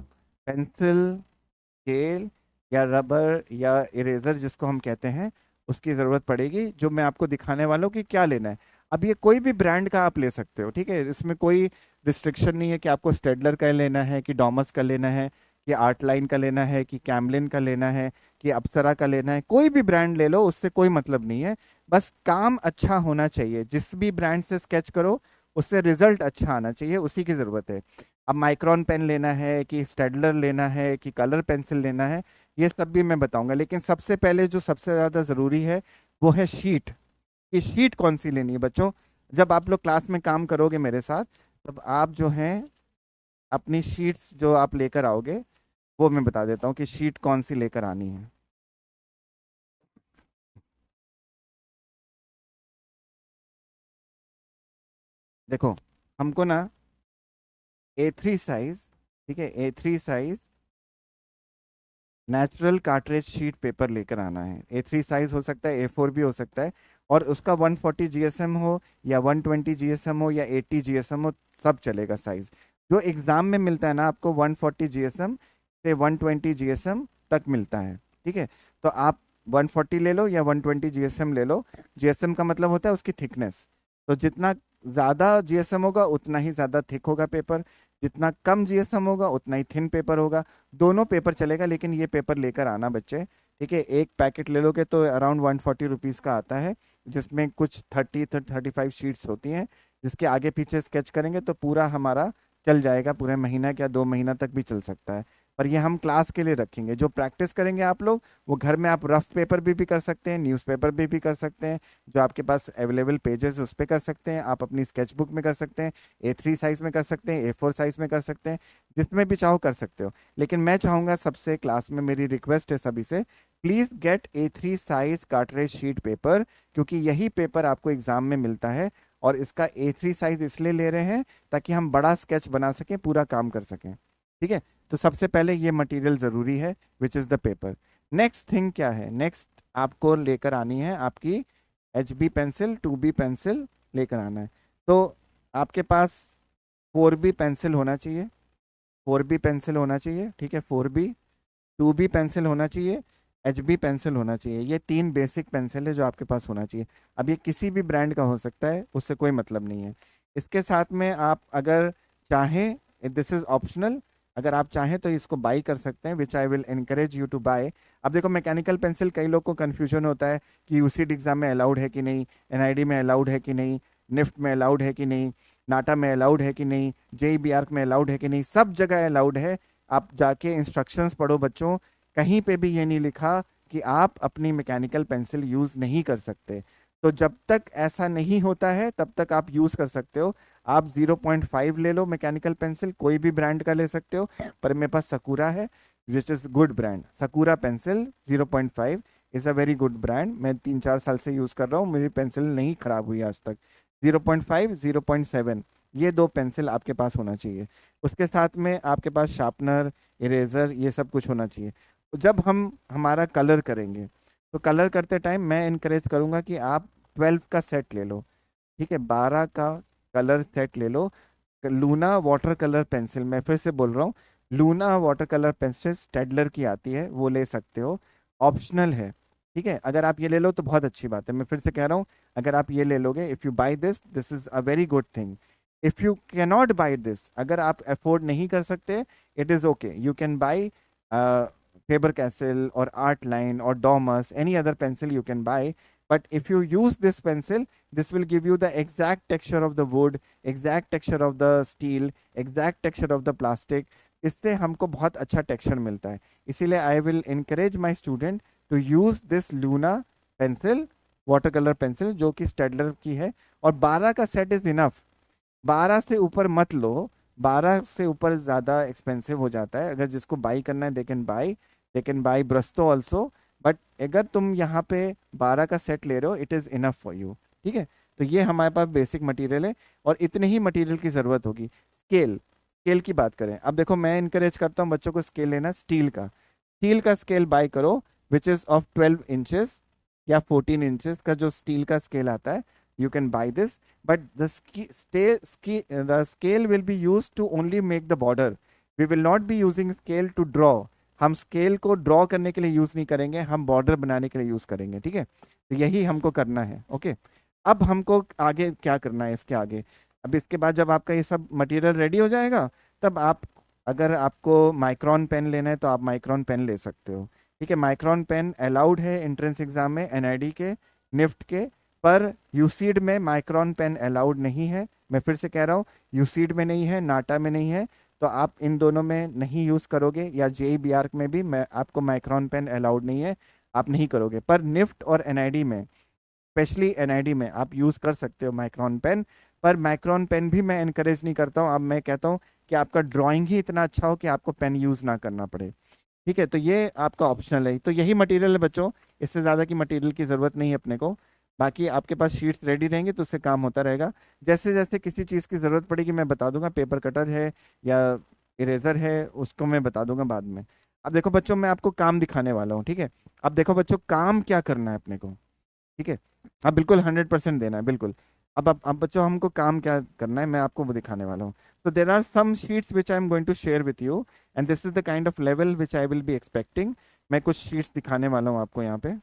पेंसिल, स्केल या रबर या इरेजर जिसको हम कहते हैं, उसकी ज़रूरत पड़ेगी, जो मैं आपको दिखाने वाला हूँ कि क्या लेना है। अब ये कोई भी ब्रांड का आप ले सकते हो, ठीक है, इसमें कोई रिस्ट्रिक्शन नहीं है कि आपको स्टेडलर का लेना है कि डॉमस का लेना है कि आर्ट लाइन का लेना है कि कैमलिन का लेना है कि अप्सरा का लेना है। कोई भी ब्रांड ले लो, उससे कोई मतलब नहीं है। बस काम अच्छा होना चाहिए। जिस भी ब्रांड से स्केच करो उससे रिजल्ट अच्छा आना चाहिए, उसी की ज़रूरत है। अब माइक्रॉन पेन लेना है कि स्टेडलर लेना है कि कलर पेंसिल लेना है, ये सब भी मैं बताऊंगा। लेकिन सबसे पहले जो सबसे ज़्यादा ज़रूरी है वो है शीट। कि शीट कौन सी लेनी है बच्चों? जब आप लोग क्लास में काम करोगे मेरे साथ, तब आप जो हैं अपनी शीट्स जो आप लेकर आओगे, वो मैं बता देता हूँ कि शीट कौन सी लेकर आनी है। देखो, हमको ना A3 साइज, ठीक है, A3 size natural cartridge sheet paper लेकर आना है। A3 साइज हो सकता है, A4 भी हो सकता है, और उसका 140 GSM हो या 120 GSM हो या 80 GSM हो, सब चलेगा साइज। जो एग्जाम में मिलता है ना आपको 140 GSM से 120 GSM तक मिलता है, ठीक है। तो आप 140 ले लो या 120 GSM ले लो। GSM का मतलब होता है उसकी थिकनेस। तो जितना ज़्यादा GSM होगा उतना ही ज़्यादा थिक होगा पेपर, जितना कम GSM होगा उतना ही थिन पेपर होगा। दोनों पेपर चलेगा, लेकिन ये पेपर लेकर आना बच्चे, ठीक है। एक पैकेट ले लोगे तो अराउंड 140 रुपीज़ का आता है, जिसमें कुछ 35 शीट्स होती हैं, जिसके आगे पीछे स्केच करेंगे तो पूरा हमारा चल जाएगा, पूरे महीना क्या 2 महीना तक भी चल सकता है। पर ये हम क्लास के लिए रखेंगे। जो प्रैक्टिस करेंगे आप लोग, वो घर में आप रफ पेपर भी कर सकते हैं, न्यूज़पेपर भी कर सकते हैं, जो आपके पास अवेलेबल पेजेस उस पर कर सकते हैं, आप अपनी स्केच बुक में कर सकते हैं, A3 साइज में कर सकते हैं, A4 साइज में कर सकते हैं, जिसमें भी चाहो कर सकते हो। लेकिन मैं चाहूंगा सबसे, क्लास में मेरी रिक्वेस्ट है सभी से, please get A3 size cartridge sheet paper, क्योंकि यही पेपर आपको एग्जाम में मिलता है। और इसका A3 साइज इसलिए ले रहे हैं ताकि हम बड़ा स्केच बना सकें, पूरा काम कर सकें, ठीक है। तो सबसे पहले ये मटेरियल जरूरी है, which is the paper. Next thing क्या है? नेक्स्ट आपको लेकर आनी है आपकी HB पेंसिल, 2B पेंसिल लेकर आना है। तो आपके पास 4B पेंसिल होना चाहिए, 4B पेंसिल होना चाहिए, ठीक है, 4B, 2B पेंसिल होना चाहिए, HB पेंसिल होना चाहिए। ये तीन बेसिक पेंसिल है जो आपके पास होना चाहिए। अब ये किसी भी ब्रांड का हो सकता है, उससे कोई मतलब नहीं है। इसके साथ में आप अगर चाहें, दिस इज ऑप्शनल, अगर आप चाहें तो इसको बाई कर सकते हैं, which I will encourage you to buy. अब देखो, मैकेनिकल पेंसिल कई लोग को कन्फ्यूजन होता है कि यूसीडी एग्जाम में अलाउड है कि नहीं, NID में अलाउड है कि नहीं, निफ्ट में अलाउड है कि नहीं, नाटा में अलाउड है कि नहीं, JEB में अलाउड है कि नहीं। सब जगह अलाउड है। आप जाके इंस्ट्रक्शंस पढ़ो बच्चों, कहीं पे भी ये नहीं लिखा कि आप अपनी मैकेनिकल पेंसिल यूज नहीं कर सकते। तो जब तक ऐसा नहीं होता है तब तक आप यूज कर सकते हो। आप 0.5 ले लो मैकेनिकल पेंसिल, कोई भी ब्रांड का ले सकते हो, पर मेरे पास सकूरा है, which is good brand. सकूरा pencil 0.5 is a very good brand. मैं 3-4 साल से यूज कर रहा हूँ, मेरी पेंसिल नहीं खराब हुई आज तक। 0.5, 0.7, ये दो पेंसिल आपके पास होना चाहिए। उसके साथ में आपके पास शार्पनर, इरेजर, ये सब कुछ होना चाहिए। तो जब हम हमारा कलर करेंगे, तो कलर करते टाइम मैं इनकरेज करूंगा कि आप 12 का सेट ले लो, ठीक है, 12 का कलर सेट ले लो। लूना वाटर कलर पेंसिल, मैं फिर से बोल रहा हूँ, Luna water colour pencil Staedtler की आती है, वो ले सकते हो, ऑप्शनल है, ठीक है। अगर आप ये ले लो तो बहुत अच्छी बात है। मैं फिर से कह रहा हूँ, अगर आप ये ले लोगे, if you by this, this is a very good thing. If you can not by this, अगर आप अफोर्ड नहीं कर सकते, it is okay, you can buy Faber Castell or Art Line or Domus, any other pencil you can buy. But if you use this pencil, this will give you the exact texture of the wood, exact texture of the steel, exact texture of the plastic. इससे हमको बहुत अच्छा texture मिलता है। इसीलिए I will encourage my student to use this Luna pencil, water colour pencil, जो कि Staedtler की है। और 12 का सेट इज इनफ, 12 से ऊपर मत लो। 12 से ऊपर ज़्यादा एक्सपेंसिव हो जाता है। अगर जिसको बाई करना है, they can buy Brustro also. But अगर तुम यहाँ पे 12 का सेट ले रहे हो, it is enough for you, ठीक है। तो ये हमारे पास बेसिक मटेरियल है, और इतने ही मटेरियल की ज़रूरत होगी। स्केल, स्केल की बात करें, अब देखो मैं इनकरेज करता हूँ बच्चों को स्केल लेना स्टील का स्केल बाय करो विच इज ऑफ 12 इंचेस या 14 इंचेस का जो स्टील का स्केल आता है, you can buy this, but the scale will be use to only make the border, we will not be using scale to draw. हम scale को draw करने के लिए यूज नहीं करेंगे, हम बॉर्डर बनाने के लिए यूज करेंगे, ठीक है, तो यही हमको करना है। ओके, अब हमको आगे क्या करना है इसके आगे, अब इसके बाद जब आपका ये सब मटेरियल रेडी हो जाएगा, तब आप, अगर आपको माइक्रोन पेन लेना है तो आप माइक्रोन पेन ले सकते हो, ठीक है। माइक्रोन पेन अलाउड है एंट्रेंस एग्जाम में, एनआईडी के, निफ्ट के, पर यूसीड में माइक्रोन पेन अलाउड नहीं है। मैं फिर से कह रहा हूँ, यूसीड में नहीं है, नाटा में नहीं है, तो आप इन दोनों में नहीं यूज करोगे, या जेईबीआर में भी मैं आपको माइक्रोन पेन अलाउड नहीं है, आप नहीं करोगे। पर निफ्ट और एनआईडी में, स्पेशली एनआईडी में आप यूज कर सकते हो माइक्रोन पेन, पर माइक्रोन पेन भी मैं इनकरेज नहीं करता हूँ। अब मैं कहता हूँ कि आपका ड्राइंग ही इतना अच्छा हो कि आपको पेन यूज ना करना पड़े, ठीक है, तो ये आपका ऑप्शनल है। तो यही मटेरियल है बच्चों, इससे ज़्यादा की मटेरियल की ज़रूरत नहीं है अपने को। बाकी आपके पास शीट्स रेडी रहेंगे तो उससे काम होता रहेगा, जैसे जैसे किसी चीज़ की ज़रूरत पड़ेगी मैं बता दूंगा, पेपर कटर है या इरेजर है उसको मैं बता दूंगा बाद में। अब देखो बच्चों, मैं आपको काम दिखाने वाला हूँ, ठीक है। अब देखो बच्चों, काम क्या करना है अपने को, ठीक है, अब बिल्कुल 100% देना है, बिल्कुल। अब बच्चों हमको काम क्या करना है, मैं आपको वो दिखाने वाला हूँ। So there are some sheets which I am going to share with you, and this is the kind of level which I will be expecting. मैं कुछ sheets दिखाने वाला हूँ आपको यहाँ पे,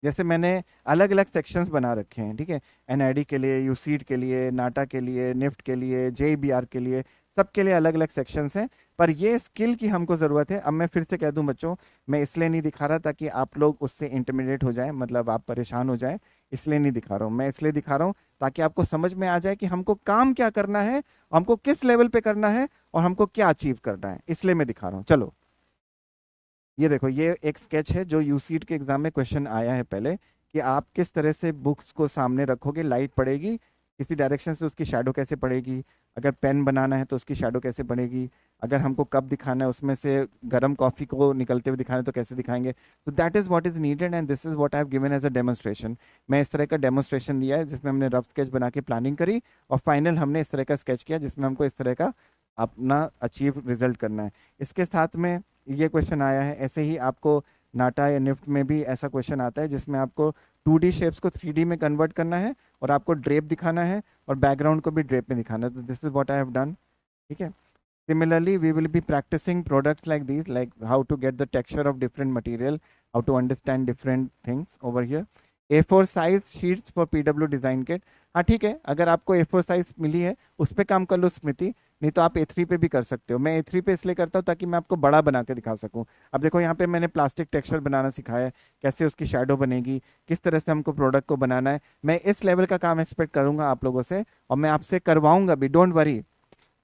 जैसे मैंने अलग अलग सेक्शंस बना रखे हैं, ठीक है, एनआईडी के लिए, यूसीड के लिए, नाटा के लिए, निफ्ट के लिए, जेईबीआर के लिए, सबके लिए अलग अलग सेक्शंस हैं। पर ये स्किल की हमको ज़रूरत है। अब मैं फिर से कह दूं बच्चों, मैं इसलिए नहीं दिखा रहा ताकि आप लोग उससे इंटरमीडिएट हो जाएं, मतलब आप परेशान हो जाएं, इसलिए नहीं दिखा रहा हूँ। मैं इसलिए दिखा रहा हूँ ताकि आपको समझ में आ जाए कि हमको काम क्या करना है, हमको किस लेवल पे करना है, और हमको क्या अचीव करना है, इसलिए मैं दिखा रहा हूँ। चलो, ये देखो, ये एक स्केच है जो यूसीट के एग्जाम में क्वेश्चन आया है पहले, कि आप किस तरह से बुक्स को सामने रखोगे, लाइट पड़ेगी किसी डायरेक्शन से, उसकी शैडो कैसे पड़ेगी, अगर पेन बनाना है तो उसकी शैडो कैसे पड़ेगी, अगर हमको कप दिखाना है उसमें से गर्म कॉफी को निकलते हुए दिखाना है तो कैसे दिखाएंगे। तो that is what is needed and this is what I have given as a demonstration. मैं इस तरह का डेमोन्स्ट्रेशन दिया है जिसमें हमने रफ स्केच बना के प्लानिंग करी, और फाइनल हमने इस तरह का स्केच किया जिसमें हमको इस तरह का अपना अचीव रिजल्ट करना है। इसके साथ में ये क्वेश्चन आया है, ऐसे ही आपको नाटा या निफ्ट में भी ऐसा क्वेश्चन आता है जिसमें आपको 2D शेप्स को 3D में कन्वर्ट करना है, और आपको ड्रेप दिखाना है, और बैकग्राउंड को भी ड्रेप में दिखाना है। तो this is what I have done, ठीक है। Similarly, we will be practicing products like these, like how to get the texture of different material, how to understand different things over here. A4 size sheets for PW design kit. हाँ ठीक है, अगर आपको A4 size मिली है उस पे काम कर लो स्मृति, नहीं तो आप A3 पे भी कर सकते हो। मैं A3 पे इसलिए करता हूँ ताकि मैं आपको बड़ा बना के दिखा सकूँ। अब देखो यहाँ पे मैंने प्लास्टिक टेक्सचर बनाना सिखाया है, कैसे उसकी शैडो बनेगी, किस तरह से हमको प्रोडक्ट को बनाना है। मैं इस लेवल का काम एक्सपेक्ट करूंगा आप लोगों से, और मैं आपसे करवाऊंगा भी, डोंट वरी,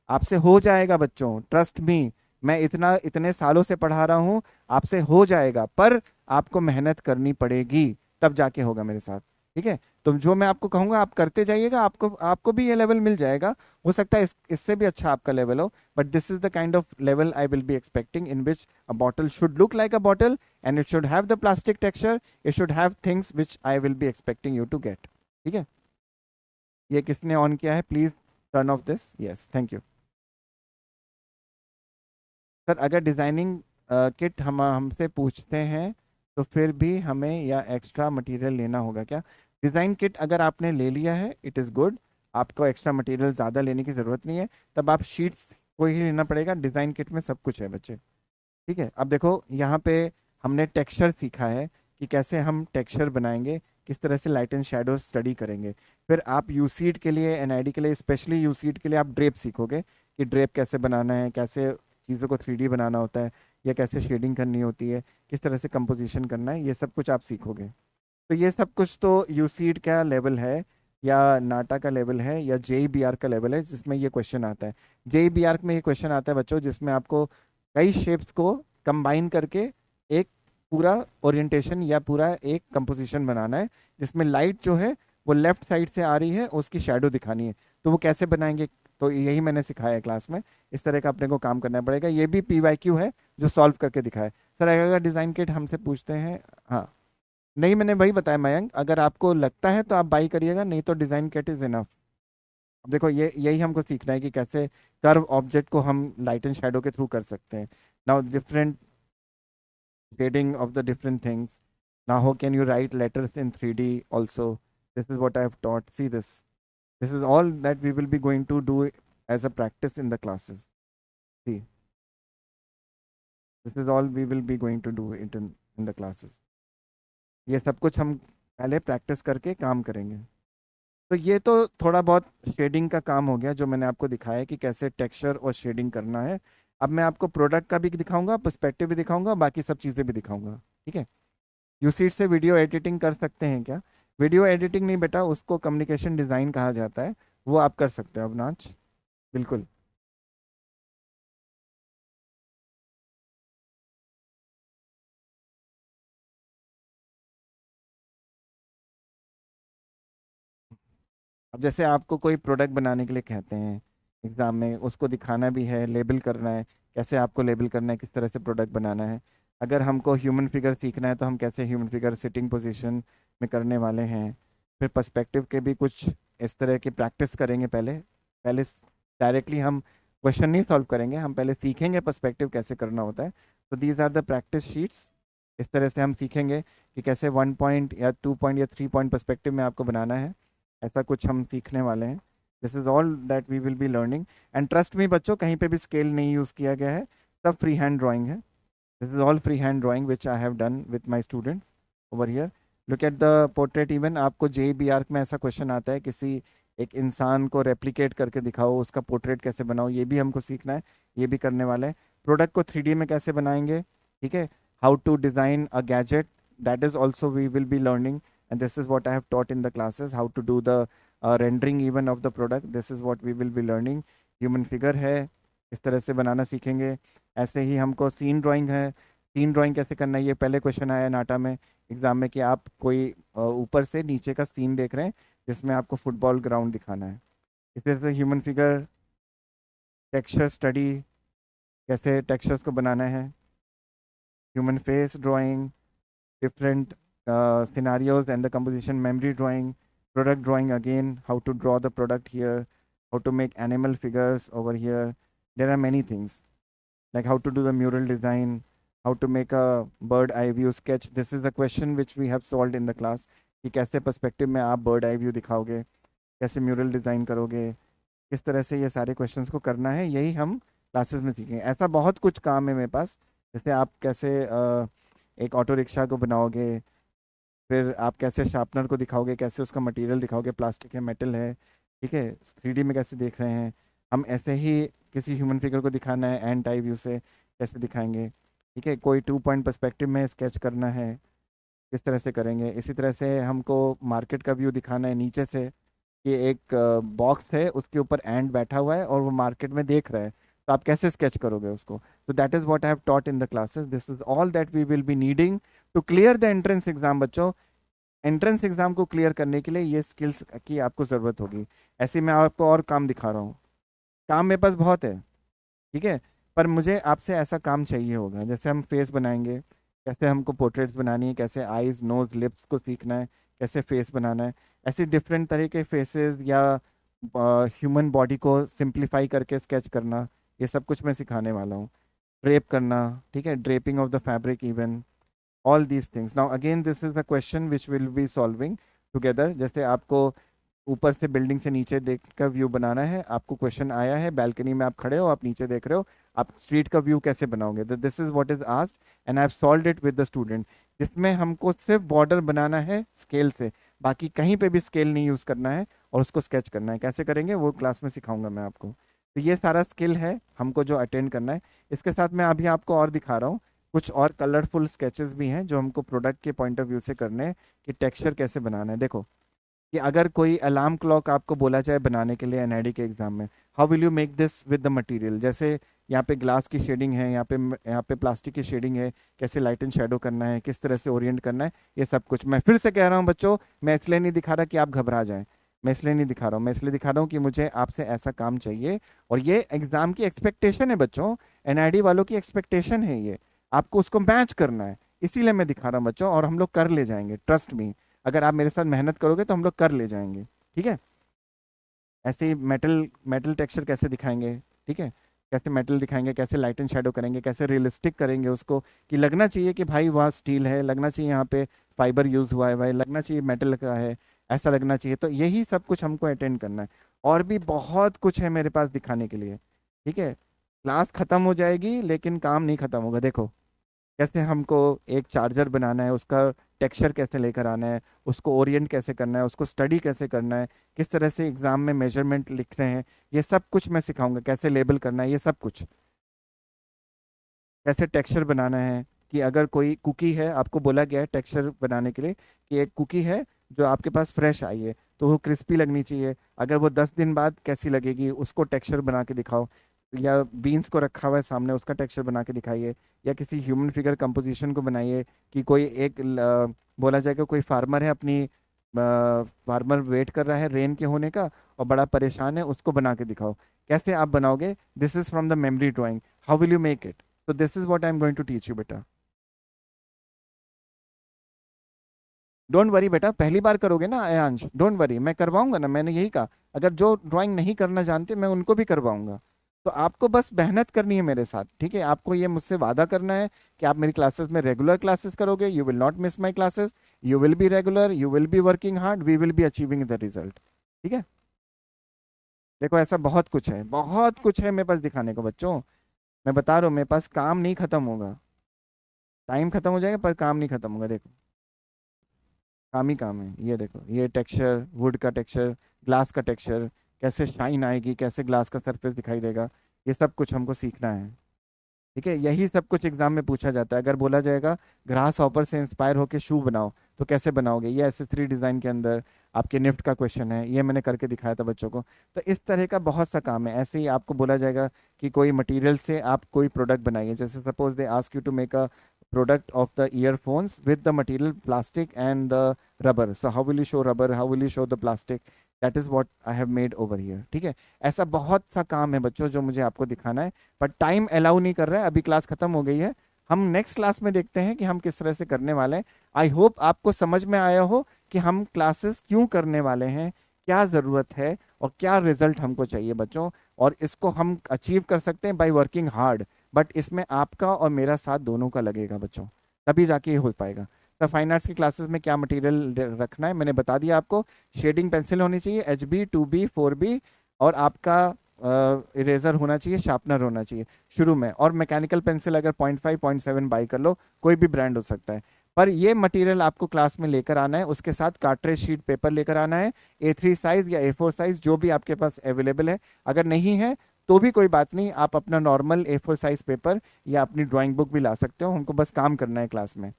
आपसे हो जाएगा बच्चों, ट्रस्ट मी। मैं इतने सालों से पढ़ा रहा हूँ, आपसे हो जाएगा, पर आपको मेहनत करनी पड़ेगी, तब जाके होगा मेरे साथ, ठीक है। तो जो मैं आपको कहूंगा आप करते जाइएगा, आपको आपको भी ये लेवल मिल जाएगा। हो सकता है इससे भी अच्छा आपका लेवल हो, but this is the kind of level I will be expecting, in which a bottle should look like a bottle and it should have the plastic texture, it should have things which I will be expecting you to get, ठीक है। ये किसने on किया है, please turn off this, yes, thank you sir. अगर designing kit हम हमसे पूछते हैं तो फिर भी हमें या एक्स्ट्रा मटेरियल लेना होगा क्या? डिज़ाइन किट अगर आपने ले लिया है इट इज़ गुड, आपको एक्स्ट्रा मटेरियल ज़्यादा लेने की ज़रूरत नहीं है, तब आप शीट्स को ही लेना पड़ेगा। डिज़ाइन किट में सब कुछ है बच्चे, ठीक है। अब देखो यहाँ पे हमने टेक्सचर सीखा है कि कैसे हम टेक्सचर बनाएंगे, किस तरह से लाइट एंड शेडो स्टडी करेंगे। फिर आप यूसीड के लिए, एनआईडी के लिए, स्पेशली यूसीड के लिए आप ड्रेप सीखोगे कि ड्रेप कैसे बनाना है, कैसे चीज़ों को 3D बनाना होता है, या कैसे शेडिंग करनी होती है, किस तरह से कंपोजिशन करना है, ये सब कुछ आप सीखोगे। तो ये सब कुछ तो यूसीड का लेवल है, या नाटा का लेवल है, या जेईबीआर का लेवल है जिसमें ये क्वेश्चन आता है। जेईबीआर में ये क्वेश्चन आता है बच्चों जिसमें आपको कई शेप्स को कंबाइन करके एक पूरा ओरिएंटेशन या पूरा एक कंपोजिशन बनाना है, जिसमें लाइट जो है वो लेफ्ट साइड से आ रही है, उसकी शेडो दिखानी है। तो वो कैसे बनाएंगे, तो यही मैंने सिखाया है क्लास में। इस तरह का अपने को काम करना पड़ेगा। ये भी PYQ है जो सॉल्व करके दिखाए। सर अगर डिज़ाइन किट हमसे पूछते हैं, हाँ नहीं, मैंने वही बताया मयंक, अगर आपको लगता है तो आप बाई करिएगा, नहीं तो डिज़ाइन किट इज़ इनफ। अब देखो ये यही हमको सीखना है कि कैसे कर्व ऑब्जेक्ट को हम लाइट एंड शेडो के थ्रू कर सकते हैं. Now different shading of the different things. Now, how can you write letters in 3D also? This is what I have taught. See this. This is all that we will be going to do as a practice in the classes. See, this is all we will be going to do it in the classes. ये सब कुछ हम पहले practice करके काम करेंगे. तो ये तो थोड़ा बहुत शेडिंग का काम हो गया जो मैंने आपको दिखाया है कि कैसे टेक्सचर और शेडिंग करना है. अब मैं आपको प्रोडक्ट का भी दिखाऊंगा, पर्सपेक्टिव भी दिखाऊंगा, बाकी सब चीज़ें भी दिखाऊंगा. ठीक है. यूसीट से वीडियो एडिटिंग कर सकते हैं क्या? वीडियो एडिटिंग नहीं बेटा, उसको कम्युनिकेशन डिज़ाइन कहा जाता है. वो आप कर सकते हो अविनाश, बिल्कुल. अब जैसे आपको कोई प्रोडक्ट बनाने के लिए कहते हैं एग्जाम में, उसको दिखाना भी है, लेबल करना है, कैसे आपको लेबल करना है, किस तरह से प्रोडक्ट बनाना है. अगर हमको ह्यूमन फिगर सीखना है तो हम कैसे ह्यूमन फिगर सिटिंग पोजीशन में करने वाले हैं. फिर पर्सपेक्टिव के भी कुछ इस तरह की प्रैक्टिस करेंगे. पहले पहले डायरेक्टली हम क्वेश्चन नहीं सॉल्व करेंगे, हम पहले सीखेंगे पर्सपेक्टिव कैसे करना होता है. तो these are the practice sheets. इस तरह से हम सीखेंगे कि कैसे 1 पॉइंट या 2 पॉइंट या 3 पॉइंट पर्सपेक्टिव में आपको बनाना है. ऐसा कुछ हम सीखने वाले हैं. This is all that we will be learning. And trust me बच्चों, कहीं पे भी स्केल नहीं यूज़ किया गया है, सब फ्री हैंड ड्राइंग है. This is all free hand drawing which I have done with my students over here. Look at the portrait. Even आपको JBR में ऐसा क्वेश्चन आता है, किसी एक इंसान को रेप्लिकेट करके दिखाओ, उसका पोर्ट्रेट कैसे बनाओ, ये भी हमको सीखना है. ये भी करने वाले हैं. प्रोडक्ट को 3D में कैसे बनाएंगे, ठीक है. How to design a gadget, that is also we will be learning. And this is what I have taught in the classes, how to do the rendering even of the product. This is what we will be learning. Human figure है, इस तरह से बनाना सीखेंगे. ऐसे ही हमको scene drawing है. Scene drawing कैसे करना है, ये पहले क्वेश्चन आया नाटा में एग्जाम में कि आप कोई ऊपर से नीचे का सीन देख रहे हैं जिसमें आपको फुटबॉल ग्राउंड दिखाना है. इस तरह से ह्यूमन फिगर टेक्सचर स्टडी, कैसे टेक्सचर्स को बनाना है. Human face drawing, different scenarios and the composition, memory drawing, product drawing again, how to draw the product here, how to make animal figures over here. There are many things like how to do the mural design, how to make a bird eye view sketch. This is a question which we have solved in the class कि कैसे perspective में आप bird eye view दिखाओगे, कैसे mural design करोगे, किस तरह से ये सारे क्वेश्चंस को करना है. यही हम क्लासेस में सीखेंगे. ऐसा बहुत कुछ काम है मेरे पास. जैसे आप कैसे एक ऑटो रिक्शा को बनाओगे, फिर आप कैसे शार्पनर को दिखाओगे, कैसे उसका मटेरियल दिखाओगे, प्लास्टिक है, मेटल है, ठीक है, 3D में कैसे देख रहे हैं. हम ऐसे ही किसी ह्यूमन फिगर को दिखाना है एंड टाइप व्यू से, कैसे दिखाएंगे. ठीक है. कोई 2 पॉइंट पर्सपेक्टिव में स्केच करना है, किस तरह से करेंगे. इसी तरह से हमको मार्केट का व्यू दिखाना है नीचे से कि एक बॉक्स है, उसके ऊपर एंड बैठा हुआ है और वो मार्केट में देख रहा है, तो आप कैसे स्केच करोगे उसको. So that is what I have taught in the classes. This is all that we will be needing to clear the entrance exam. बच्चों, एंट्रेंस एग्जाम को क्लियर करने के लिए ये स्किल्स की आपको ज़रूरत होगी. ऐसे मैं आपको और काम दिखा रहा हूँ. काम मेरे पास बहुत है, ठीक है, पर मुझे आपसे ऐसा काम चाहिए होगा. जैसे हम फेस बनाएंगे, कैसे हमको पोर्ट्रेट्स बनानी है, कैसे आईज नोज लिप्स को सीखना है, कैसे फेस बनाना है. ऐसे डिफरेंट तरह के फेसेस या ह्यूमन बॉडी को सिंप्लीफाई करके स्केच करना, ये सब कुछ मैं सिखाने वाला हूँ. ड्रेप करना, ठीक है, draping of the fabric even, all these things. Now again this is the question which we'll be solving together. जैसे आपको ऊपर से बिल्डिंग से नीचे देख कर व्यू बनाना है, आपको क्वेश्चन आया है, बालकनी में आप खड़े हो, आप नीचे देख रहे हो, आप स्ट्रीट का व्यू कैसे बनाओगे. This is what is asked and I have solved it with the student. जिसमें हमको सिर्फ बॉर्डर बनाना है स्केल से, बाकी कहीं पे भी स्केल नहीं यूज़ करना है और उसको स्केच करना है. कैसे करेंगे वो क्लास में सिखाऊंगा मैं आपको. तो ये सारा स्किल है हमको जो अटेंड करना है. इसके साथ मैं अभी आपको और दिखा रहा हूँ कुछ और कलरफुल स्केचेस भी हैं जो हमको प्रोडक्ट के पॉइंट ऑफ व्यू से करने हैं कि टेक्सचर कैसे बनाना है. देखो कि अगर कोई अलार्म क्लॉक आपको बोला जाए बनाने के लिए एनआईडी के एग्जाम में, how will you make this with the material. जैसे यहाँ पे ग्लास की शेडिंग है, यहाँ पे प्लास्टिक की शेडिंग है, कैसे लाइट एंड शेडो करना है, किस तरह से ओरिएंट करना है, ये सब कुछ. मैं फिर से कह रहा हूँ बच्चों, मैं इसलिए नहीं दिखा रहा कि आप घबरा जाएं. मैं इसलिए नहीं दिखा रहा हूँ, मैं इसलिए दिखा रहा हूँ कि मुझे आपसे ऐसा काम चाहिए और ये एग्जाम की एक्सपेक्टेशन है बच्चों. एनआईडी वालों की एक्सपेक्टेशन है ये, आपको उसको मैच करना है. इसीलिए मैं दिखा रहा हूँ बच्चों, और हम लोग कर ले जाएंगे, ट्रस्ट मी. अगर आप मेरे साथ मेहनत करोगे तो हम लोग कर ले जाएंगे. ठीक है. ऐसे ही मेटल मेटल टेक्सचर कैसे दिखाएंगे, ठीक है, कैसे मेटल दिखाएंगे, कैसे लाइट एंड शेडो करेंगे, कैसे रियलिस्टिक करेंगे उसको, कि लगना चाहिए कि भाई वहाँ स्टील है, लगना चाहिए यहाँ पे फाइबर यूज हुआ है भाई, लगना चाहिए मेटल का है, ऐसा लगना चाहिए। तो यही सब कुछ हमको अटेंड करना है। और भी बहुत कुछ है मेरे पास दिखाने के लिए, ठीक है। क्लास खत्म हो जाएगी लेकिन काम नहीं खत्म होगा। देखो कैसे हमको एक चार्जर बनाना है, उसका टेक्सचर कैसे लेकर आना है, उसको ओरिएंट कैसे करना है, उसको स्टडी कैसे करना है, किस तरह से एग्जाम में मेजरमेंट लिख रहे हैं, ये सब कुछ मैं सिखाऊंगा। कैसे लेबल करना है, ये सब कुछ। कैसे टेक्सचर बनाना है, कि अगर कोई कुकी है, आपको बोला गया है टेक्सचर बनाने के लिए कि एक कुकी है जो आपके पास फ्रेश आई है, तो वो क्रिस्पी लगनी चाहिए। अगर वो 10 दिन बाद कैसी लगेगी, उसको टेक्सचर बना के दिखाओ। या बीन्स को रखा हुआ है सामने, उसका टेक्सचर बना के दिखाइए। या किसी ह्यूमन फिगर कंपोजिशन को बनाइए, कि कोई एक बोला जाएगा कोई फार्मर है, अपनी फार्मर वेट कर रहा है रेन के होने का और बड़ा परेशान है, उसको बना के दिखाओ। कैसे आप बनाओगे, this is from the memory drawing, how will you make it. So this is what I'm going to teach you बेटा। डोंट वरी बेटा, पहली बार करोगे ना आयांश, डोंट वरी, मैं करवाऊंगा ना, मैंने यही कहा। अगर जो ड्राइंग नहीं करना जानते मैं उनको भी करवाऊंगा। तो आपको बस मेहनत करनी है मेरे साथ, ठीक है। आपको ये मुझसे वादा करना है कि आप मेरी क्लासेस में रेगुलर क्लासेस करोगे, you will not miss my classes, you will be regular, you will be working hard, we will be achieving the result, ठीक है। देखो ऐसा बहुत कुछ है, बहुत कुछ है मेरे पास दिखाने को बच्चों। मैं बता रहा हूँ मेरे पास काम नहीं खत्म होगा। टाइम खत्म हो जाएगा पर काम नहीं खत्म होगा। देखो काम ही काम है। ये देखो, ये टेक्सचर, वुड का टेक्सचर, ग्लास का टेक्सचर, कैसे शाइन आएगी, कैसे ग्लास का सरफेस दिखाई देगा, ये सब कुछ हमको सीखना है, ठीक है। यही सब कुछ एग्जाम में पूछा जाता है। अगर बोला जाएगा ग्रास हॉपर से इंस्पायर होकर शू बनाओ, तो कैसे बनाओगे, ये एसेसरी डिजाइन के अंदर आपके निफ्ट का क्वेश्चन है, ये मैंने करके दिखाया था बच्चों को। तो इस तरह का बहुत सा काम है। ऐसे ही आपको बोला जाएगा कि कोई मटेरियल से आप कोई प्रोडक्ट बनाइए, जैसे suppose they ask you to make a product of the earphones with the material plastic and the rubber, so how will you show rubber, how will you show the plastic, that is what I have made over here, ठीक है। ऐसा बहुत सा काम है बच्चों जो मुझे आपको दिखाना है, पर टाइम अलाउ नहीं कर रहा है। अभी क्लास खत्म हो गई है, हम नेक्स्ट क्लास में देखते हैं कि हम किस तरह से करने वाले हैं। आई होप आपको समझ में आया हो कि हम क्लासेस क्यों करने वाले हैं, क्या ज़रूरत है और क्या रिजल्ट हमको चाहिए बच्चों। और इसको हम अचीव कर सकते हैं बाय वर्किंग हार्ड, बट इसमें आपका और मेरा साथ दोनों का लगेगा बच्चों, तभी जाके ये हो पाएगा। सर फाइन आर्ट्स की क्लासेस में क्या मटेरियल रखना है मैंने बता दिया आपको। शेडिंग पेंसिल होनी चाहिए HB 2B 4B, और आपका इरेजर होना चाहिए, शार्पनर होना चाहिए शुरू में। और मैकेनिकल पेंसिल अगर 0.5 0.7 बाई कर लो, कोई भी ब्रांड हो सकता है। पर ये मटेरियल आपको क्लास में लेकर आना है, उसके साथ कार्ट्रेज शीट पेपर लेकर आना है, A3 साइज या A4 साइज जो भी आपके पास अवेलेबल है। अगर नहीं है तो भी कोई बात नहीं, आप अपना नॉर्मल A4 साइज पेपर या अपनी ड्राइंग बुक भी ला सकते हो, हमको बस काम करना है क्लास में।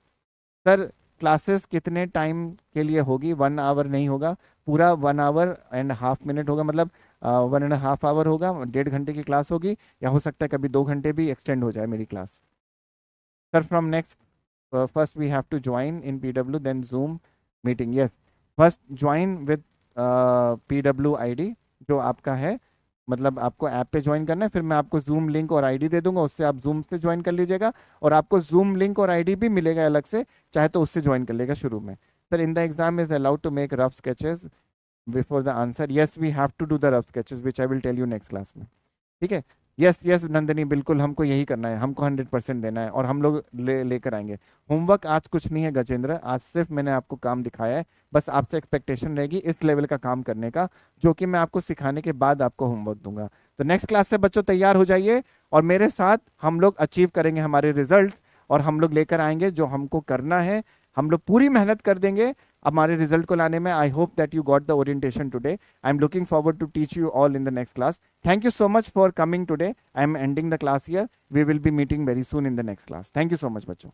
सर क्लासेस कितने टाइम के लिए होगी, 1 आवर नहीं होगा, पूरा 1 आवर एंड हाफ मिनट होगा, मतलब 1.5 आवर होगा, 1.5 घंटे की क्लास होगी, या हो सकता है कभी 2 घंटे भी एक्सटेंड हो जाए मेरी class. Sir from next first we have to join in PW then Zoom meeting, yes. First join with PW ID जो आपका है, मतलब आपको ऐप पे ज्वाइन करना है, फिर मैं आपको जूम लिंक और आईडी दे दूंगा, उससे आप जूम से ज्वाइन कर लीजिएगा। और आपको जूम लिंक और आईडी भी मिलेगा अलग से, चाहे तो उससे ज्वाइन कर लेगा शुरू में। Sir in the exam is allowed to make rough sketches before the answer, yes we have to do the rough sketches which I will tell you next class में, ठीक है। यस यस नंदिनी, बिल्कुल हमको यही करना है, हमको 100% देना है, और हम लोग लेकर आएंगे। होमवर्क आज कुछ नहीं है गजेंद्र, आज सिर्फ मैंने आपको काम दिखाया है, बस आपसे एक्सपेक्टेशन रहेगी इस लेवल का काम करने का, जो कि मैं आपको सिखाने के बाद आपको होमवर्क दूंगा। तो नेक्स्ट क्लास से बच्चों तैयार हो जाइए, और मेरे साथ हम लोग अचीव करेंगे हमारे रिजल्ट्स, और हम लोग लेकर आएंगे जो हमको करना है। हम लोग पूरी मेहनत कर देंगे हमारे रिजल्ट को लाने में। I hope that you got the orientation today. I am looking forward to teach you all in the next class. Thank you so much for coming today. I am ending the class here, we will be meeting very soon in the next class. Thank you so much बच्चों।